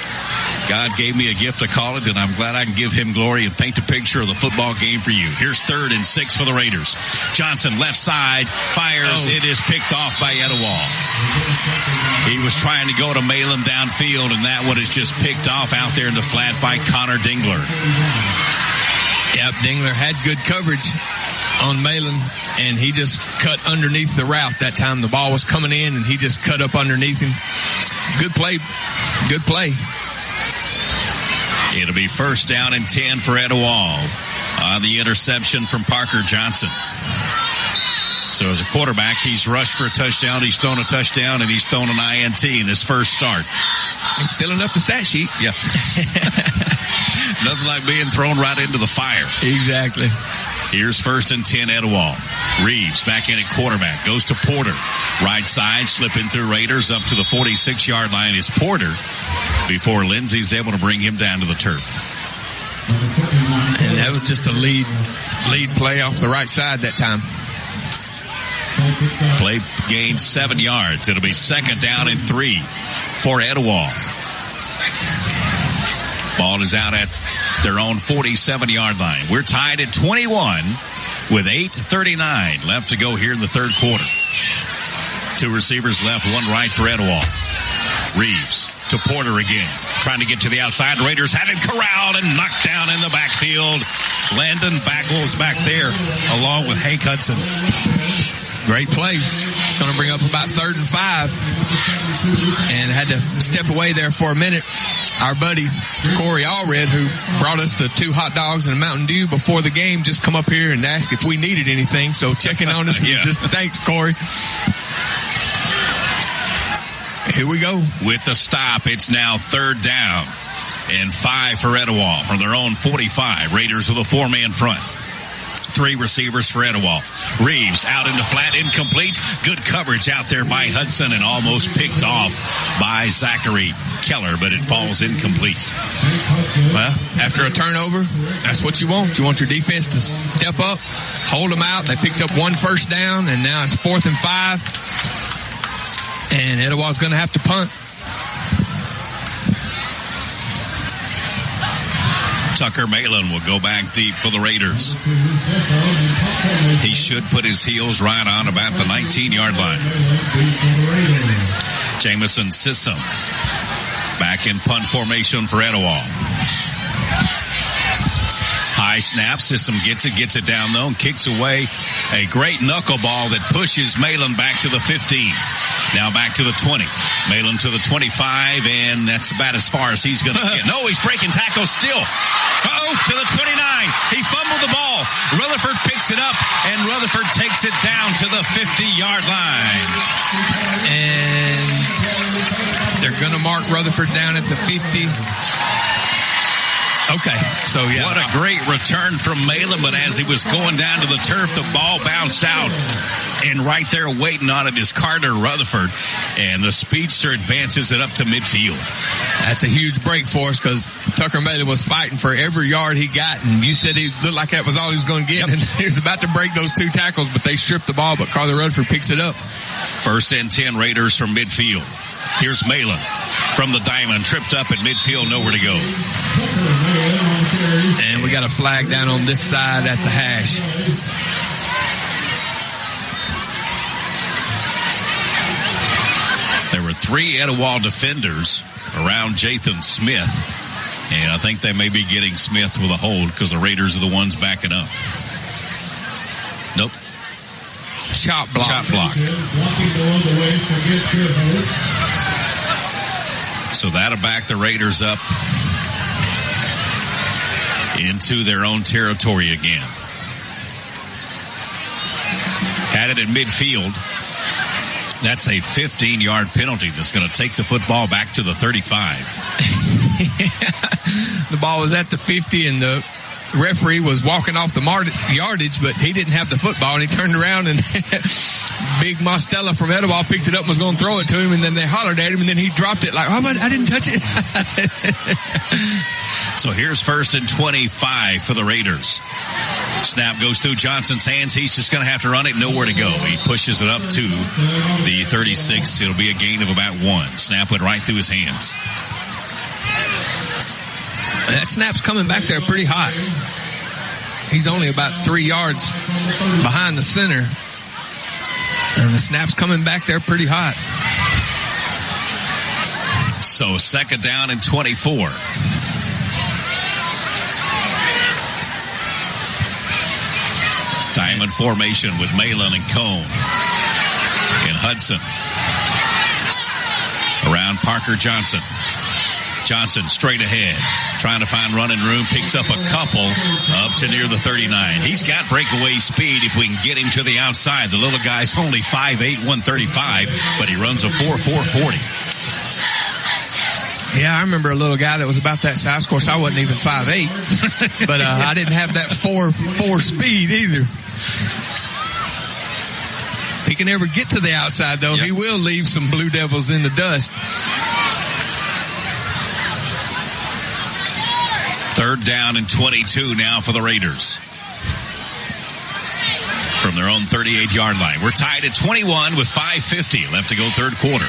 God gave me a gift to call it, and I'm glad I can give him glory and paint a picture of the football game for you. Here's 3rd and 6 for the Raiders. Johnson, left side, fires. It is picked off by Etowah. He was trying to go to Malin downfield, and that one is just picked off out there in the flat by Connor Dingler. Yep, Dingler had good coverage on Malin, and he just cut underneath the route that time. The ball was coming in, and he just cut up underneath him. Good play. Good play. It'll be 1st down and 10 for Etowah on the interception from Parker Johnson. So as a quarterback, he's rushed for a touchdown, he's thrown a touchdown, and he's thrown an INT in his first start. He's filling up the stat sheet. Yeah. Nothing like being thrown right into the fire. Exactly. Here's 1st and 10 Etowah. Reeves back in at quarterback. Goes to Porter. Right side, slipping through Raiders up to the 46-yard line is Porter before Lindsey's able to bring him down to the turf. And that was just a lead play off the right side that time. Play gained 7 yards. It'll be 2nd down and 3 for Etowah. Ball is out at their own 47-yard line. We're tied at 21 with 8:39 left to go here in the third quarter. 2 receivers left, 1 right for Etowah. Reeves to Porter again, trying to get to the outside. Raiders have him corralled and knocked down in the backfield. Landon Backles back there along with Hank Hudson. Great play. It's going to bring up about 3rd and 5. And had to step away there for a minute. Our buddy Corey Allred, who brought us the 2 hot dogs and a Mountain Dew before the game, just come up here and ask if we needed anything. So checking on us. Yeah. Just thanks, Corey. Here we go. With the stop, it's now 3rd down and 5 for Etowah from their own 45. Raiders with a 4-man front. 3 receivers for Etowah. Reeves out into flat, incomplete. Good coverage out there by Hudson and almost picked off by Zachary Keller, but it falls incomplete. Well, after a turnover, that's what you want. You want your defense to step up, hold them out. They picked up 1 first down, and now it's 4th and 5. And Etowah's going to have to punt. Tucker Malin will go back deep for the Raiders. He should put his heels right on about the 19-yard line. Jamison Sissom back in punt formation for Etowah. High snap. Sissom gets it down though and kicks away a great knuckleball that pushes Malin back to the 15. Now back to the 20. Malin to the 25, and that's about as far as he's going to get. No, he's breaking tackles still. To the 29. He fumbled the ball. Rutherford picks it up, and Rutherford takes it down to the 50-yard line. And they're going to mark Rutherford down at the 50. Okay, so yeah. What a great return from Malin, but as he was going down to the turf, the ball bounced out. And right there waiting on it is Carter Rutherford, and the speedster advances it up to midfield. That's a huge break for us because Tucker Malin was fighting for every yard he got, and you said he looked like that was all he was going to get, and he was about to break those 2 tackles, but they stripped the ball, but Carter Rutherford picks it up. 1st and 10 Raiders from midfield. Here's Malin from the diamond, tripped up at midfield, nowhere to go. And we got a flag down on this side at the hash. There were 3 Etowah defenders around Jathan Smith, and I think they may be getting Smith with a hold because the Raiders are the ones backing up. Nope. Chop block. So that'll back the Raiders up into their own territory again. Had it at midfield. That's a 15-yard penalty that's going to take the football back to the 35. The ball was at the 50, and the referee was walking off the yardage, but he didn't have the football, and he turned around, and Big Mostella from Etowah picked it up and was going to throw it to him, and then they hollered at him, and then he dropped it like, oh, I didn't touch it. So here's 1st and 25 for the Raiders. Snap goes through Johnson's hands. He's just going to have to run it. Nowhere to go. He pushes it up to the 36. It'll be a gain of about 1. Snap went right through his hands. That snap's coming back there pretty hot. He's only about 3 yards behind the center. And the snap's coming back there pretty hot. So 2nd down and 24. Diamond formation with Malin and Cone. And Hudson. Around Parker Johnson. Johnson straight ahead. Trying to find running room. Picks up a couple up to near the 39. He's got breakaway speed if we can get him to the outside. The little guy's only 5'8", 135, but he runs a 4.40. Yeah, I remember a little guy that was about that size. Of course, I wasn't even 5'8", but I didn't have that 4 speed either. If he can ever get to the outside, though, he will leave some Blue Devils in the dust. 3rd down and 22 now for the Raiders. From their own 38-yard line. We're tied at 21 with 5:50 left to go third quarter.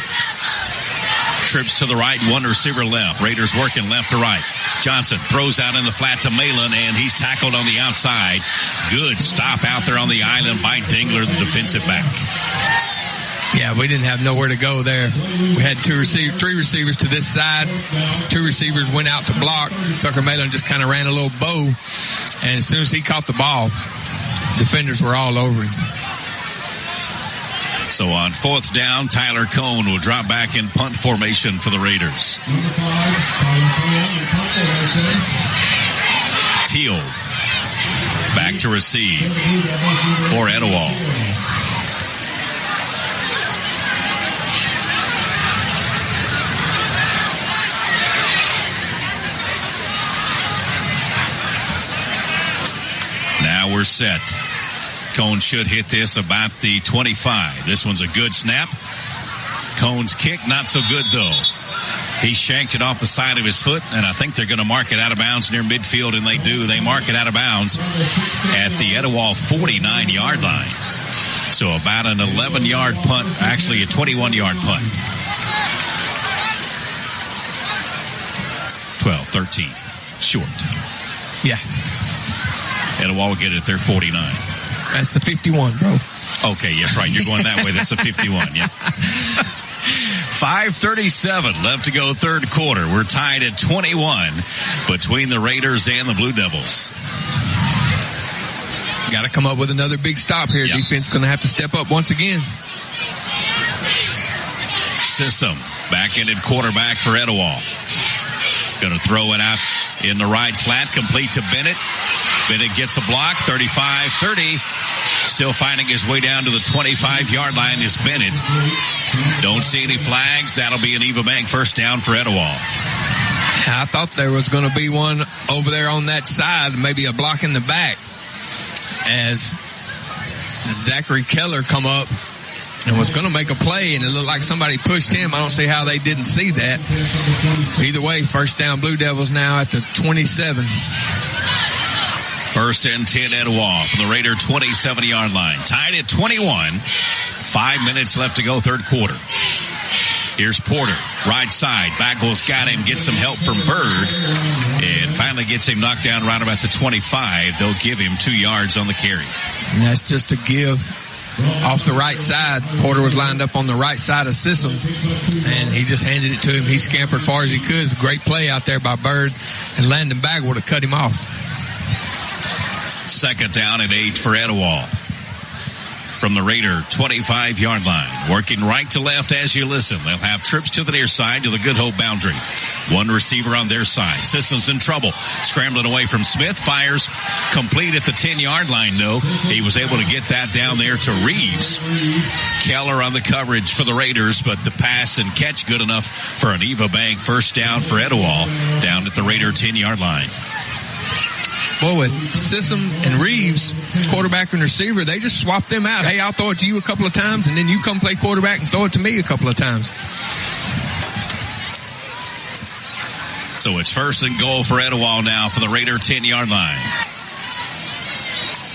Trips to the right, one receiver left. Raiders working left to right. Johnson throws out in the flat to Malin, and he's tackled on the outside. Good stop out there on the island by Dingler, the defensive back. Yeah, we didn't have nowhere to go there. We had three receivers to this side. Two receivers went out to block. Tucker Malin just kind of ran a little bow, and as soon as he caught the ball, defenders were all over him. So on 4th down, Tyler Cohn will drop back in punt formation for the Raiders. Teal back to receive for Etowah. Now we're set. Cone should hit this about the 25. This one's a good snap. Cone's kick, not so good, though. He shanked it off the side of his foot, and I think they're going to mark it out of bounds near midfield, and they do. They mark it out of bounds at the Etowah 49-yard line. So about an 11-yard punt, actually a 21-yard punt. 12, 13. Short. Yeah. Etowah will get it at their 49. That's the 51, bro. Okay, yes, right. You're going that way. That's a 51, yeah. 5:37 left to go third quarter. We're tied at 21 between the Raiders and the Blue Devils. Got to come up with another big stop here. Yep. Defense going to have to step up once again. Sissom, back-ended quarterback for Etowah. Going to throw it out in the right flat, complete to Bennett. Bennett gets a block, 35-30. Still finding his way down to the 25-yard line is Bennett. Don't see any flags. That'll be an Eva Bank first down for Etowah. I thought there was going to be one over there on that side, maybe a block in the back, as Zachary Keller come up and was going to make a play, and it looked like somebody pushed him. I don't see how they didn't see that. Either way, first down Blue Devils now at the 27. First and 10 Etowah from the Raider 27-yard line. Tied at 21. 5 minutes left to go third quarter. Here's Porter, right side. Bagwell's got him, gets some help from Bird, and finally gets him knocked down right about the 25. They'll give him 2 yards on the carry. And that's just a give off the right side. Porter was lined up on the right side of Sissom, and he just handed it to him. He scampered far as he could. It's a great play out there by Bird, and Landon Bagwell to cut him off. Second down and 8 for Etowah. From the Raider 25-yard line. Working right to left as you listen. They'll have trips to the near side to the Good Hope boundary. One receiver on their side. Sissom's in trouble. Scrambling away from Smith. Fires complete at the 10-yard line, though. He was able to get that down there to Reeves. Keller on the coverage for the Raiders, but the pass and catch good enough for an Eva Bank first down for Etowah down at the Raider 10-yard line. Well, with Sissom and Reeves, quarterback and receiver, they just swap them out. Hey, I'll throw it to you a couple of times, and then you come play quarterback and throw it to me a couple of times. So it's first and goal for Etowah now for the Raider 10-yard line.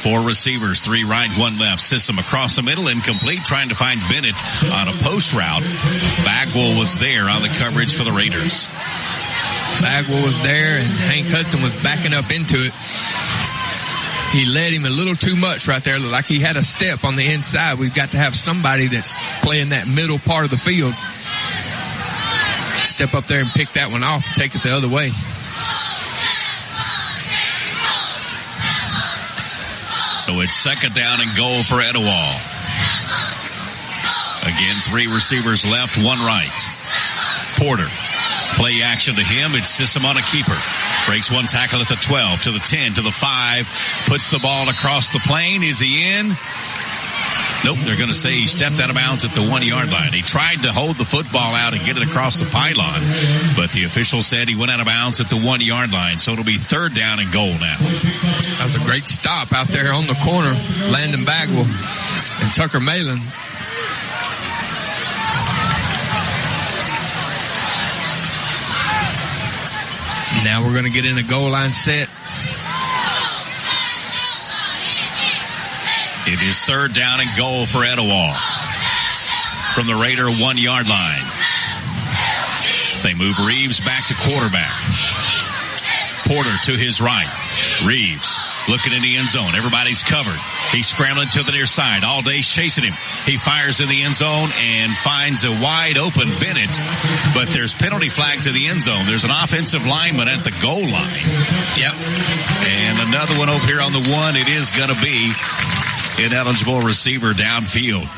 4 receivers, 3 right, 1 left. Sissom across the middle, incomplete, trying to find Bennett on a post route. Bagwell was there on the coverage for the Raiders. Bagwell was there, and Hank Hudson was backing up into it. He led him a little too much right there. Looked like he had a step on the inside. We've got to have somebody that's playing that middle part of the field step up there and pick that one off and take it the other way. So it's second down and goal for Etowah. Again, 3 receivers left, 1 right. Porter. Play action to him. It's Sissom on a keeper. Breaks 1 tackle at the 12, to the 10, to the 5. Puts the ball across the plane. Is he in? Nope, they're going to say he stepped out of bounds at the 1-yard line. He tried to hold the football out and get it across the pylon, but the official said he went out of bounds at the 1-yard line, so it'll be third down and goal now. That was a great stop out there on the corner. Landon Bagwell and Tucker Malin. Now we're going to get in a goal line set. It is third down and goal for Etowah from the Raider 1-yard line. They move Reeves back to quarterback. Porter to his right. Reeves looking in the end zone. Everybody's covered. He's scrambling to the near side. All day's chasing him. He fires in the end zone and finds a wide open Bennett. But there's penalty flags in the end zone. There's an offensive lineman at the goal line. Yep. And another one over here on the one. It is going to be ineligible receiver downfield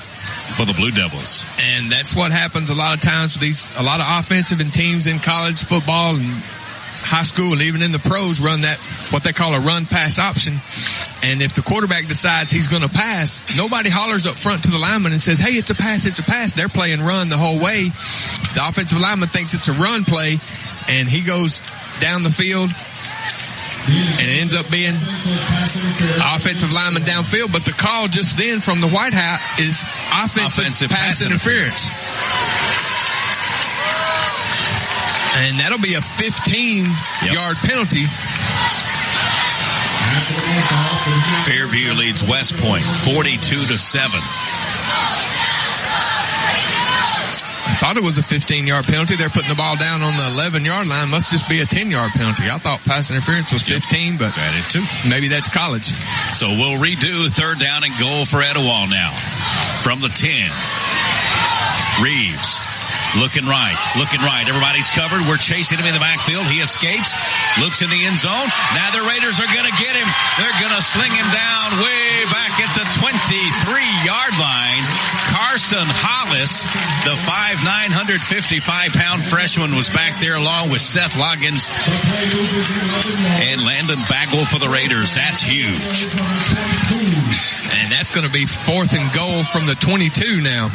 for the Blue Devils. And that's what happens a lot of times with a lot of offensive and teams in college football and high school and even in the pros run that, what they call a run-pass option. And if the quarterback decides he's going to pass, nobody hollers up front to the lineman and says, hey, it's a pass, it's a pass. They're playing run the whole way. The offensive lineman thinks it's a run play, and he goes down the field, and it ends up being offensive lineman downfield. But the call just then from the White Hat is offensive pass interference. And that'll be a 15-yard penalty. Fairview leads West Point 42-7. I thought it was a 15-yard penalty. They're putting the ball down on the 11-yard line. Must just be a 10-yard penalty. I thought pass interference was 15, but that is too. Maybe that's college. So we'll redo third down and goal for Etowah now. From the 10. Reeves. Looking right. Everybody's covered. We're chasing him in the backfield. He escapes. Looks in the end zone. Now the Raiders are going to get him. They're going to sling him down way back at the 23-yard line. Carson Hollis, the 5'9", 155-pound freshman, was back there along with Seth Loggins and Landon Bagwell for the Raiders. That's huge. And that's going to be 4th and goal from the 22 now.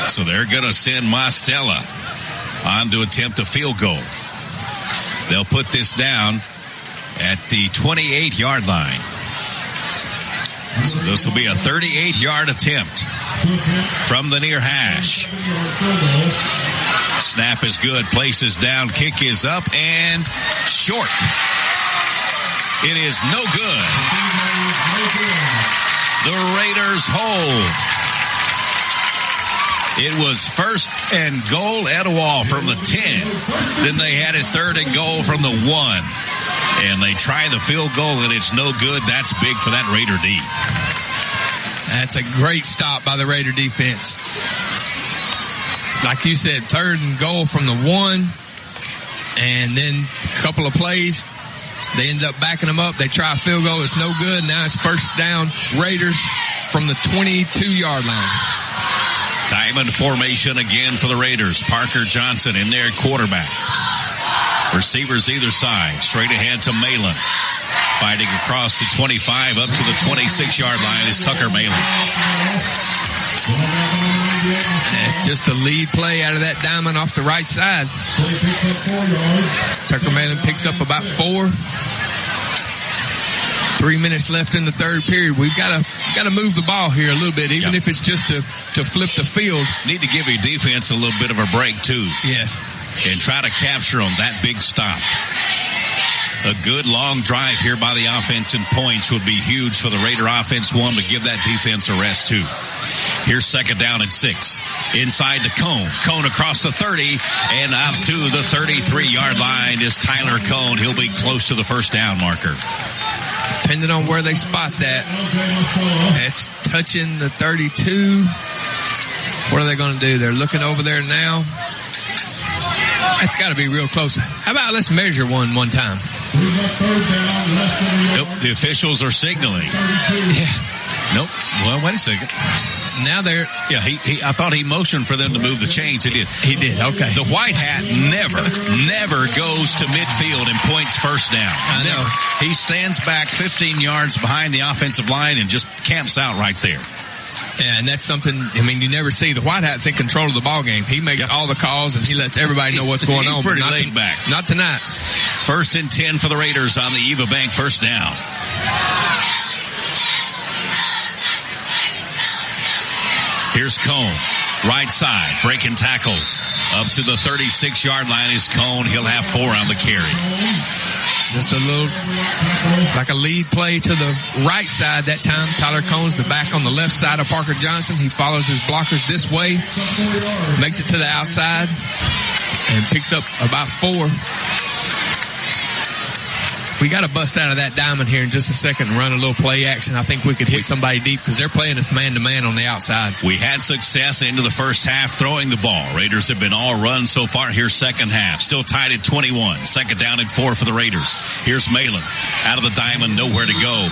So they're going to send Mastella on to attempt a field goal. They'll put this down at the 28-yard line. So this will be a 38-yard attempt from the near hash. Snap is good. Place is down. Kick is up and short. It is no good. The Raiders hold. It was 1st and goal Etowah from the 10. Then they had it 3rd and goal from the 1. And they try the field goal, and it's no good. That's big for that Raider D. That's a great stop by the Raider defense. Like you said, 3rd and goal from the 1. And then a couple of plays, they ended up backing them up. They try a field goal. It's no good. Now it's 1st down Raiders from the 22-yard line. Diamond formation again for the Raiders. Parker Johnson in there at quarterback. Receivers either side. Straight ahead to Malin. Fighting across the 25 up to the 26-yard line is Tucker Malin. That's just a lead play out of that diamond off the right side. Tucker Malin picks up about 4. 3 minutes left in the third period. We've got to move the ball here a little bit, even if it's just to flip the field. Need to give your defense a little bit of a break, too. Yes. And try to capture them, that big stop. A good long drive here by the offense and points would be huge for the Raider offense. One to give that defense a rest, too. Here's 2nd down and 6. Inside to Cone. Cone across the 30 and out to the 33-yard line is Tyler Cone. He'll be close to the 1st down marker. Depending on where they spot that, it's touching the 32. What are they going to do? They're looking over there now. That's got to be real close. How about let's measure one time? Nope, the officials are signaling. Yeah. Nope. Well, wait a second. Now they're... Yeah, I thought he motioned for them to move the chains. He did. He did, okay. The White Hat never goes to midfield and points 1st down. I know. He stands back 15 yards behind the offensive line and just camps out right there. Yeah, and that's something, I mean, you never see. The White Hat's in control of the ball game. He makes all the calls, and he lets everybody know what's going on. Pretty laid back. Not tonight. 1st and 10 for the Raiders on the Eva Bank 1st down. Here's Cone. Right side, breaking tackles. Up to the 36-yard line is Cone. He'll have 4 on the carry. Just a little, like a lead play to the right side that time. Tyler Cohn's the back on the left side of Parker Johnson. He follows his blockers this way, makes it to the outside, and picks up about 4. We got to bust out of that diamond here in just a second and run a little play action. I think we could hit somebody deep because they're playing us man-to-man on the outside. We had success into the first half throwing the ball. Raiders have been all run so far here second half. Still tied at 21. Second down at 4 for the Raiders. Here's Malin. Out of the diamond, nowhere to go.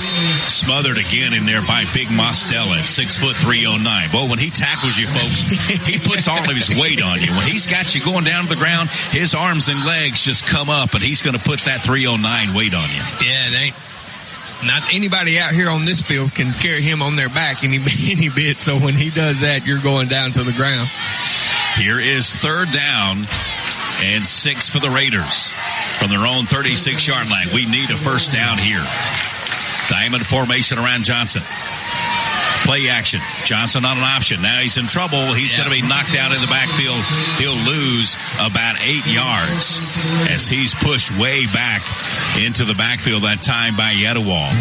Smothered again in there by Big Mostella at 6'3", 309. Well, when he tackles you, folks, he puts all of his weight on you. When he's got you going down to the ground, his arms and legs just come up, and he's going to put that 309 weight on you. Yeah, it ain't not anybody out here on this field can carry him on their back any bit. So when he does that, you're going down to the ground. Here is third down and 6 for the Raiders from their own 36-yard line. We need a first down here. Diamond formation around Johnson. Play action. Johnson on an option. Now he's in trouble. He's going to be knocked out in the backfield. He'll lose about 8 yards as he's pushed way back into the backfield that time by Etowah.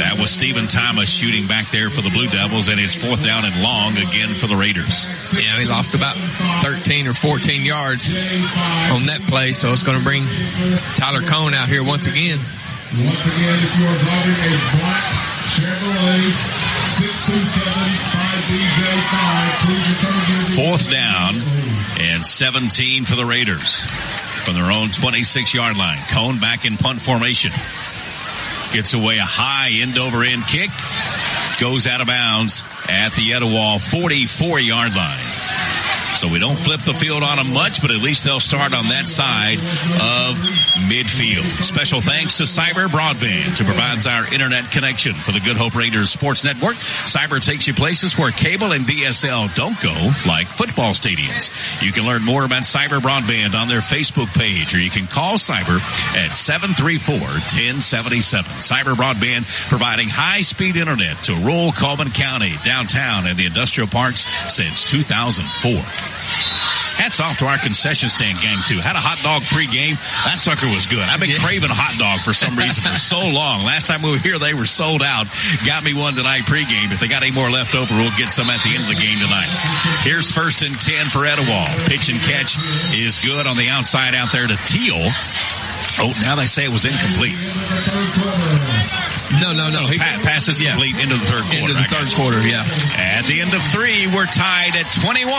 That was Stephen Thomas shooting back there for the Blue Devils, and it's 4th down and long again for the Raiders. Yeah, he lost about 13 or 14 yards on that play, so it's going to bring Tyler Cohn out here once again. Once again, if you are driving a black Chevrolet 627-5DJ5, please return to 4th down and 17 for the Raiders from their own 26-yard line. Cohn back in punt formation. Gets away a high end-over-end kick. Goes out of bounds at the Etowah 44-yard line. So we don't flip the field on them much, but at least they'll start on that side of midfield. Special thanks to Cyber Broadband, who provides our internet connection for the Good Hope Raiders Sports Network. Cyber takes you places where cable and DSL don't go, like football stadiums. You can learn more about Cyber Broadband on their Facebook page, or you can call Cyber at 734-1077. Cyber Broadband providing high-speed internet to rural Coleman County, downtown, and the industrial parks since 2004. Hats off to our concession stand gang, too. Had a hot dog pregame. That sucker was good. I've been craving a hot dog for some reason for so long. Last time we were here, they were sold out. Got me one tonight pregame. If they got any more left over, we'll get some at the end of the game tonight. Here's 1st and 10 for Etowah. Pitch and catch is good on the outside out there to Teal. Oh, now they say it was incomplete. No. Pass is complete into the third quarter. Into the third quarter, yeah. At the end of 3, we're tied at 21.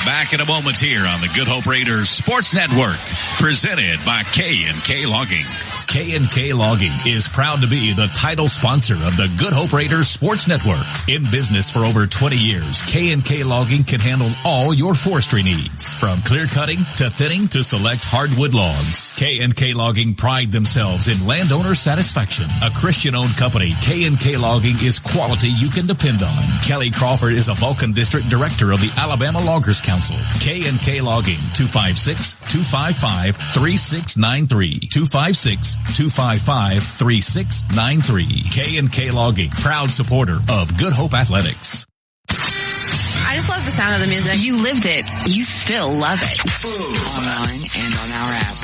Back in a moment here on the Good Hope Raiders Sports Network, presented by K&K Logging. K&K Logging is proud to be the title sponsor of the Good Hope Raiders Sports Network. In business for over 20 years, K&K Logging can handle all your forestry needs, from clear cutting to thinning to select hardwood logs. K&K Logging pride themselves in landowner satisfaction. A Christian-owned company, K&K Logging is quality you can depend on. Kelly Crawford is a Vulcan District Director of the Alabama Loggers Council. K&K Logging, 256-255-3693. 256-255-3693. K&K Logging, proud supporter of Good Hope Athletics. I just love the sound of the music. You lived it. You still love it. Online and on our app.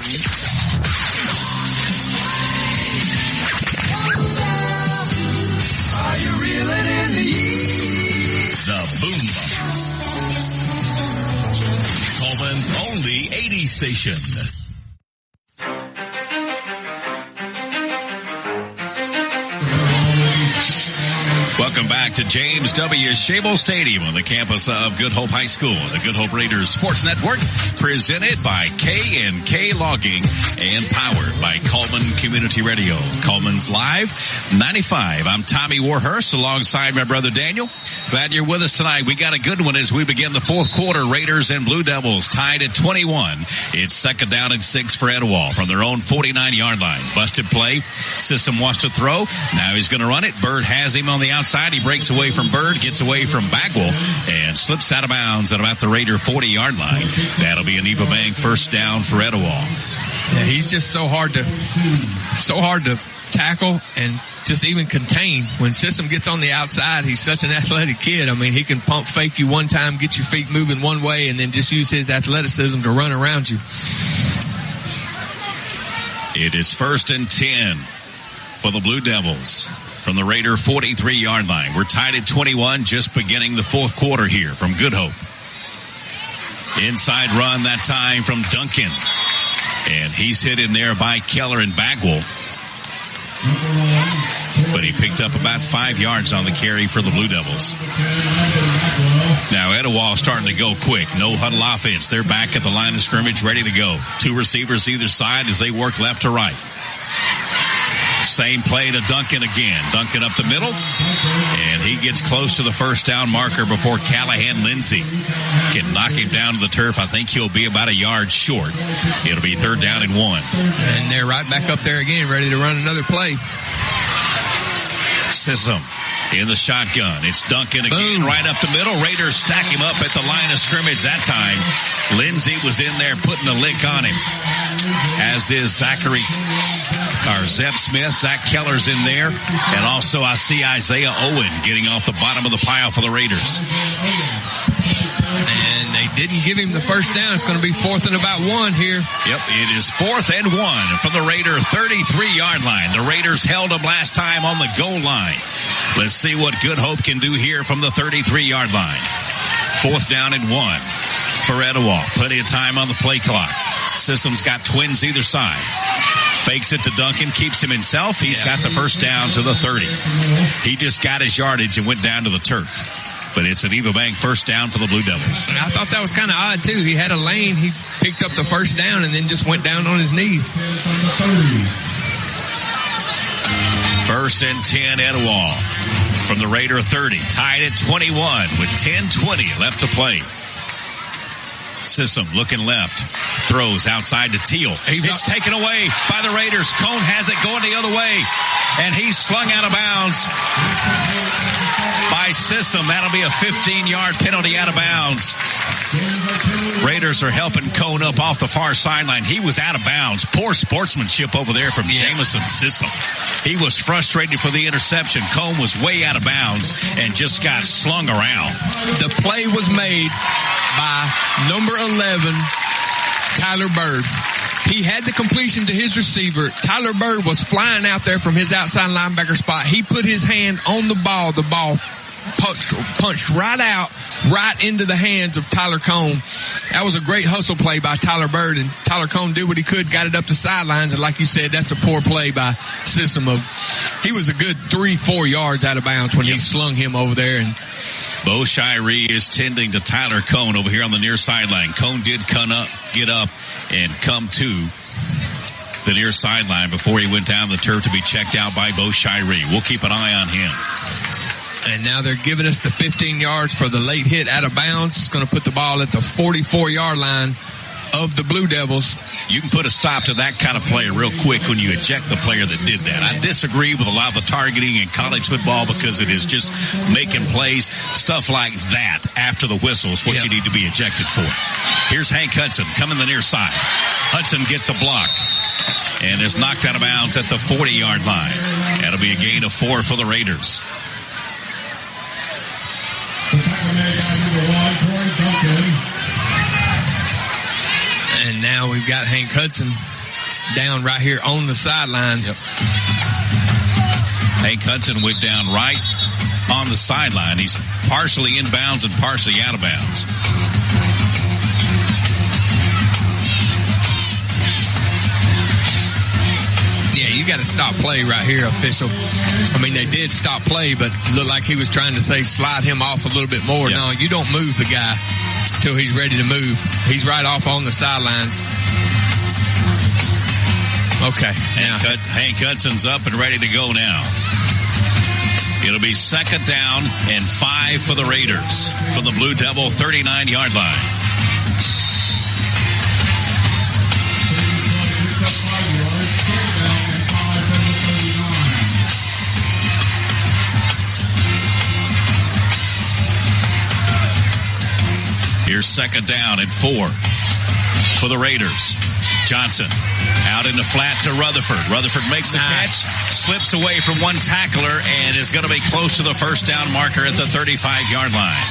Are you reeling in the heat? The Boom Box. Coleman's only 80s station. Welcome back to James W. Shable Stadium on the campus of Good Hope High School. The Good Hope Raiders Sports Network, presented by K&K Logging and powered by Coleman Community Radio. Coleman's Live 95. I'm Tommy Warhurst alongside my brother Daniel. Glad you're with us tonight. We got a good one as we begin the fourth quarter. Raiders and Blue Devils tied at 21. It's 2nd down and 6 for Etowah from their own 49-yard line. Busted play. System wants to throw. Now he's going to run it. Bird has him on the outside. He breaks away from Bird, gets away from Bagwell, and slips out of bounds at about the Raider 40-yard line. That'll be an Eva Bank first down for Etowah. Yeah, he's just so hard to tackle and just even contain. When System gets on the outside, he's such an athletic kid. I mean, he can pump fake you one time, get your feet moving one way, and then just use his athleticism to run around you. It is 1st and 10 for the Blue Devils from the Raider 43-yard line. We're tied at 21, just beginning the fourth quarter here from Good Hope. Inside run that time from Duncan. And he's hit in there by Keller and Bagwell. But he picked up about 5 yards on the carry for the Blue Devils. Now Etowah starting to go quick. No huddle offense. They're back at the line of scrimmage, ready to go. 2 receivers either side as they work left to right. Same play to Duncan again. Duncan up the middle, and he gets close to the first down marker before Callahan Lindsay can knock him down to the turf. I think he'll be about a yard short. It'll be 3rd down and 1. And they're right back up there again, ready to run another play. Sissom in the shotgun. It's Duncan again, right up the middle. Raiders stack him up at the line of scrimmage that time. Lindsay was in there putting a lick on him, as is Zep Smith. Zach Keller's in there. And also I see Isaiah Owen getting off the bottom of the pile for the Raiders. And they didn't give him the first down. It's going to be 4th and about 1 here. Yep, it is 4th and 1 from the Raider 33-yard line. The Raiders held them last time on the goal line. Let's see what Good Hope can do here from the 33-yard line. 4th down and 1 for Etowah. Plenty of time on the play clock. Sissom's got twins either side. Fakes it to Duncan, keeps him himself. He's got the first down to the 30. He just got his yardage and went down to the turf. But it's an Eva Bank first down for the Blue Devils. I thought that was kind of odd, too. He had a lane. He picked up the first down and then just went down on his knees. 1st and 10, Etowah from the Raider 30. Tied at 21 with 10:20 left to play. Sissom looking left. Throws outside to Teal. It's taken away by the Raiders. Cone has it going the other way. And he's slung out of bounds by Sissom. That'll be a 15-yard penalty out of bounds. Raiders are helping Cone up off the far sideline. He was out of bounds. Poor sportsmanship over there from Jamison Sissom. He was frustrated for the interception. Cone was way out of bounds and just got slung around. The play was made by number 11, Tyler Bird. He had the completion to his receiver. Tyler Bird was flying out there from his outside linebacker spot. He put his hand on the ball. The ball punched right out, right into the hands of Tyler Cone. That was a great hustle play by Tyler Bird, and Tyler Cone did what he could, got it up the sidelines, and like you said, that's a poor play by Sissom. He was a good 3-4 yards out of bounds when he slung him over there. And Bo Shiree is tending to Tyler Cone over here on the near sideline. Cone did get up and come to the near sideline before he went down the turf to be checked out by Bo Shiree. We'll keep an eye on him. And now they're giving us the 15 yards for the late hit out of bounds. It's going to put the ball at the 44-yard line of the Blue Devils. You can put a stop to that kind of play real quick when you eject the player that did that. I disagree with a lot of the targeting in college football because it is just making plays. Stuff like that after the whistle is what you need to be ejected for. Here's Hank Hudson coming the near side. Hudson gets a block and is knocked out of bounds at the 40-yard line. That'll be a gain of 4 for the Raiders. And now we've got Hank Hudson down right here on the sideline. Yep. Hank Hudson went down right on the sideline. He's partially in bounds and partially out of bounds. Yeah, you got to stop play right here, official. I mean, they did stop play, but it looked like he was trying to say slide him off a little bit more. Yep. No, you don't move the guy until he's ready to move. He's right off on the sidelines. Okay. Hank Hudson's up and ready to go now. It'll be 2nd down and 5 for the Raiders from the Blue Devil 39-yard line. Here's 2nd down and 4 for the Raiders. Johnson out in the flat to Rutherford. Rutherford makes the catch, slips away from one tackler, and is going to be close to the first down marker at the 35-yard line.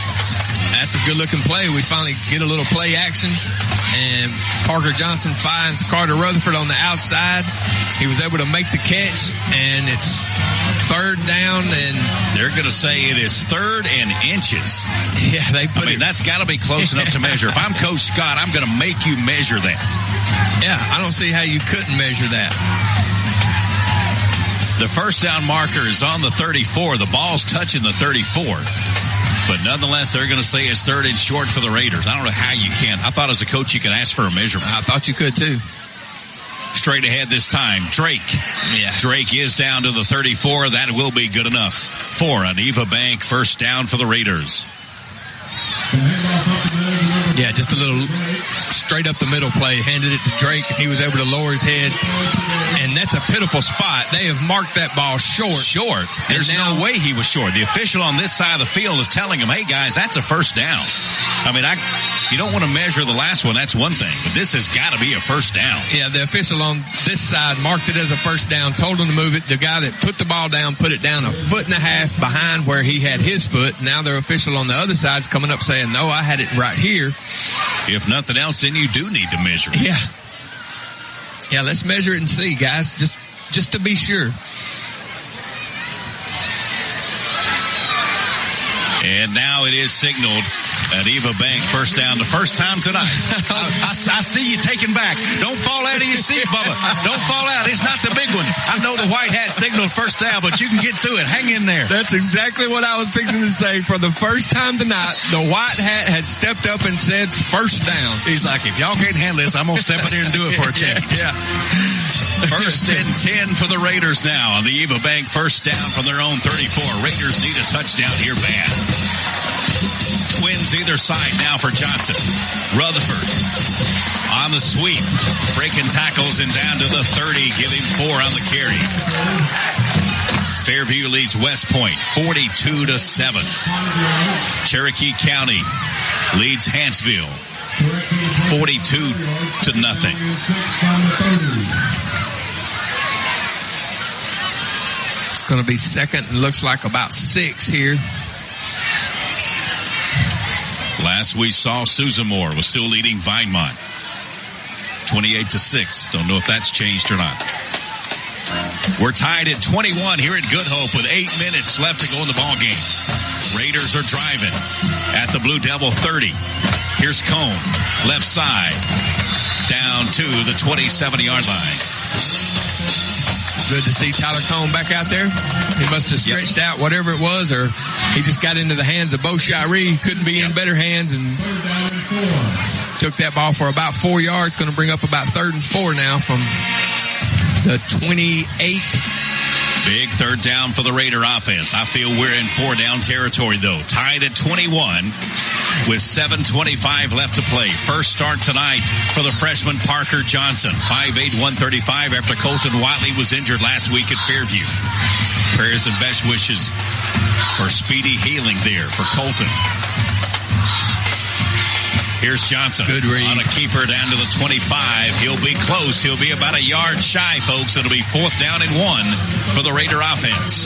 That's a good-looking play. We finally get a little play action, and Parker Johnson finds Carter Rutherford on the outside. He was able to make the catch, and it's third down, and they're going to say it is third and inches. Yeah, that's got to be close enough to measure. If I'm Coach Scott, I'm going to make you measure that. Yeah, I don't see how you couldn't measure that. The first down marker is on the 34. The ball's touching the 34. But nonetheless, they're going to say it's third and short for the Raiders. I don't know how you can. I thought as a coach you could ask for a measurement. I thought you could too. Straight ahead this time, Drake. Yeah. Drake is down to the 34. That will be good enough for an Eva Bank first down for the Raiders. Yeah, just a little straight up the middle play. Handed it to Drake, and he was able to lower his head. And that's a pitiful spot. They have marked that ball short. There's no way he was short. The official on this side of the field is telling him, hey, guys, that's a first down. I mean, you don't want to measure the last one. That's one thing. But this has got to be a first down. Yeah, the official on this side marked it as a first down, told him to move it. The guy that put the ball down put it down a foot and a half behind where he had his foot. Now the official on the other side is coming up saying, no, I had it right here. If nothing else, then you do need to measure it. Yeah. Yeah, let's measure it and see, guys, just to be sure. And now it is signaled at Eva Bank first down, the first time tonight. I see you taking back. Don't fall out of your seat, Bubba. Don't fall out. It's not the big one. I know the white hat signaled first down, but you can get through it. Hang in there. That's exactly what I was fixing to say. For the first time tonight, the white hat had stepped up and said first down. He's like, if y'all can't handle this, I'm going to step in here and do it for a change. Yeah. First and 10 for the Raiders now on the Eva Bank first down from their own 34. Raiders need a touchdown here bad. Twins either side now for Johnson. Rutherford on the sweep, breaking tackles and down to the 30, giving 4 on the carry. Fairview leads West Point 42-7. Cherokee County leads Hanceville 42-0. It's going to be second and looks like about 6 here. Last we saw, Susan Moore was still leading Vinemont 28-6. Don't know if that's changed or not. We're tied at 21 here at Good Hope with 8 minutes left to go in the ball game. Raiders are driving at the Blue Devil 30. Here's Cone, left side, down to the 27-yard line. Good to see Tyler Cone back out there. He must have stretched out whatever it was, or he just got into the hands of Bo Shiree. He couldn't be in better hands and took that ball for about 4 yards. Going to bring up about 3rd and 4 now from the 28. Big third down for the Raider offense. I feel we're in 4-down territory, though. Tied at 21 with 7:25 left to play. First start tonight for the freshman Parker Johnson. 5'8", 135 after Colton Watley was injured last week at Fairview. Prayers and best wishes for speedy healing there for Colton. Here's Johnson. Good read. On a keeper down to the 25. He'll be close. He'll be about a yard shy, folks. It'll be 4th down and 1 for the Raider offense.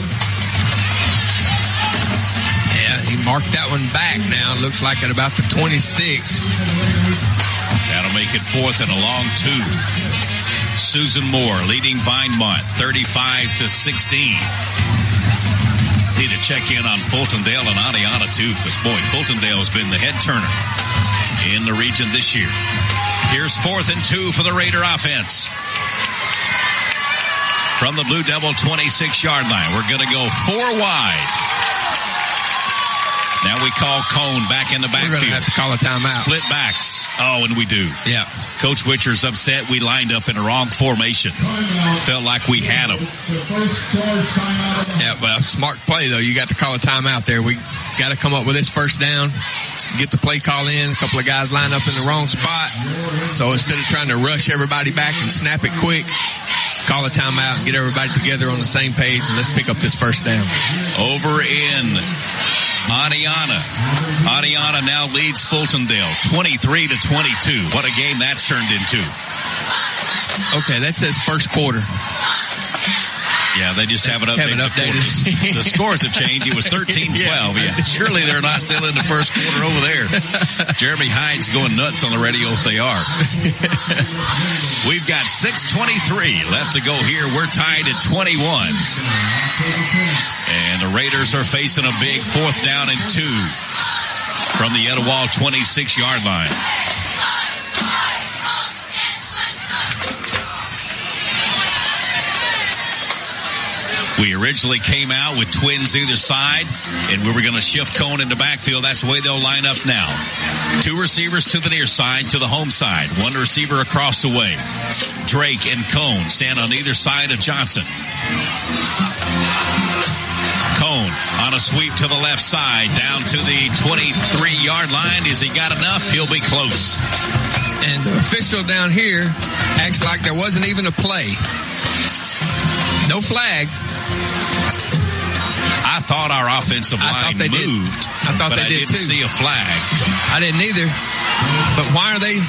Yeah, he marked that one back now. Looks like at about the 26. That'll make it 4th and a long 2. Susan Moore leading Vinemont 35-16. Need to check in on Fultondale and Adiana too, because boy, Fultondale has been the head turner in the region this year. Here's 4th and 2 for the Raider offense. From the Blue Devil 26-yard line, we're going to go 4 wide. Now we call Cone back in the backfield. We're going to have to call a timeout. Split backs. Oh, and we do. Yeah. Coach Witcher's upset we lined up in a wrong formation. Felt like we had them. Yeah, but a smart play, though. You got to call a timeout there. We got to come up with this first down. Get the play call in. A couple of guys lined up in the wrong spot. So instead of trying to rush everybody back and snap it quick, call a timeout and get everybody together on the same page, and let's pick up this first down. Over in Adiana. Adiana now leads Fultondale 23-22. What a game that's turned into. Okay, that says first quarter. Yeah, they just haven't updated. The scores have changed. It was 13-12. Yeah. Surely they're not still in the first quarter over there. Jeremy Hyde's going nuts on the radio if they are. We've got 6:23 left to go here. We're tied at 21. And the Raiders are facing a big 4th down and 2 from the Etowah 26-yard line. We originally came out with twins either side, and we were going to shift Cone into backfield. That's the way they'll line up now. 2 receivers to the near side, to the home side. 1 receiver across the way. Drake and Cone stand on either side of Johnson. Cone on a sweep to the left side, down to the 23-yard line. Has he got enough? He'll be close. And the official down here acts like there wasn't even a play. No flag. I thought our offensive line moved. I thought they did too. But I didn't see a flag. I didn't either. But why are they?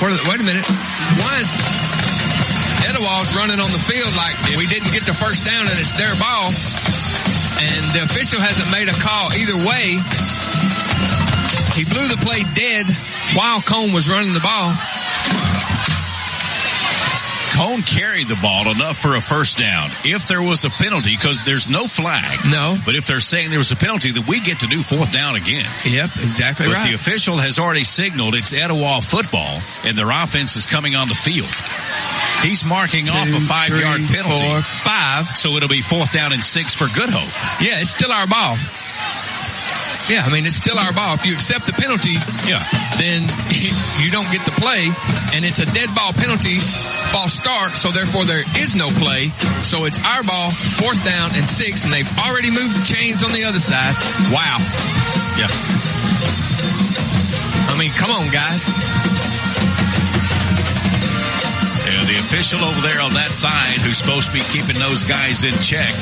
Wait a minute. Why is Etowah's running on the field like we didn't get the first down and it's their ball? And the official hasn't made a call either way. He blew the play dead while Cone was running the ball. Cone carried the ball enough for a first down. If there was a penalty, because there's no flag. No. But if they're saying there was a penalty, then we get to do 4th down again. Yep, exactly right. But the official has already signaled it's Etowah football, and their offense is coming on the field. He's marking off a 5-yard penalty. 4, 5. So it'll be 4th down and 6 for Good Hope. Yeah, it's still our ball. Yeah, I mean, it's still our ball. If you accept the penalty, then you don't get the play, and it's a dead ball penalty, false start, so therefore there is no play. So it's our ball, 4th down and 6, and they've already moved the chains on the other side. Wow. Yeah. I mean, come on, guys. Yeah, the official over there on that side, who's supposed to be keeping those guys in check,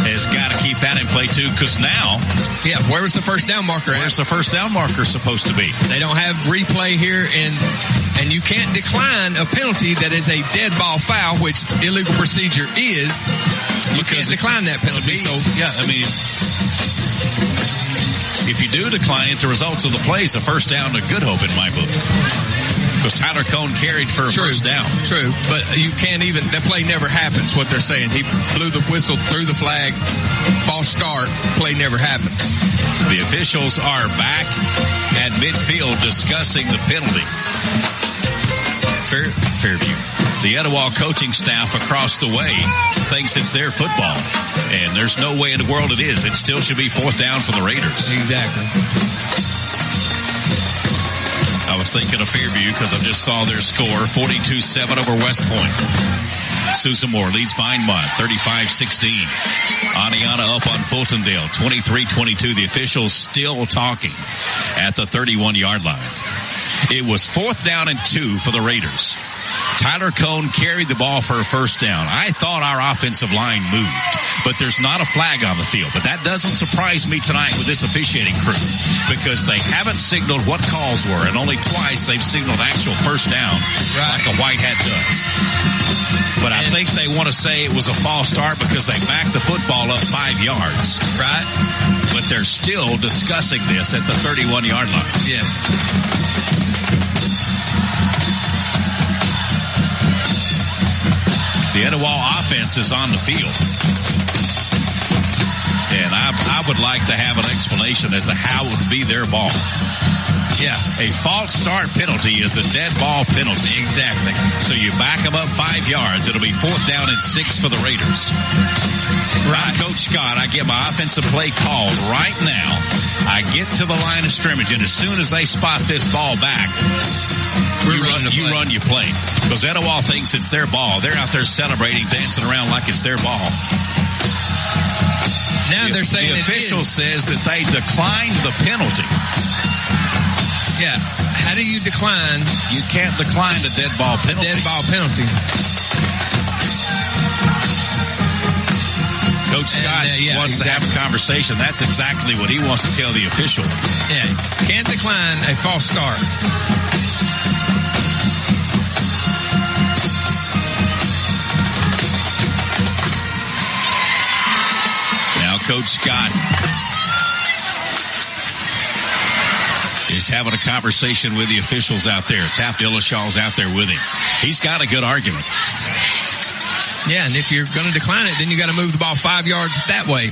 has got to keep that in play too, because now... Yeah, where was the first down marker at? Where's the first down marker supposed to be? They don't have replay here, and you can't decline a penalty that is a dead ball foul, which illegal procedure is. You can't decline that penalty. So yeah, I mean, if you do decline it, the results of the play is a first down to Good Hope in my book. Because Tyler Cone carried for a first down. True, but you can't even, that play never happens, what they're saying. He blew the whistle, threw the flag, false start, play never happened. The officials are back at midfield discussing the penalty. Fairview. The Etowah coaching staff across the way thinks it's their football. And there's no way in the world it is. It still should be 4th down for the Raiders. Exactly. I was thinking of Fairview because I just saw their score, 42-7 over West Point. Susan Moore leads Vinemont, 35-16. Aniana up on Fultondale, 23-22. The officials still talking at the 31-yard line. It was 4th down and 2 for the Raiders. Tyler Cone carried the ball for a first down. I thought our offensive line moved, but there's not a flag on the field. But that doesn't surprise me tonight with this officiating crew, because they haven't signaled what calls were, and only twice they've signaled actual first down, like a white hat does. But I think they want to say it was a false start because they backed the football up 5 yards. Right. But they're still discussing this at the 31-yard line. Yes. The Etowah offense is on the field. And I would like to have an explanation as to how it would be their ball. Yeah, a false start penalty is a dead ball penalty. Exactly. So you back them up 5 yards. It'll be 4th down and 6 for the Raiders. Right. I'm Coach Scott. I get my offensive play called right now. I get to the line of scrimmage, and as soon as they spot this ball back, you run your play. Because Etowah thinks it's their ball. They're out there celebrating, dancing around like it's their ball. Now they're saying the official says that they declined the penalty. Yeah. How do you decline? You can't decline a dead ball penalty. Dead ball penalty. Coach Scott wants to have a conversation. That's exactly what he wants to tell the official. Yeah. Can't decline a false start. Coach Scott is having a conversation with the officials out there. Taft Dillashaw's out there with him. He's got a good argument. Yeah, and if you're going to decline it, then you got to move the ball 5 yards that way.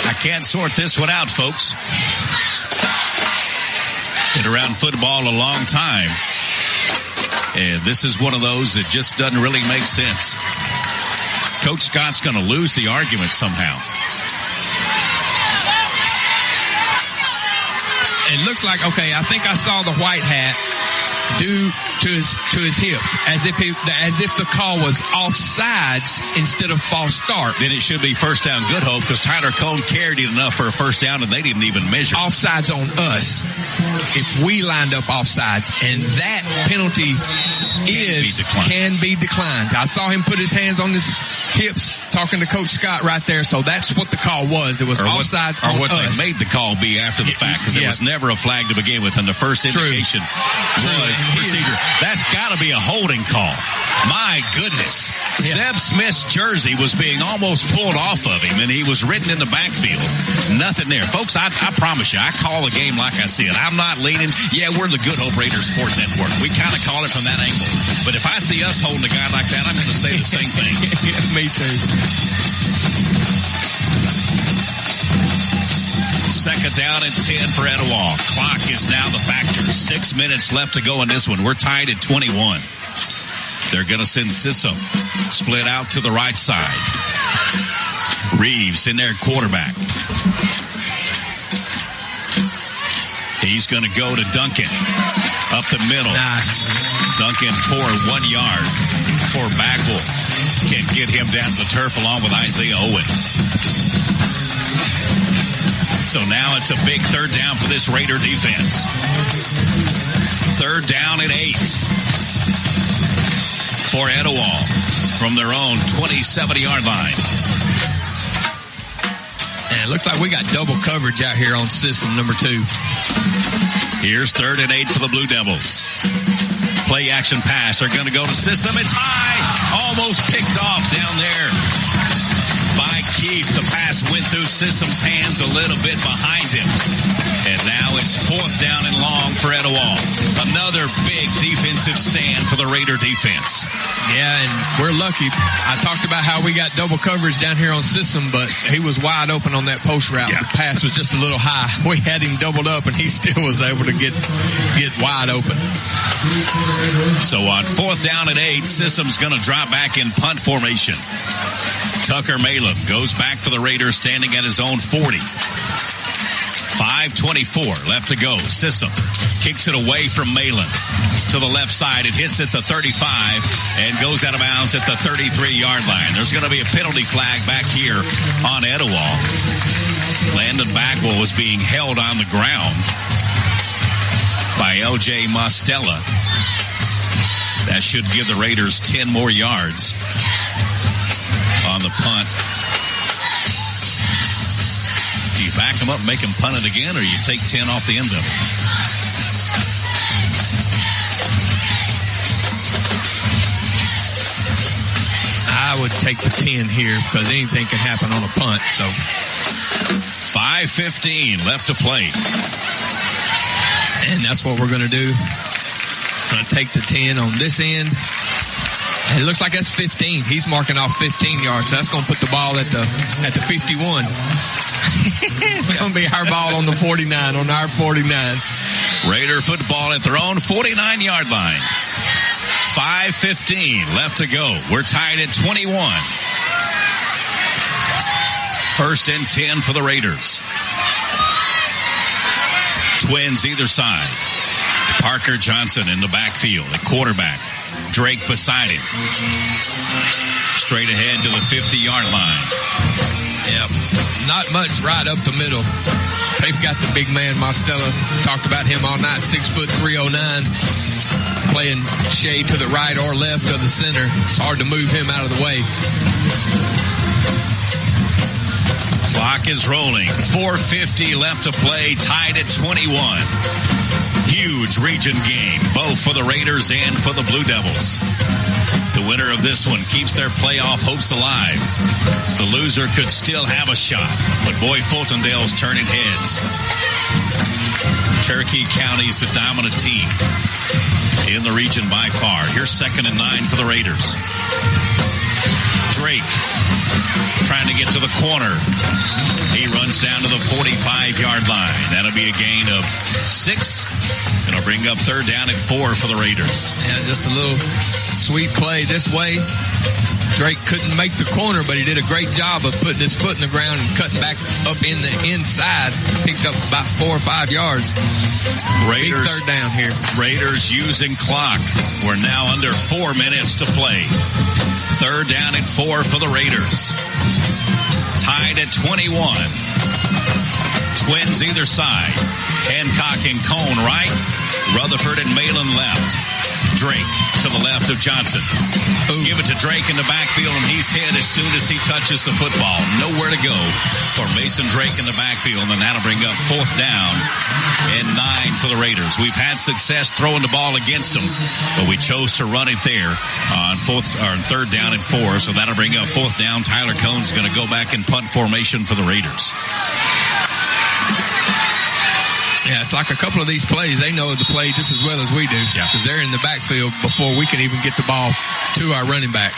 I can't sort this one out, folks. Been around football a long time. And this is one of those that just doesn't really make sense. Coach Scott's going to lose the argument somehow. It looks like, okay, I think I saw the white hat due to his hips, as if the call was offsides instead of false start. Then it should be first down, Good Hope, because Tyler Cone carried it enough for a first down, and they didn't even measure. Offsides on us if we lined up offsides, and that penalty can be declined. I saw him put his hands on his hips talking to Coach Scott right there, so that's what the call was. It was offsides on us. Or what they made the call be after the fact, because it was never a flag to begin with, and the first indication was procedure. That's got to be a holding call. My goodness. Zeb Smith's jersey was being almost pulled off of him, and he was ridden in the backfield. Nothing there. Folks, I promise you, I call the game like I see it. I'm not leaning. Yeah, we're the Good Hope Raiders Sports Network. We kind of call it from that angle. But if I see us holding a guy like that, I'm going to say the same thing. Me too. Second down and 10 for Etowah. Clock is now the factor. 6 minutes left to go in this one. We're tied at 21. They're going to send Sissom. Split out to the right side. Reeves in there, quarterback. He's going to go to Duncan. Up the middle. Nice. Duncan for 1 yard. For Bagwell. Can't get him down to the turf along with Isaiah Owen. So now it's a big third down for this Raider defense. Third down and 8 for Etowah from their own 27-yard line. And it looks like we got double coverage out here on system number 2. Here's third and 8 for the Blue Devils. Play action pass. They're going to go to system. It's high. Almost picked off down there by Keefe. The pass went through Sissom's hands a little bit behind him. And now it's fourth down and long for Etowah. Another big defensive stand for the Raider defense. Yeah, and we're lucky. I talked about how we got double coverage down here on Sissom, but he was wide open on that post route. Yeah. The pass was just a little high. We had him doubled up, and he still was able to get wide open. So on fourth down and 8, Sissom's going to drop back in punt formation. Tucker Malin goes back for the Raiders, standing at his own 40. 5:24 left to go. Sissom kicks it away from Malin to the left side. It hits at the 35 and goes out of bounds at the 33-yard line. There's going to be a penalty flag back here on Etowah. Landon Bagwell was being held on the ground by L.J. Mostella. That should give the Raiders 10 more yards on the punt. Do you back them up and make them punt it again, or you take 10 off the end of it? I would take the 10 here because anything can happen on a punt. So 5:15 left to play. And that's what we're going to do. Going to take the 10 on this end. And it looks like that's 15. He's marking off 15 yards. So that's going to put the ball at the 51. It's going to be our ball on the 49, on our 49. Raider football at their own 49-yard line. 5:15 left to go. We're tied at 21. First and 10 for the Raiders. Twins either side. Parker Johnson in the backfield at quarterback. Drake beside him. Straight ahead to the 50-yard line. Yep. Not much right up the middle. They've got the big man, Mostella. Talked about him all night, 6'309". Playing shade to the right or left of the center. It's hard to move him out of the way. Clock is rolling. 4:50 left to play, tied at 21. Huge region game, both for the Raiders and for the Blue Devils. The winner of this one keeps their playoff hopes alive. The loser could still have a shot, but boy, Fultondale's turning heads. Cherokee County's the dominant team in the region by far. Here's 2nd and 9 for the Raiders. Drake trying to get to the corner. He runs down to the 45-yard line. That'll be a gain of 6. It'll bring up 3rd down and 4 for the Raiders. Yeah, just a little sweet play this way. Drake couldn't make the corner, but he did a great job of putting his foot in the ground and cutting back up in the inside. Picked up about 4 or 5 yards. Raiders, big 3rd down here. Raiders using clock. We're now under 4 minutes to play. 3rd down and 4 for the Raiders. Tied at 21. Twins either side. Hancock and Cone right. Rutherford and Malin left. Drake to the left of Johnson. Ooh. Give it to Drake in the backfield, and he's hit as soon as he touches the football. Nowhere to go for Mason Drake in the backfield, and that'll bring up 4th down and 9 for the Raiders. We've had success throwing the ball against them, but we chose to run it there on 3rd down and 4, so that'll bring up 4th down. Tyler Cohn's going to go back in punt formation for the Raiders. Yeah, it's like a couple of these plays, they know the play just as well as we do. Because they're in the backfield before we can even get the ball to our running back.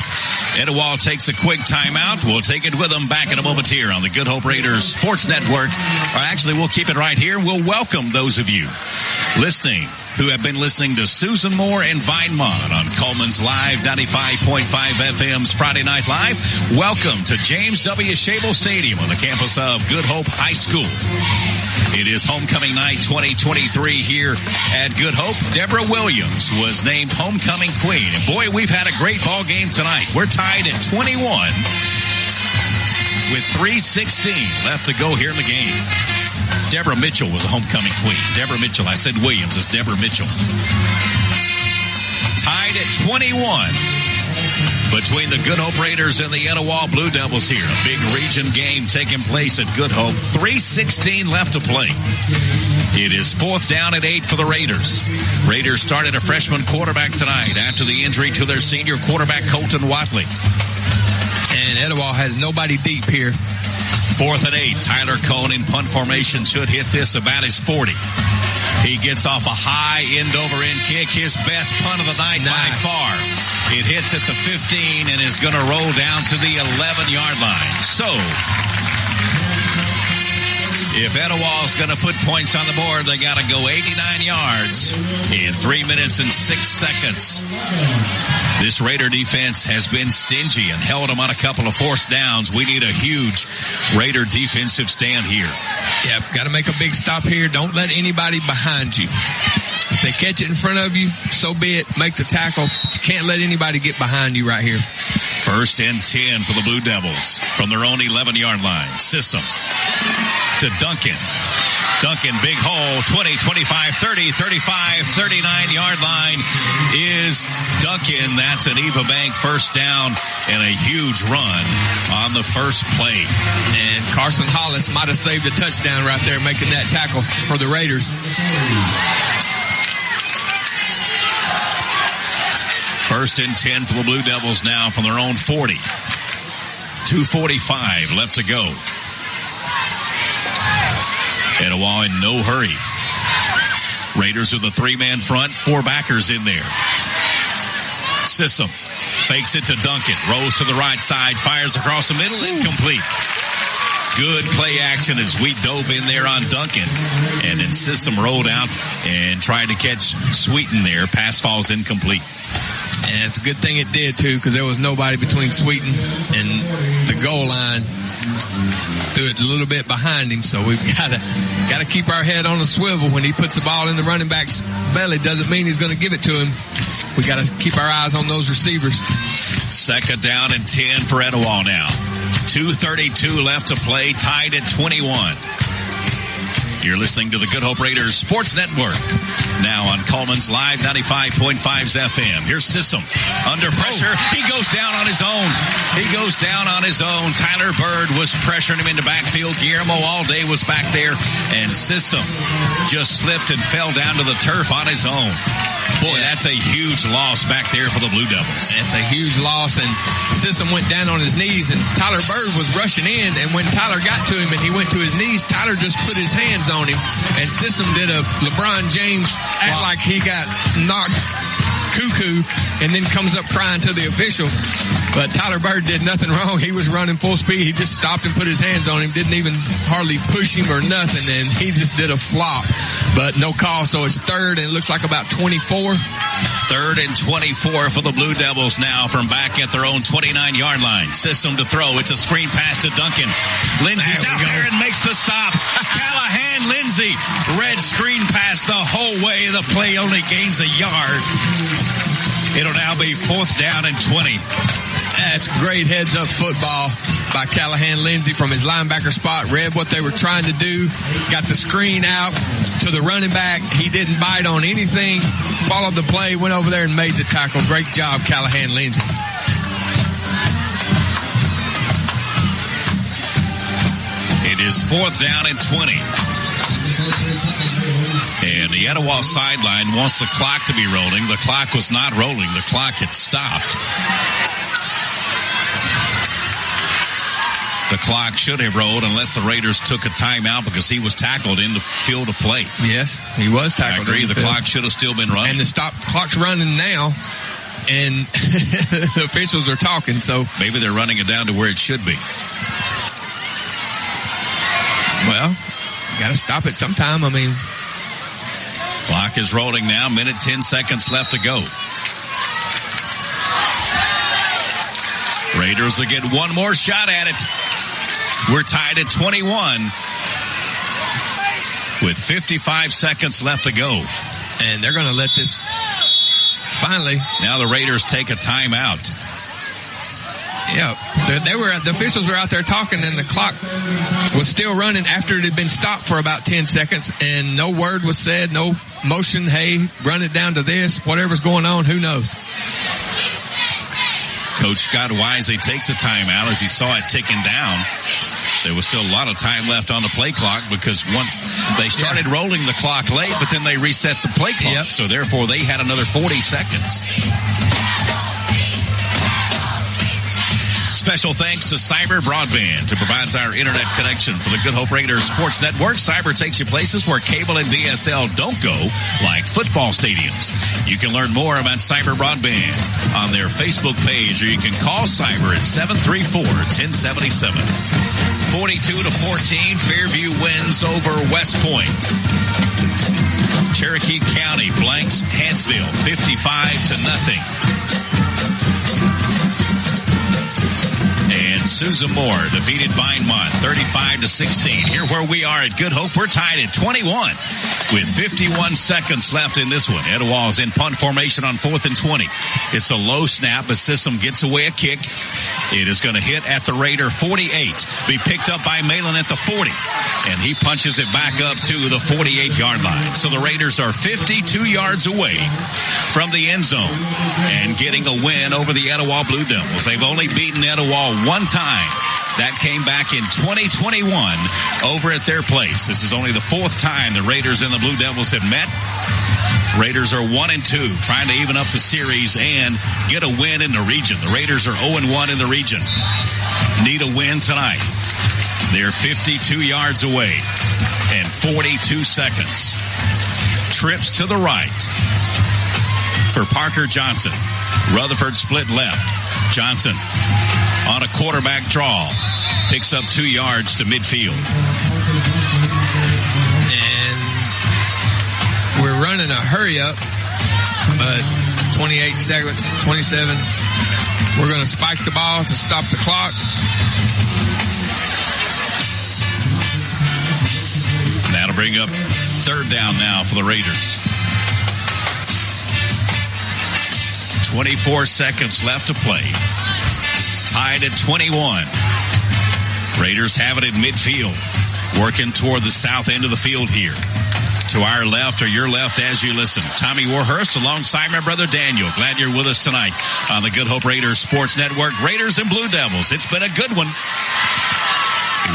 Etowah takes a quick timeout. We'll take it with them back in a moment here on the Good Hope Raiders Sports Network. Or actually, we'll keep it right here. We'll welcome those of you listening who have been listening to Susan Moore and Vinemont on Coleman's Live 95.5 FM's Friday Night Live. Welcome to James W. Shable Stadium on the campus of Good Hope High School. It is homecoming night 2023 here at Good Hope. Deborah Williams was named homecoming queen. And boy, we've had a great ball game tonight. We're tied at 21 with 3:16 left to go here in the game. Deborah Mitchell was a homecoming queen. Deborah Mitchell. I said Williams. It's Deborah Mitchell. Tied at 21 between the Good Hope Raiders and the Etowah Blue Devils here. A big region game taking place at Good Hope. 3:16 left to play. It is 4th down and 8 for the Raiders. Raiders started a freshman quarterback tonight after the injury to their senior quarterback, Colton Watley. And Etowah has nobody deep here. 4th and 8. Tyler Cohn in punt formation should hit this about his 40. He gets off a high end-over-end kick, his best punt of the night by far. It hits at the 15 and is going to roll down to the 11-yard line. So, if Etowah is going to put points on the board, they got to go 89 yards in 3 minutes and 6 seconds. This Raider defense has been stingy and held them on a couple of 4th downs. We need a huge Raider defensive stand here. Yeah, got to make a big stop here. Don't let anybody behind you. If they catch it in front of you, so be it. Make the tackle. But you can't let anybody get behind you right here. 1st and 10 for the Blue Devils from their own 11-yard line. Sissom to Duncan. Duncan, big hole, 20, 25, 30, 35, 39-yard line is Duncan. That's an Eva Bank 1st down and a huge run on the first play. And Carson Hollis might have saved a touchdown right there making that tackle for the Raiders. 1st and 10 for the Blue Devils now from their own 40. 2:45 left to go. Etowah in no hurry. Raiders with a 3-man front, 4 backers in there. Sissom fakes it to Duncan, rolls to the right side, fires across the middle, incomplete. Good play action as we dove in there on Duncan. And then Sissom rolled out and tried to catch Sweeten there. Pass falls incomplete. And it's a good thing it did, too, because there was nobody between Sweeten and the goal line. Threw it a little bit behind him, so we've got to keep our head on a swivel. When he puts the ball in the running back's belly, doesn't mean he's going to give it to him. We got to keep our eyes on those receivers. 2nd down and 10 for Etowah now. 2:32 left to play, tied at 21. You're listening to the Good Hope Raiders Sports Network. Now on Coleman's Live 95.5's FM. Here's Sissom. Under pressure. He goes down on his own. Tyler Bird was pressuring him into backfield. Guillermo Alday was back there. And Sissom just slipped and fell down to the turf on his own. Boy, that's a huge loss back there for the Blue Devils. It's a huge loss, and Sissom went down on his knees, and Tyler Bird was rushing in, and when Tyler got to him and he went to his knees, Tyler just put his hands on him, and Sissom did a LeBron James act like he got knocked cuckoo and then comes up crying to the official. But Tyler Bird did nothing wrong. He was running full speed. He just stopped and put his hands on him, didn't even hardly push him or nothing, and he just did a flop. But no call, so it's third, and it looks like about 24. Third and 24 for the Blue Devils now from back at their own 29-yard line. Sissom to throw. It's a screen pass to Duncan. Lindsey's out there and makes the stop. Callahan, Lindsey. Red screen pass the whole way. The play only gains a yard. It'll now be 4th down and 20. That's great heads-up football by Callahan Lindsey from his linebacker spot. Read what they were trying to do. Got the screen out to the running back. He didn't bite on anything. Followed the play, went over there and made the tackle. Great job, Callahan Lindsey. It is 4th down and 20. And the Etowah sideline wants the clock to be rolling. The clock was not rolling. The clock had stopped. The clock should have rolled unless the Raiders took a timeout because he was tackled in the field of play. Yes, he was tackled. I agree. The clock should have still been running. And the clock's running now, and the officials are talking, so. Maybe they're running it down to where it should be. Well, got to stop it sometime. I mean. Clock is rolling now. 10 seconds left to go. Raiders will get one more shot at it. We're tied at 21 with 55 seconds left to go. And they're going to let this finally. Now the Raiders take a timeout. Yeah, the officials were out there talking, and the clock was still running after it had been stopped for about 10 seconds, and no word was said, no motion, hey, run it down to this, whatever's going on, who knows. Coach Scott wisely takes a timeout as he saw it ticking down. There was still a lot of time left on the play clock because once they started rolling the clock late, but then they reset the play clock. So therefore they had another 40 seconds. Special thanks to Cyber Broadband, who provides our internet connection for the Good Hope Raiders Sports Network. Cyber takes you places where cable and DSL don't go, like football stadiums. You can learn more about Cyber Broadband on their Facebook page, or you can call Cyber at 734-1077. 42-14, Fairview wins over West Point. Cherokee County blanks Hansville 55-0. And Susan Moore defeated Vinemont 35-16. Here where we are at Good Hope, we're tied at 21 with 51 seconds left in this one. Etowah is in punt formation on 4th and 20. It's a low snap as Sissom gets away a kick. It is going to hit at the Raider 48, be picked up by Malin at the 40, and he punches it back up to the 48-yard line. So the Raiders are 52 yards away from the end zone and getting a win over the Etowah Blue Devils. They've only beaten Etowah one time. That came back in 2021 over at their place. This is only the 4th time the Raiders and the Blue Devils have met. Raiders are 1-2, trying to even up the series and get a win in the region. The Raiders are 0-1 in the region. Need a win tonight. They're 52 yards away and 42 seconds. Trips to the right for Parker Johnson. Rutherford split left. Johnson on a quarterback draw. Picks up 2 yards to midfield. We're running a hurry-up, but 28 seconds, 27. We're going to spike the ball to stop the clock. That'll bring up 3rd down now for the Raiders. 24 seconds left to play. Tied at 21. Raiders have it at midfield. working toward the south end of the field here. To our left or your left as you listen, Tommy Warhurst alongside my brother Daniel. Glad you're with us tonight on the Good Hope Raiders Sports Network. Raiders and Blue Devils. It's been a good one.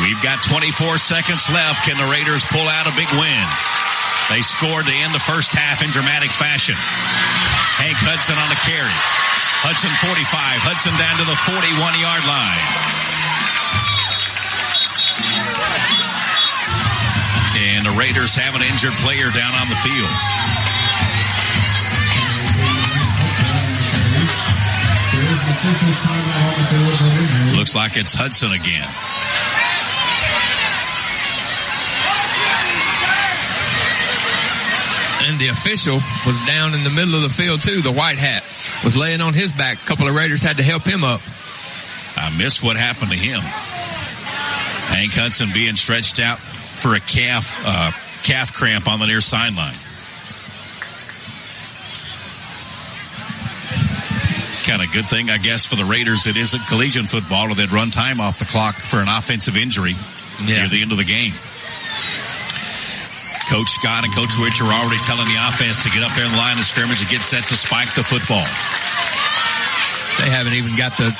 We've got 24 seconds left. Can the Raiders pull out a big win? They scored to end the first half in dramatic fashion. Hank Hudson on the carry. Hudson 45. Hudson down to the 41-yard line. And the Raiders have an injured player down on the field. Looks like it's Hudson again. And the official was down in the middle of the field, too. The white hat was laying on his back. A couple of Raiders had to help him up. I missed what happened to him. Hank Hudson being stretched out for a calf cramp on the near sideline. Kind of good thing, I guess, for the Raiders. It isn't collegiate football, or they'd run time off the clock for an offensive injury near the end of the game. Coach Scott and Coach Rich are already telling the offense to get up there in the line of scrimmage and get set to spike the football. They haven't even got the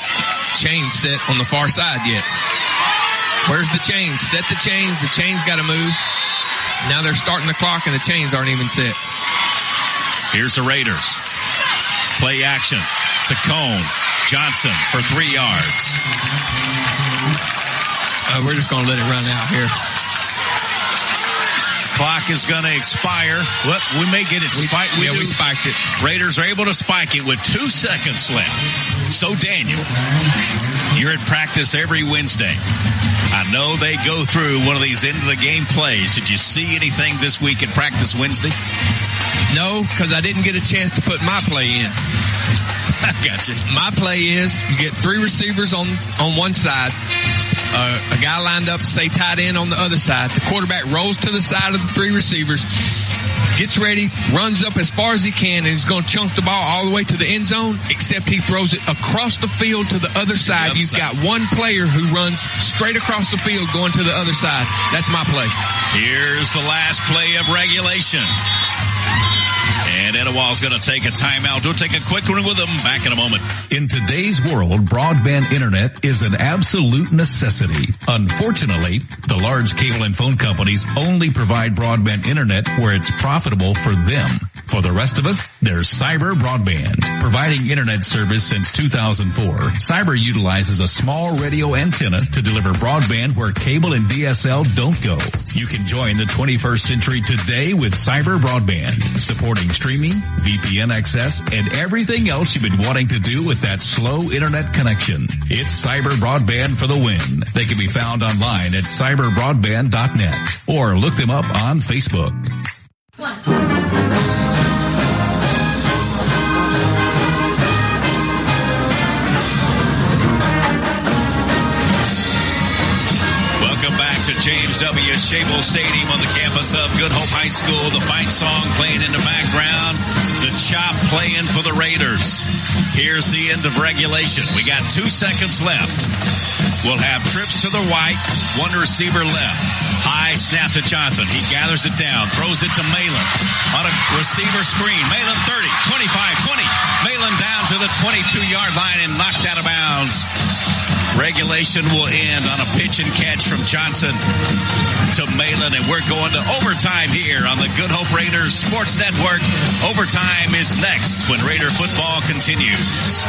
chain set on the far side yet. Where's the chains? Set the chains. The chains got to move. Now they're starting the clock and the chains aren't even set. Here's the Raiders. Play action to Cone. Johnson for 3 yards. We're just going to let it run out here. Clock is going to expire. Well, we may get it spiked. We spiked it. Raiders are able to spike it with 2 seconds left. So, Daniel, you're at practice every Wednesday. I know they go through one of these end-of-the-game plays. Did you see anything this week at practice Wednesday? No, because I didn't get a chance to put my play in. I got you. My play is you get 3 receivers on one side, a guy lined up, say tight end on the other side. The quarterback rolls to the side of the 3 receivers, gets ready, runs up as far as he can, and he's going to chunk the ball all the way to the end zone, except he throws it across the field to the other side. You've got one player who runs straight across the field going to the other side. That's my play. Here's the last play of regulation. And Etowah's going to take a timeout. We'll take a quick one with them. Back in a moment. In today's world, broadband internet is an absolute necessity. Unfortunately, the large cable and phone companies only provide broadband internet where it's profitable for them. For the rest of us, there's Cyber Broadband. Providing internet service since 2004, Cyber utilizes a small radio antenna to deliver broadband where cable and DSL don't go. You can join the 21st century today with Cyber Broadband, supporting streaming, VPN access, and everything else you've been wanting to do with that slow internet connection. It's Cyber Broadband for the win. They can be found online at cyberbroadband.net or look them up on Facebook. James W. Shabel Stadium on the campus of Good Hope High School. The fight song playing in the background. The chop playing for the Raiders. Here's the end of regulation. We got 2 seconds left. We'll have trips to the right. 1 receiver left. High snap to Johnson. He gathers it down. Throws it to Malin. On a receiver screen. Malin 30, 25, 20. Malin down to the 22-yard line and knocked out of bounds. Regulation will end on a pitch and catch from Johnson to Malin, and we're going to overtime here on the Good Hope Raiders Sports Network. Overtime is next when Raider football continues.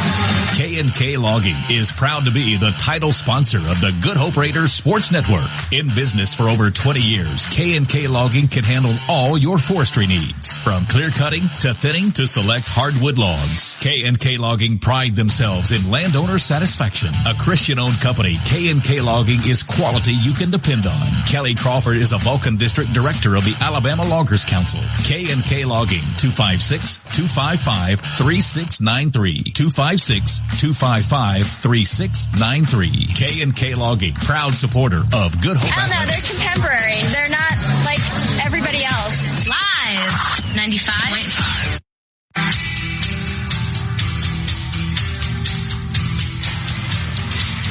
K&K Logging is proud to be the title sponsor of the Good Hope Raiders Sports Network. In business for over 20 years, K&K Logging can handle all your forestry needs, from clear cutting to thinning to select hardwood logs. K&K Logging pride themselves in landowner satisfaction. A Christian-owned company, K&K Logging is quality you can depend on. Kelly Crawford is a Vulcan District Director of the Alabama Loggers Council. K&K Logging, 256-255-3693. 256-255-3693. K&K Logging, proud supporter of Good Hope. I don't know, they're contemporary. They're not like everybody else. Live 95.5.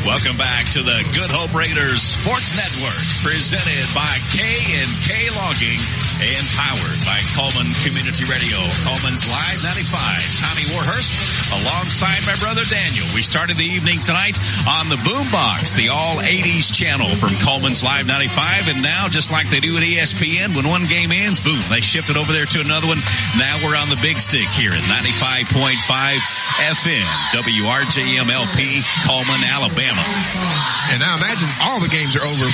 Welcome back to the Good Hope Raiders Sports Network, presented by K&K Logging and powered by Coleman Community Radio. Coleman's Live 95. Tommy Warhurst alongside my brother Daniel. We started the evening tonight on the Boombox, the all-80s channel from Coleman's Live 95. And now, just like they do at ESPN, when one game ends, boom, they shift it over there to another one. Now we're on the big stick here at 95.5 FM, WRJM-LP, Coleman, Alabama. And I imagine all the games are over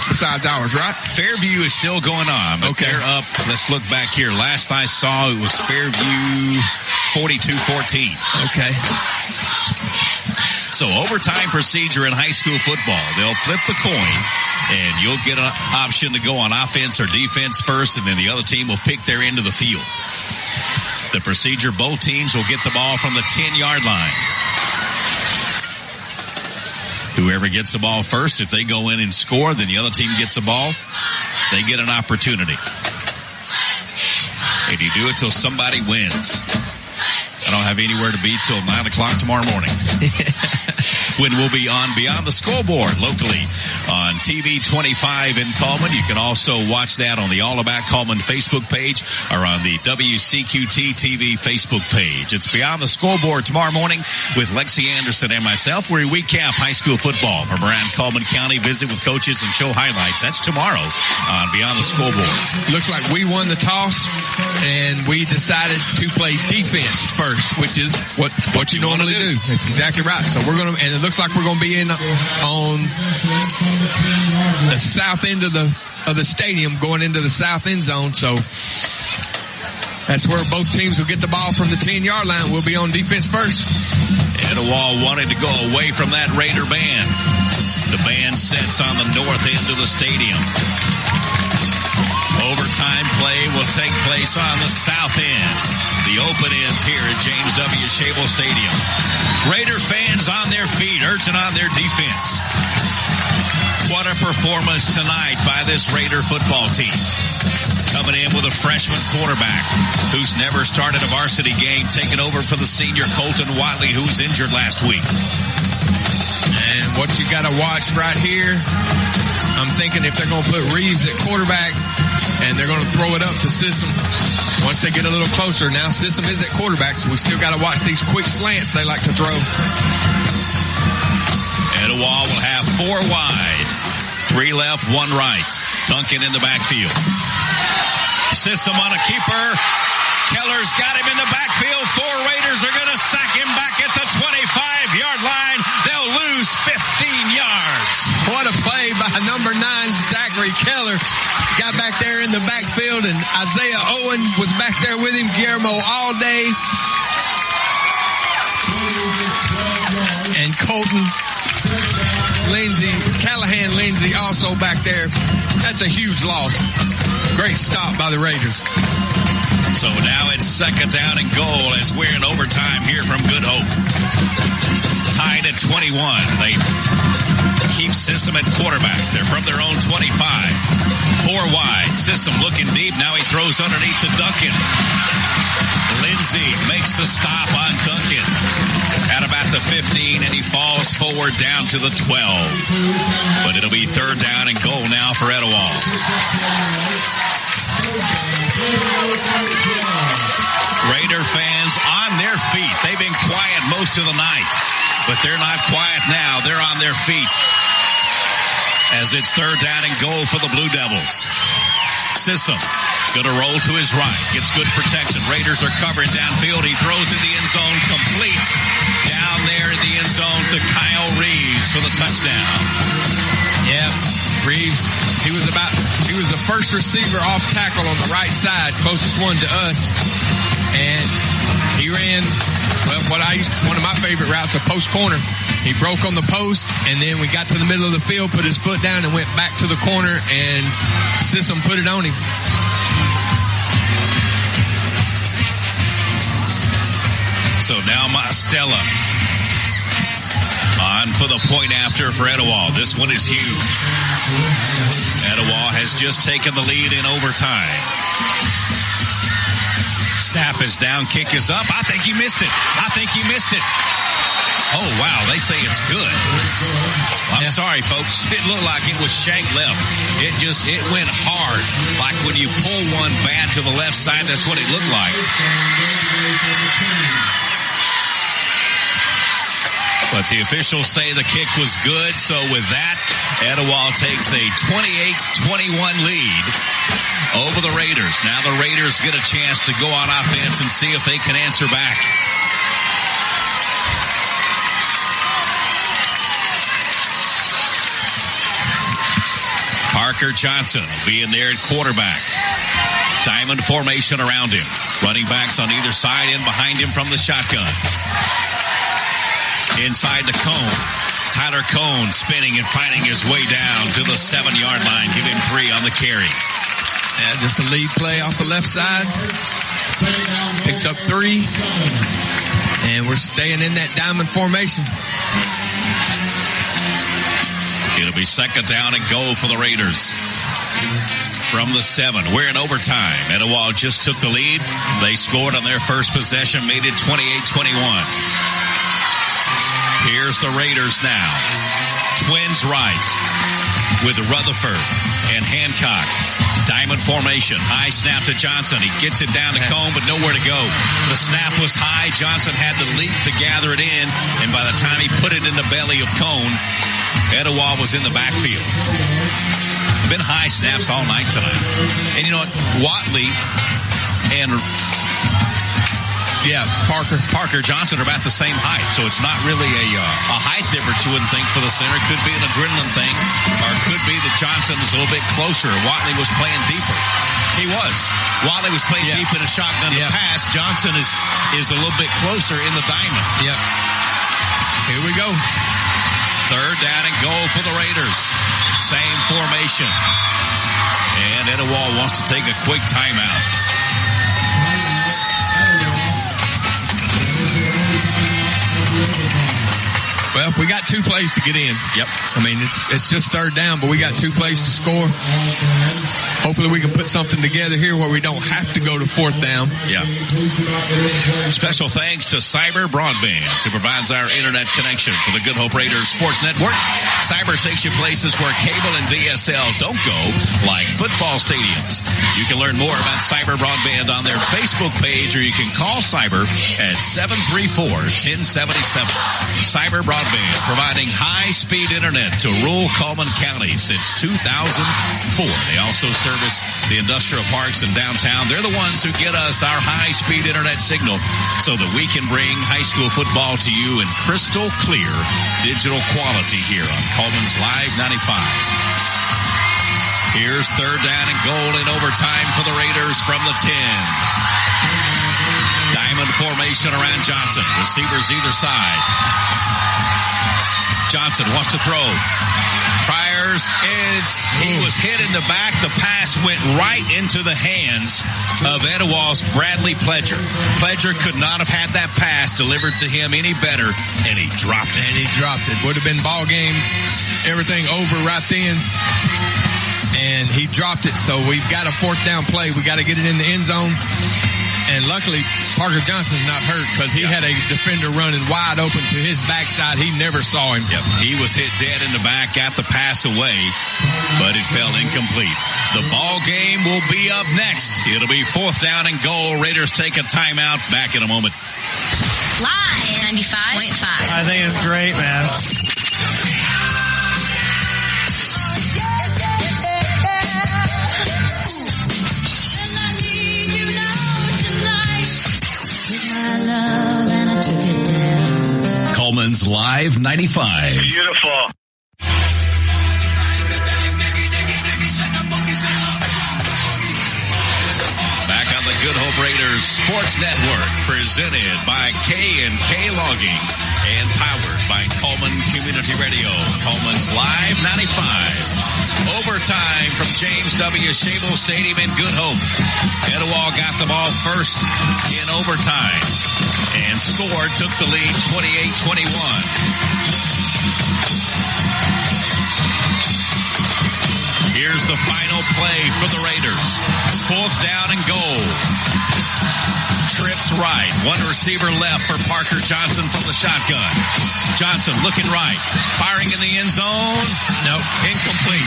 besides ours, right? Fairview is still going on. But they're up. Let's look back here. Last I saw, it was Fairview 42-14. Okay. So overtime procedure in high school football. They'll flip the coin, and you'll get an option to go on offense or defense first, and then the other team will pick their end of the field. The procedure, both teams will get the ball from the 10-yard line. Whoever gets the ball first, if they go in and score, then the other team gets the ball. They get an opportunity. And you do it till somebody wins. I don't have anywhere to be till 9 o'clock tomorrow morning. When we'll be on Beyond the Scoreboard locally on TV 25 in Coleman. You can also watch that on the All About Coleman Facebook page or on the WCQT TV Facebook page. It's Beyond the Scoreboard tomorrow morning with Lexi Anderson and myself, where we recap high school football from around Coleman County, visit with coaches and show highlights. That's tomorrow on Beyond the Scoreboard. Looks like we won the toss and we decided to play defense first, which is what you normally do. That's exactly right. So we're going to, and it looks like we're going to be in on the south end of the stadium, going into the south end zone. So that's where both teams will get the ball from the 10-yard line. We'll be on defense first. Etowah wanted to go away from that Raider band. The band sets on the north end of the stadium. Overtime play will take place on the south end. The open ends here at James W. Shable Stadium. Raider fans on their feet, urging on their defense. What a performance tonight by this Raider football team. Coming in with a freshman quarterback who's never started a varsity game, taking over for the senior Colton Watley, who was injured last week. And what you got to watch right here, I'm thinking if they're going to put Reeves at quarterback and they're going to throw it up to Sissom once they get a little closer. Now Sissom is at quarterback, so we still got to watch these quick slants they like to throw. Etowah will have 4 wide, 3 left, 1 right. Duncan in the backfield. Sissom on a keeper. Keller's got him in the backfield. 4 Raiders are going to sack him back at the 25-yard line. They'll lose 15 yards. What a play by number 9, Zachary Keller. Got back there in the backfield, and Isaiah Owen was back there with him. Guillermo Allday. And Colton Callahan Lindsay also back there. That's a huge loss. Great stop by the Raiders. So now it's 2nd down and goal as we're in overtime here from Good Hope. Tied at 21. They keep Sissom at quarterback. They're from their own 25. 4 wide. Sissom looking deep. Now he throws underneath to Duncan. Lindsay makes the stop on Duncan at about the 15, and he falls forward down to the 12. But it'll be 3rd down and goal now for Etowah. Raider fans on their feet. They've been quiet most of the night, but they're not quiet now. They're on their feet as it's 3rd down and goal for the Blue Devils. Sissom going to roll to his right. Gets good protection. Raiders are covering downfield. He throws in the end zone complete. Down there in the end zone to Kyle Reeves for the touchdown. Yeah, Reeves, he was the first receiver off tackle on the right side, closest one to us. And he ran, one of my favorite routes, a post corner. He broke on the post, and then we got to the middle of the field, put his foot down, and went back to the corner, and Sissom put it on him. So now Mastella on for the point after for Etowah. This one is huge. Etowah has just taken the lead in overtime. Snap is down, kick is up. I think he missed it. Oh, wow. They say it's good. Well, I'm sorry, folks. It looked like it was shank left. It went hard. Like when you pull one bat to the left side, that's what it looked like. But the officials say the kick was good. So with that, Etowah takes a 28-21 lead over the Raiders. Now the Raiders get a chance to go on offense and see if they can answer back. Parker Johnson will be in there at quarterback. Diamond formation around him. Running backs on either side and behind him from the shotgun. Inside the Cone. Tyler Cone spinning and finding his way down to the 7-yard line. Give him 3 on the carry. Yeah, just a lead play off the left side. Picks up 3. And we're staying in that diamond formation. It'll be second down and goal for the Raiders. From the 7. We're in overtime. Etowah just took the lead. They scored on their first possession, made it 28-21. Here's the Raiders now. Twins right with Rutherford and Hancock. Diamond formation. High snap to Johnson. He gets it down to Cone, but nowhere to go. The snap was high. Johnson had to leap to gather it in, and by the time he put it in the belly of Cone, Etowah was in the backfield. Been high snaps all night tonight. And you know what? Watley and Parker Johnson are about the same height, so it's not really a height difference you wouldn't think for the center. It could be an adrenaline thing, or it could be that Johnson is a little bit closer. Watley was playing deeper. He was. Watley was playing deep in a shotgun to pass. Johnson is a little bit closer in the diamond. Yep. Here we go. Third down and goal for the Raiders. Same formation. And Etowah wants to take a quick timeout. Well, we got 2 plays to get in. Yep. I mean, it's just third down, but we got 2 plays to score. Hopefully we can put something together here where we don't have to go to fourth down. Yeah. Special thanks to Cyber Broadband, who provides our internet connection for the Good Hope Raiders Sports Network. Cyber takes you places where cable and DSL don't go, like football stadiums. You can learn more about Cyber Broadband on their Facebook page, or you can call Cyber at 734-1077. Cyber Broadband, providing high-speed internet to rural Coleman County since 2004. They also service the industrial parks in downtown. They're the ones who get us our high-speed internet signal so that we can bring high school football to you in crystal clear digital quality here on Coleman's Live 95. Here's third down and goal in overtime for the Raiders from the 10. Diamond formation around Johnson. Receivers either side. Johnson wants to throw. Fires. He was hit in the back. The pass went right into the hands of Etowah's Bradley Pledger. Pledger could not have had that pass delivered to him any better, and he dropped it. Would have been ball game, everything over right then. And he dropped it, so we've got a fourth down play. We got to get it in the end zone. And luckily, Parker Johnson's not hurt because he had a defender running wide open to his backside. He never saw him. Yep. He was hit dead in the back, got the pass away, but it fell incomplete. The ball game will be up next. It'll be fourth down and goal. Raiders take a timeout. Back in a moment. Live 95.5. I think it's great, man. Coleman's Live 95. Beautiful. Back on the Good Hope Raiders Sports Network, presented by K&K Logging and powered by Coleman Community Radio. Coleman's Live 95. Overtime from James W. Shabel Stadium in Good Hope. Etowah got the ball first in overtime and scored, took the lead 28-21. Here's the final play for the Raiders. Fourth down and goal. Trips looks right. One receiver left for Parker Johnson from the shotgun. Johnson looking right. Firing in the end zone. Nope. Incomplete.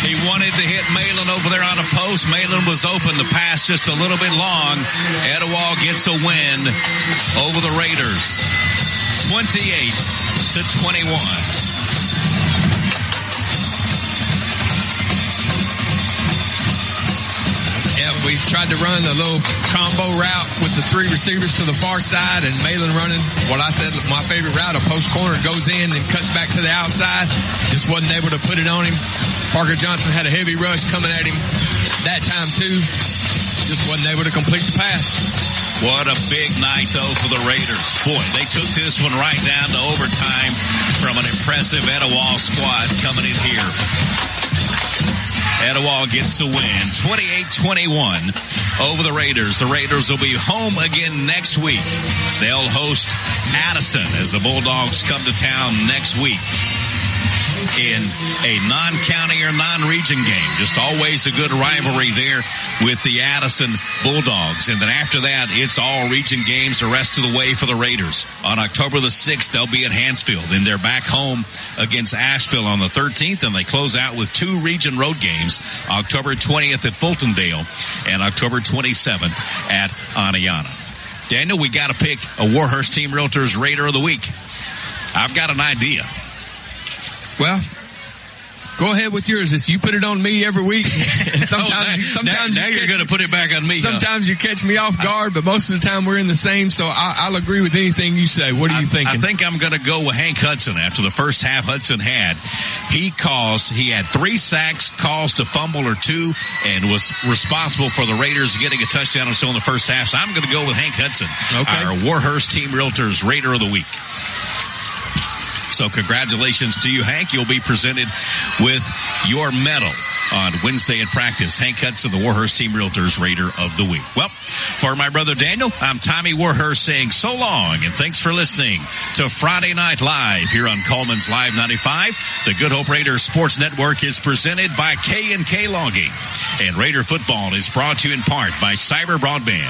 He wanted to hit Malin over there on a post. Malin was open. The pass just a little bit long. Etowah gets a win over the Raiders. 28-21. We tried to run a little combo route with the three receivers to the far side and Malin running what I said my favorite route, a post corner, goes in and cuts back to the outside. Just wasn't able to put it on him. Parker Johnson had a heavy rush coming at him that time too. Just wasn't able to complete the pass. What a big night, though, for the Raiders. Boy, they took this one right down to overtime from an impressive Etowah squad coming in here. Etowah gets the win, 28-21 over the Raiders. The Raiders will be home again next week. They'll host Addison as the Bulldogs come to town next week in a non-county or non-region game. Just always a good rivalry there with the Addison Bulldogs. And then after that, it's all region games the rest of the way for the Raiders. On October the 6th, they'll be at Hansfield. Then they're back home against Asheville on the 13th, and they close out with 2 region road games, October 20th at Fultondale and October 27th at Aniana. Daniel, we got to pick a Warhurst Team Realtors Raider of the Week. I've got an idea. Well, go ahead with yours. If you put it on me every week, and sometimes you're going to put it back on me. Sometimes you catch me off guard, but most of the time we're in the same. So I'll agree with anything you say. What are you thinking? I think I'm going to go with Hank Hudson. After the first half Hudson had, he had 3 sacks, caused a fumble or 2, and was responsible for the Raiders getting a touchdown or so in the first half. So I'm going to go with Hank Hudson, our Warhurst Team Realtors Raider of the Week. So congratulations to you, Hank. You'll be presented with your medal on Wednesday at practice. Hank Hudson, the Warhurst Team Realtors Raider of the Week. Well, for my brother Daniel, I'm Tommy Warhurst saying so long, and thanks for listening to Friday Night Live here on Coleman's Live 95. The Good Hope Raiders Sports Network is presented by K&K Logging. And Raider football is brought to you in part by Cyber Broadband,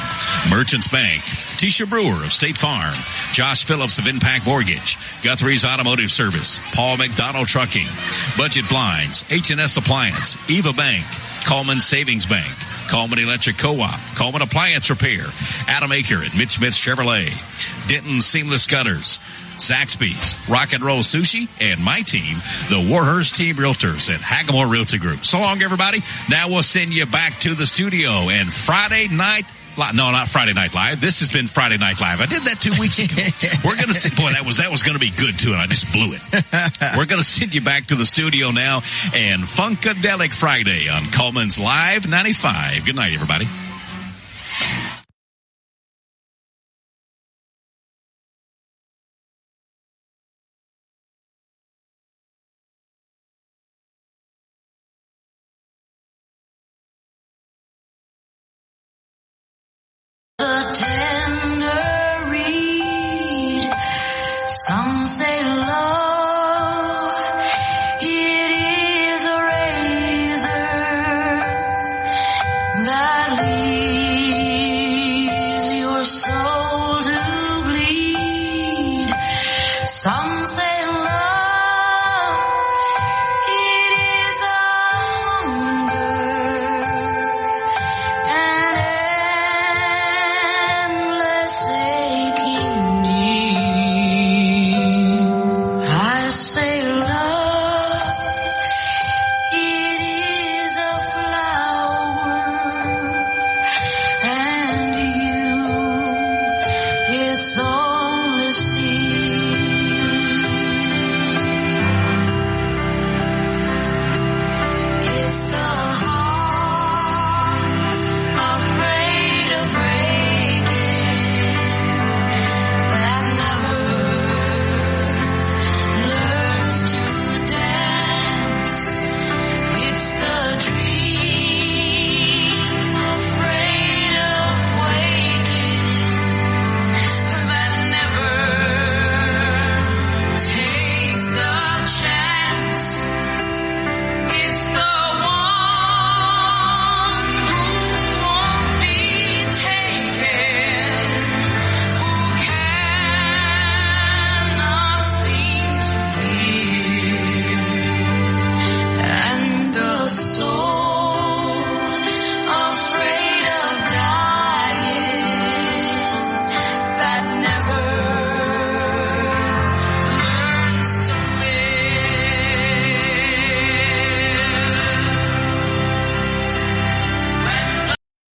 Merchants Bank, Tisha Brewer of State Farm, Josh Phillips of Impact Mortgage, Guthrie's Automotive Service, Paul McDonald Trucking, Budget Blinds, H&S Appliance, Eva Bank, Coleman Savings Bank, Coleman Electric Co-op, Coleman Appliance Repair, Adam Aker at Mitch Smith Chevrolet, Denton Seamless Gutters, Zaxby's, Rock and Roll Sushi, and my team, the Warhurst Team Realtors at Hagamore Realty Group. So long, everybody. Now we'll send you back to the studio and Friday night. No, not Friday Night Live. This has been Friday Night Live. I did that 2 weeks ago. We're going to see, boy, that was going to be good too, and I just blew it. We're going to send you back to the studio now and Funkadelic Friday on Coleman's Live 95. Good night, everybody. The tender reed, some say love, it is a razor that leaves your soul to bleed. Some say love, it is a hunger and aching need. I say love, it is a flower, and you, it's only seed. It's the heart afraid of breaking that never learns to dance. It's the dream afraid of waking that never takes the chance.